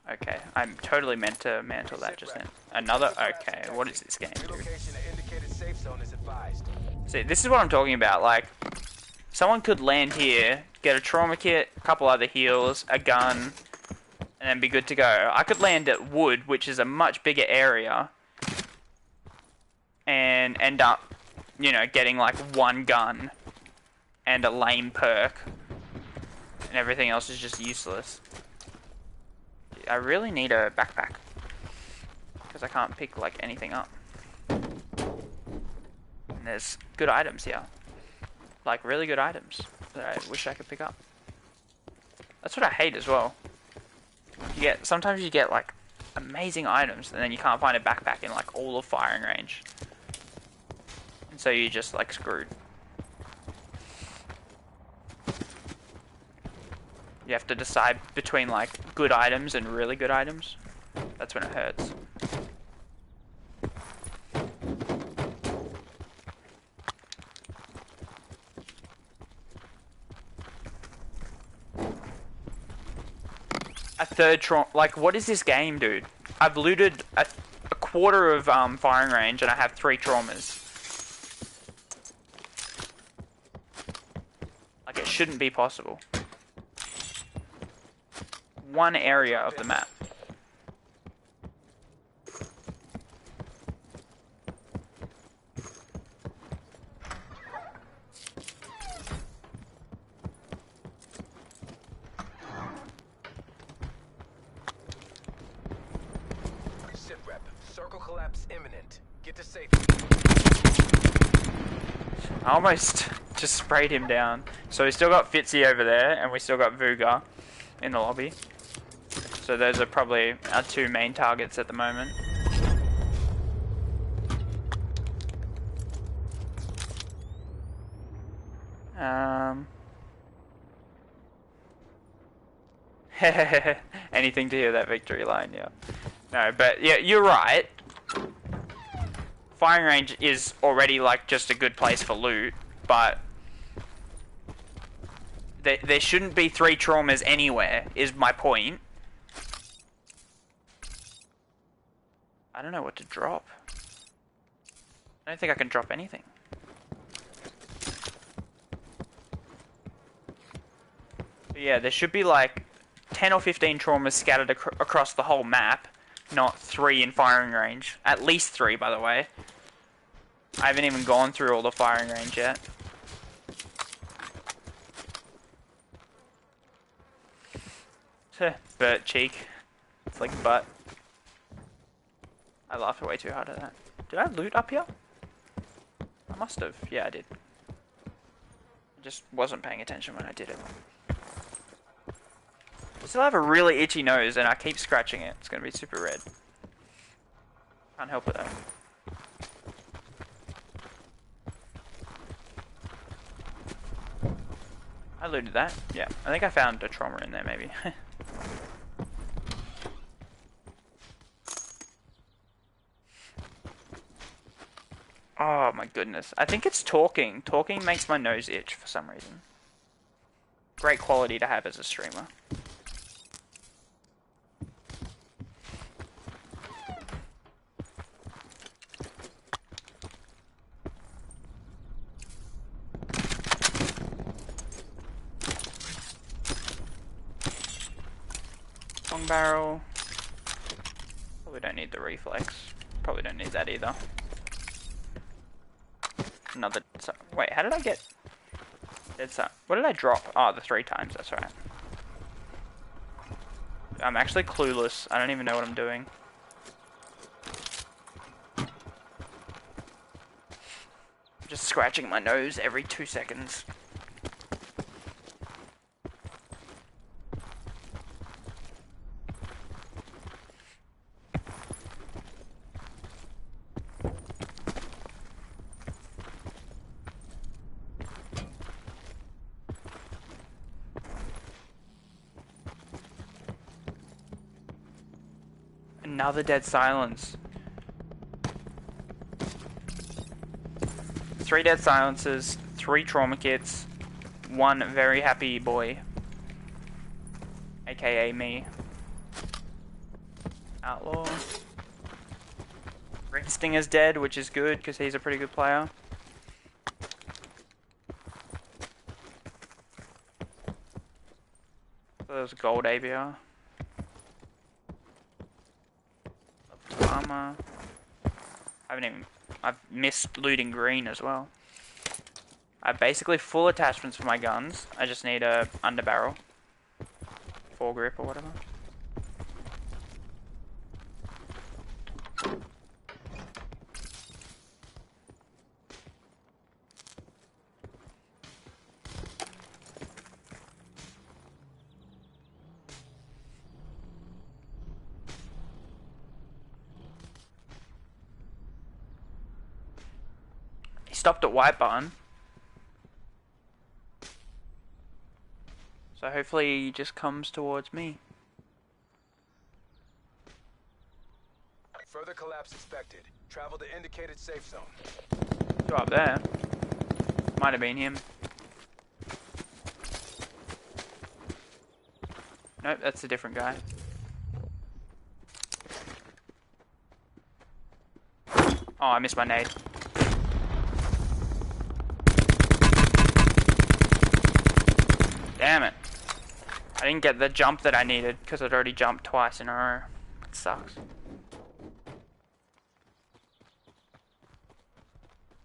Okay, I'm totally meant to mantle that just then. Another? Okay, what is this game, dude? See, this is what I'm talking about, like, someone could land here, get a trauma kit, a couple other heals, a gun, and then be good to go. I could land at wood, which is a much bigger area, and end up, you know, getting like one gun, and a lame perk, and everything else is just useless. I really need a backpack, because I can't pick like anything up. And there's good items here, like really good items that I wish I could pick up. That's what I hate as well. Sometimes you get like amazing items and then you can't find a backpack in like all of firing range, and so you're just like screwed. You have to decide between like good items and really good items. That's when it hurts. A third trauma. Like, what is this game, dude? I've looted a quarter of firing range and I have 3 traumas. Like, it shouldn't be possible. One area of the map. Sit rep. Circle collapse imminent. Get to safety. I almost just sprayed him down. So we still got Fitzy over there, and we still got Vuga in the lobby. So those are probably our 2 main targets at the moment. Anything to hear that victory line, yeah. No, but yeah, you're right. Firing range is already like just a good place for loot, but there shouldn't be 3 traumas anywhere, is my point. I don't know what to drop. I don't think I can drop anything. But yeah, there should be like 10 or 15 traumas scattered across the whole map, not 3 in firing range. At least 3, by the way. I haven't even gone through all the firing range yet. Butt cheek. It's like butt. I laughed way too hard at that. Did I loot up here? I must have. Yeah, I did. I just wasn't paying attention when I did it. I still have a really itchy nose and I keep scratching it. It's gonna be super red. Can't help it though. I looted that. Yeah, I think I found a trauma in there maybe. Oh my goodness. I think it's talking. Talking makes my nose itch for some reason. Great quality to have as a streamer. Long barrel. Probably don't need the reflex. Probably don't need that either. Another. Wait, how did I get? What did I drop? Oh, the 3 times. That's right. I'm actually clueless. I don't even know what I'm doing. I'm just scratching my nose every 2 seconds. Another dead silence. 3 dead silences, 3 trauma kits, 1 very happy boy. AKA me. Outlaw. Rinstinger's dead, which is good because he's a pretty good player. So there's gold ABR. Armor. I've missed looting green as well. I have basically full attachments for my guns. I just need a underbarrel. Foregrip or whatever. Stopped at white button. So hopefully he just comes towards me. Further collapse expected. Travel to indicated safe zone. Go up there. Might have been him. Nope, that's a different guy. Oh, I missed my nade. Damn it. I didn't get the jump that I needed because I'd already jumped twice in a row. It sucks.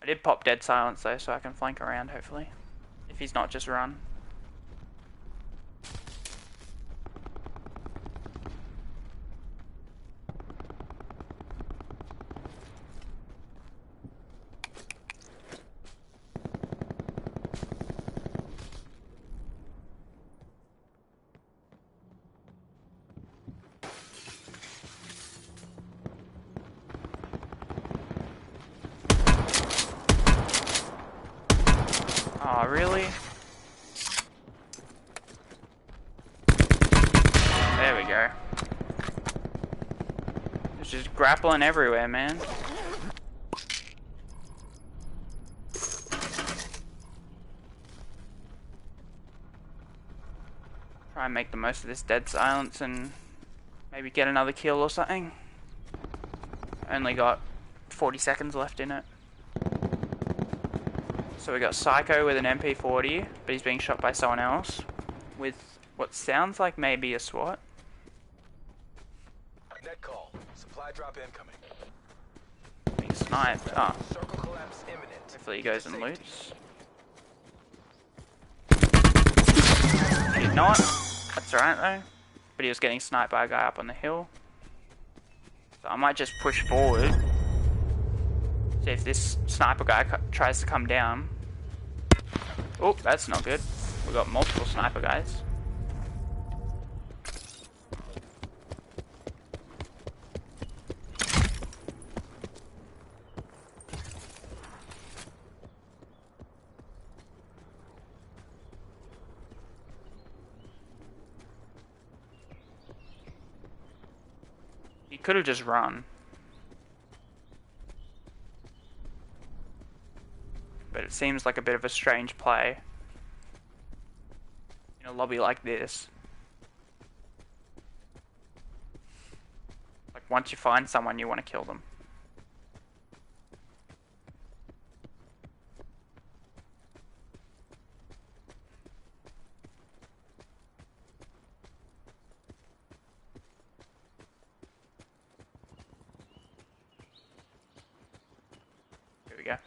I did pop dead silence though, so I can flank around hopefully. If he's not just run. Aw, really? just grappling everywhere, man. Try and make the most of this dead silence and maybe get another kill or something. Only got 40 seconds left in it. So we got Psycho with an MP40, but he's being shot by someone else with what sounds like maybe a SWAT. Net call. Supply drop incoming. Being sniped. Ah, Circle collapse imminent. hopefully he goes and Safety. loots. He did not. That's alright though. But he was getting sniped by a guy up on the hill. So I might just push forward. See if this sniper guy tries to come down. Oh, that's not good. We got multiple sniper guys. He could have just run. But it seems like a bit of a strange play in a lobby like this. Like once you find someone, you want to kill them. Here we go.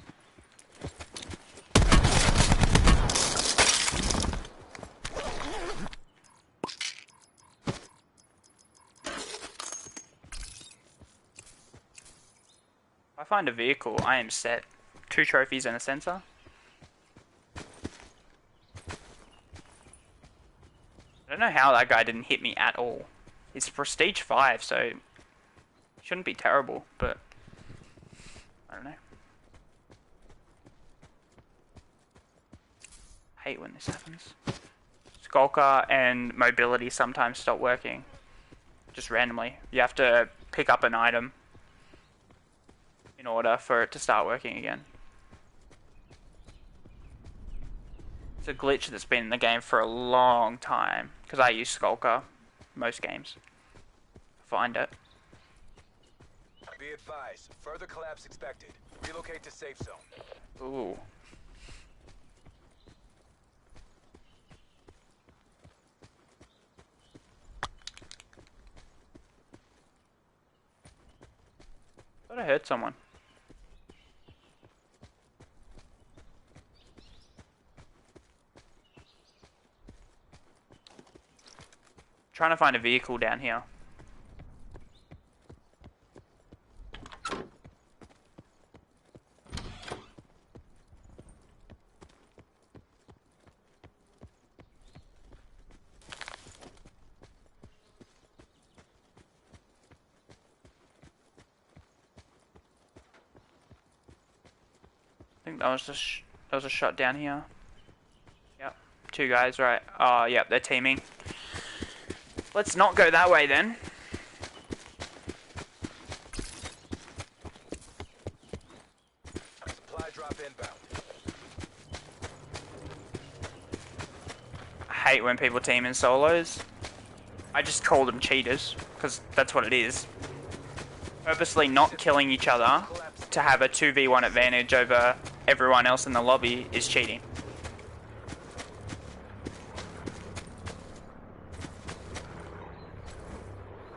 If I find a vehicle, I am set. 2 trophies and a sensor. I don't know how that guy didn't hit me at all. It's prestige 5, so it shouldn't be terrible, but I don't know. I hate when this happens. Skulker and mobility sometimes stop working. Just randomly. You have to pick up an item in order for it to start working again. It's a glitch that's been in the game for a long time, because I use Skulker most games. Find it. Be advised. Further collapse expected. Relocate to safe zone. Ooh. Thought I heard someone. Trying to find a vehicle down here. I think that was just that was a shot down here. Yep, 2 guys, right? Oh, yep, they're teaming. Let's not go that way then. Supply drop inbound. I hate when people team in solos. I just call them cheaters, because that's what it is. Purposely not killing each other to have a 2v1 advantage over everyone else in the lobby is cheating.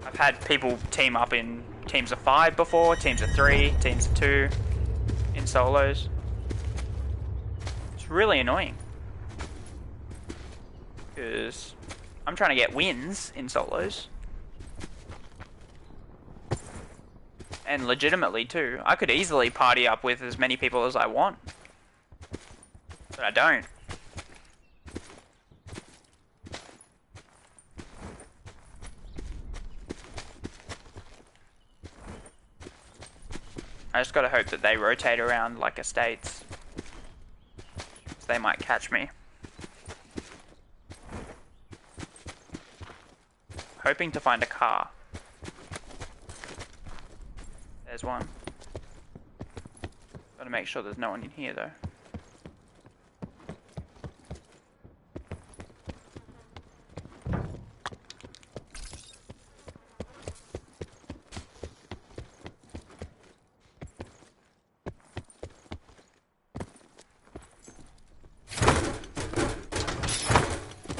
I've had people team up in teams of 5 before, teams of 3, teams of 2, in solos. It's really annoying. Because I'm trying to get wins in solos. And legitimately too. I could easily party up with as many people as I want. But I don't. I just gotta hope that they rotate around like estates. So they might catch me. Hoping to find a car. There's one. Gotta make sure there's no one in here though.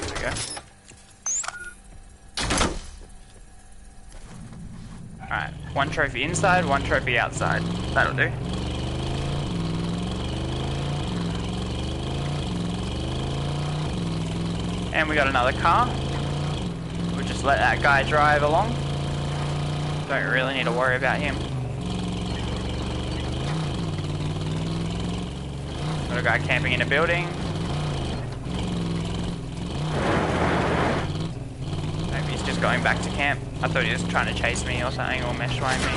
There we go. Alright, one trophy inside, one trophy outside. That'll do. And we got another car. We'll just let that guy drive along. Don't really need to worry about him. Got a guy camping in a building. Maybe he's just going back to camp. I thought he was trying to chase me or something, or mesh line me.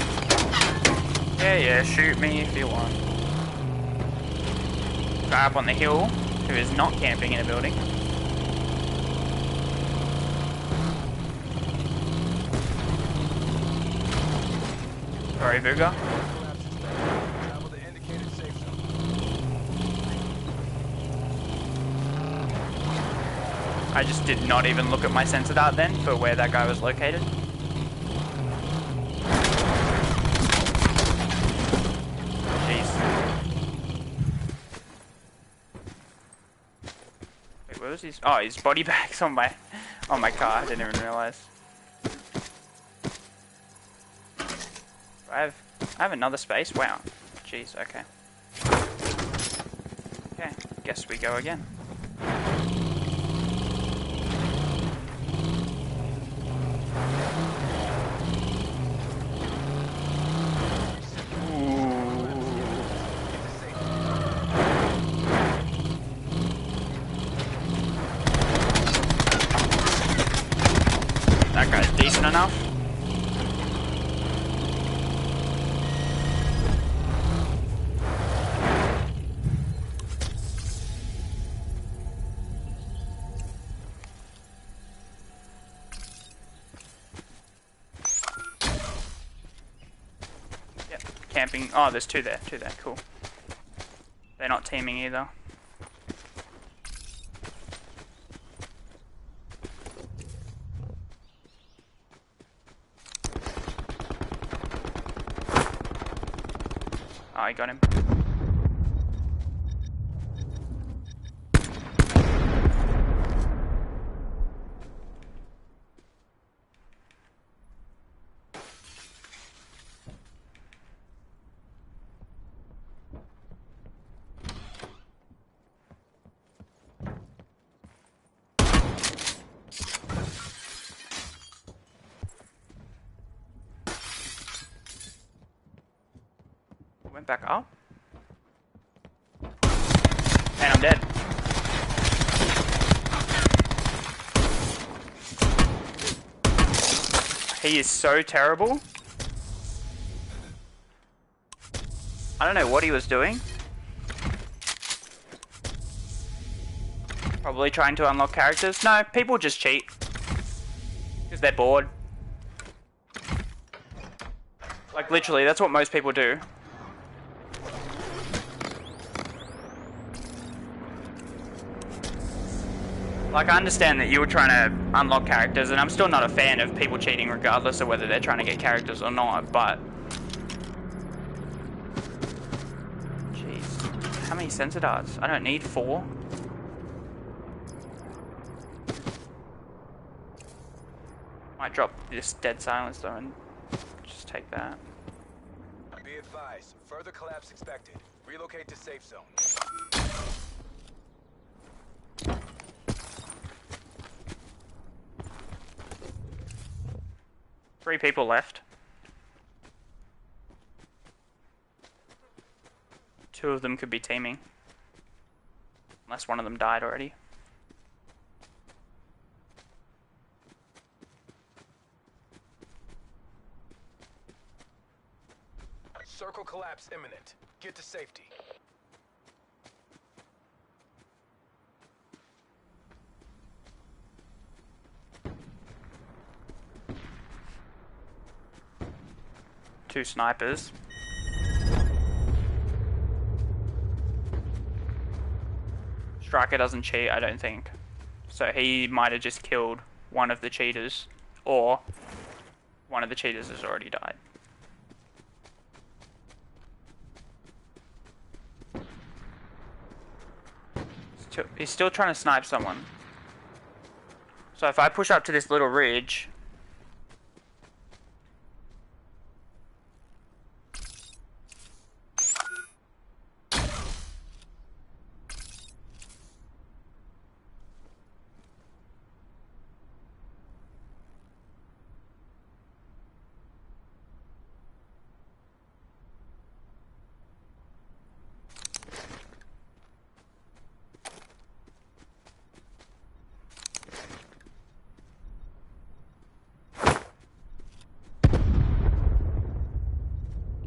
Yeah, shoot me if you want. Guy up on the hill who is not camping in a building. Sorry, Vuga. Travel to indicated safe zone. I just did not even look at my sensor dart then for where that guy was located. Jeez. Wait, where was his? Oh, his body bag's on my car. I didn't even realize. I have another space. Wow. Jeez. Okay. Okay. Guess we go again. That guy's decent enough. Yep, camping. Oh, there's two there, cool. They're not teaming either. Oh, I got him. Went back up. And I'm dead. He is so terrible. I don't know what he was doing. Probably trying to unlock characters. No, people just cheat. Because they're bored. Like literally, that's what most people do. Like, I understand that you were trying to unlock characters, and I'm still not a fan of people cheating regardless of whether they're trying to get characters or not, but... Jeez. How many sensor darts? I don't need 4. Might drop this dead silence though and just take that. Be advised, further collapse expected. Relocate to safe zone. 3 people left. 2 of them could be teaming. Unless one of them died already. Circle collapse imminent. Get to safety. Two snipers. Striker doesn't cheat, I don't think. So he might have just killed one of the cheaters, or one of the cheaters has already died. He's still trying to snipe someone. So if I push up to this little ridge...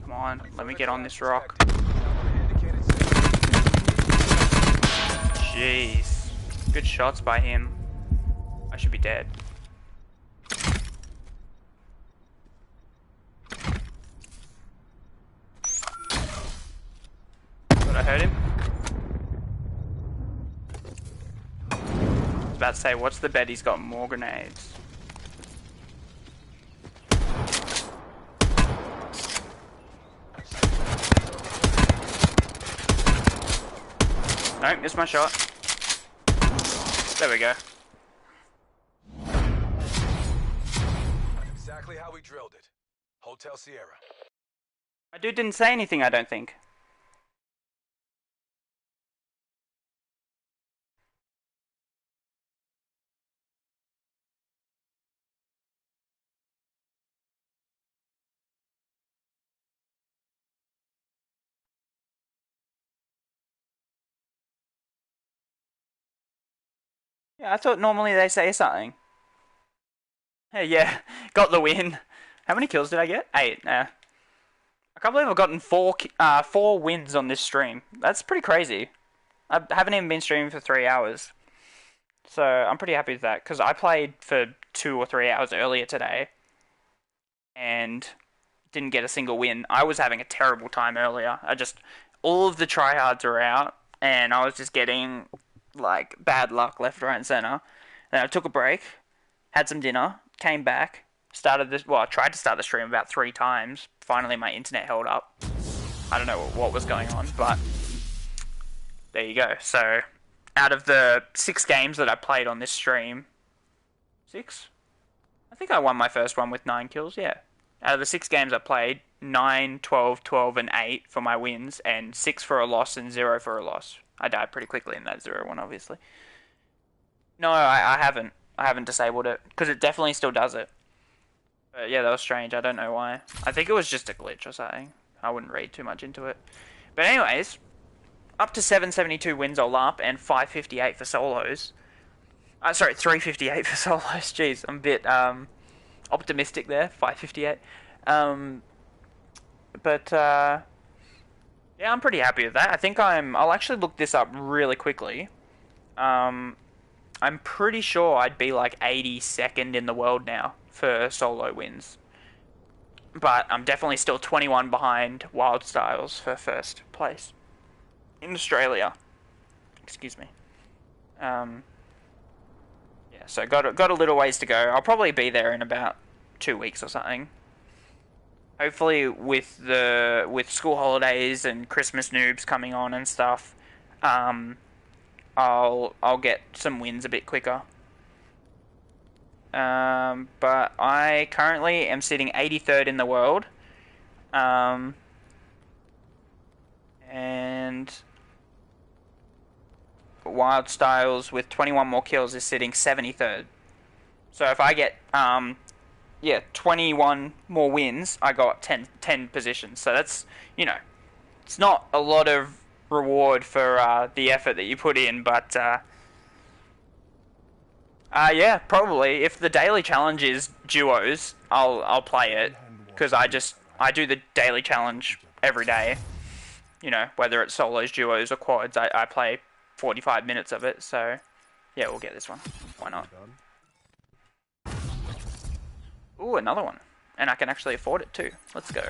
Come on, let me get on this rock. Jeez. Good shots by him. I should be dead. Did I hurt him? I was about to say, what's the bet he's got more grenades? No, missed my shot. There we go. Exactly how we drilled it. Hotel Sierra. My dude didn't say anything, I don't think. Yeah, I thought normally they say something. Hey, yeah, got the win. How many kills did I get? 8. I can't believe I've gotten 4 wins on this stream. That's pretty crazy. I haven't even been streaming for 3 hours. So I'm pretty happy with that, because I played for 2 or 3 hours earlier today. And didn't get a single win. I was having a terrible time earlier. All of the tryhards are out, and I was just getting, like, bad luck left, right, and center. Then I took a break, had some dinner, came back, I tried to start the stream about 3 times. Finally, my internet held up. I don't know what was going on, but there you go. So, out of the 6 games that I played on this stream, 6? I think I won my first one with 9 kills, yeah. Out of the 6 games I played, 9, 12, 12, and 8 for my wins, and 6 for a loss and 0 for a loss. I died pretty quickly in that 0 one, obviously. No, I haven't. I haven't disabled it, because it definitely still does it. But yeah, that was strange. I don't know why. I think it was just a glitch or something. I wouldn't read too much into it. But anyways, up to 772 wins all up, and 558 for solos. Sorry, 358 for solos. Jeez, I'm a bit optimistic there. 558. Yeah, I'm pretty happy with that. I think I'll actually look this up really quickly. I'm pretty sure I'd be like 82nd in the world now for solo wins. But I'm definitely still 21 behind Wild Styles for first place in Australia. Excuse me. Yeah, so got a little ways to go. I'll probably be there in about 2 weeks or something. Hopefully with school holidays and Christmas noobs coming on and stuff, I'll get some wins a bit quicker. But I currently am sitting 83rd in the world. And Wild Styles with 21 more kills is sitting 73rd. So if I get 21 more wins, I got 10 positions. So that's, it's not a lot of reward for the effort that you put in, but yeah, probably if the daily challenge is duos, I'll play it, because I do the daily challenge every day. Whether it's solos, duos, or quads, I play 45 minutes of it. So yeah, we'll get this one. Why not? Ooh, another one, and I can actually afford it too. Let's go.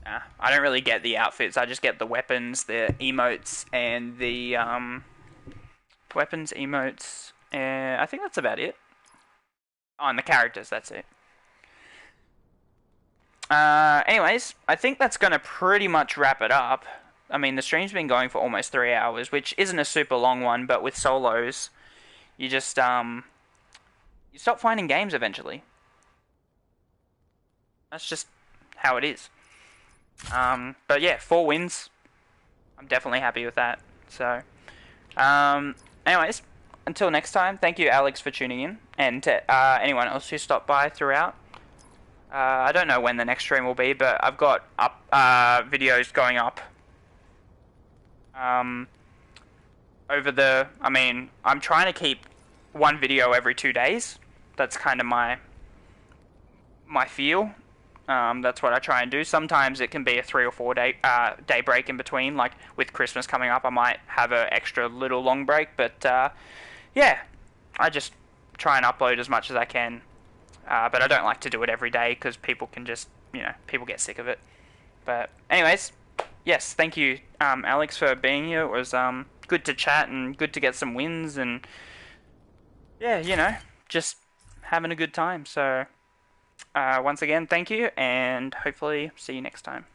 I don't really get the outfits. I just get the weapons, the emotes, and the weapons, emotes, and I think that's about it. Oh, and the characters. That's it. Anyways, I think that's gonna pretty much wrap it up. I mean, the stream's been going for almost 3 hours, which isn't a super long one, but with solos, you just you stop finding games eventually. That's just how it is. But yeah, 4 wins. I'm definitely happy with that. So, anyways, until next time, thank you, Alex, for tuning in, and to anyone else who stopped by throughout. I don't know when the next stream will be, but I've got up videos going up. Over the, I mean, I'm trying to keep 1 video every 2 days. That's kind of my feel. That's what I try and do. Sometimes it can be a 3 or 4 day break in between. Like with Christmas coming up, I might have an extra little long break. But yeah, I just try and upload as much as I can. But I don't like to do it every day because people can just, people get sick of it. But anyways, yes, thank you, Alex, for being here. It was good to chat and good to get some wins and yeah, just having a good time. So once again, thank you, and hopefully see you next time.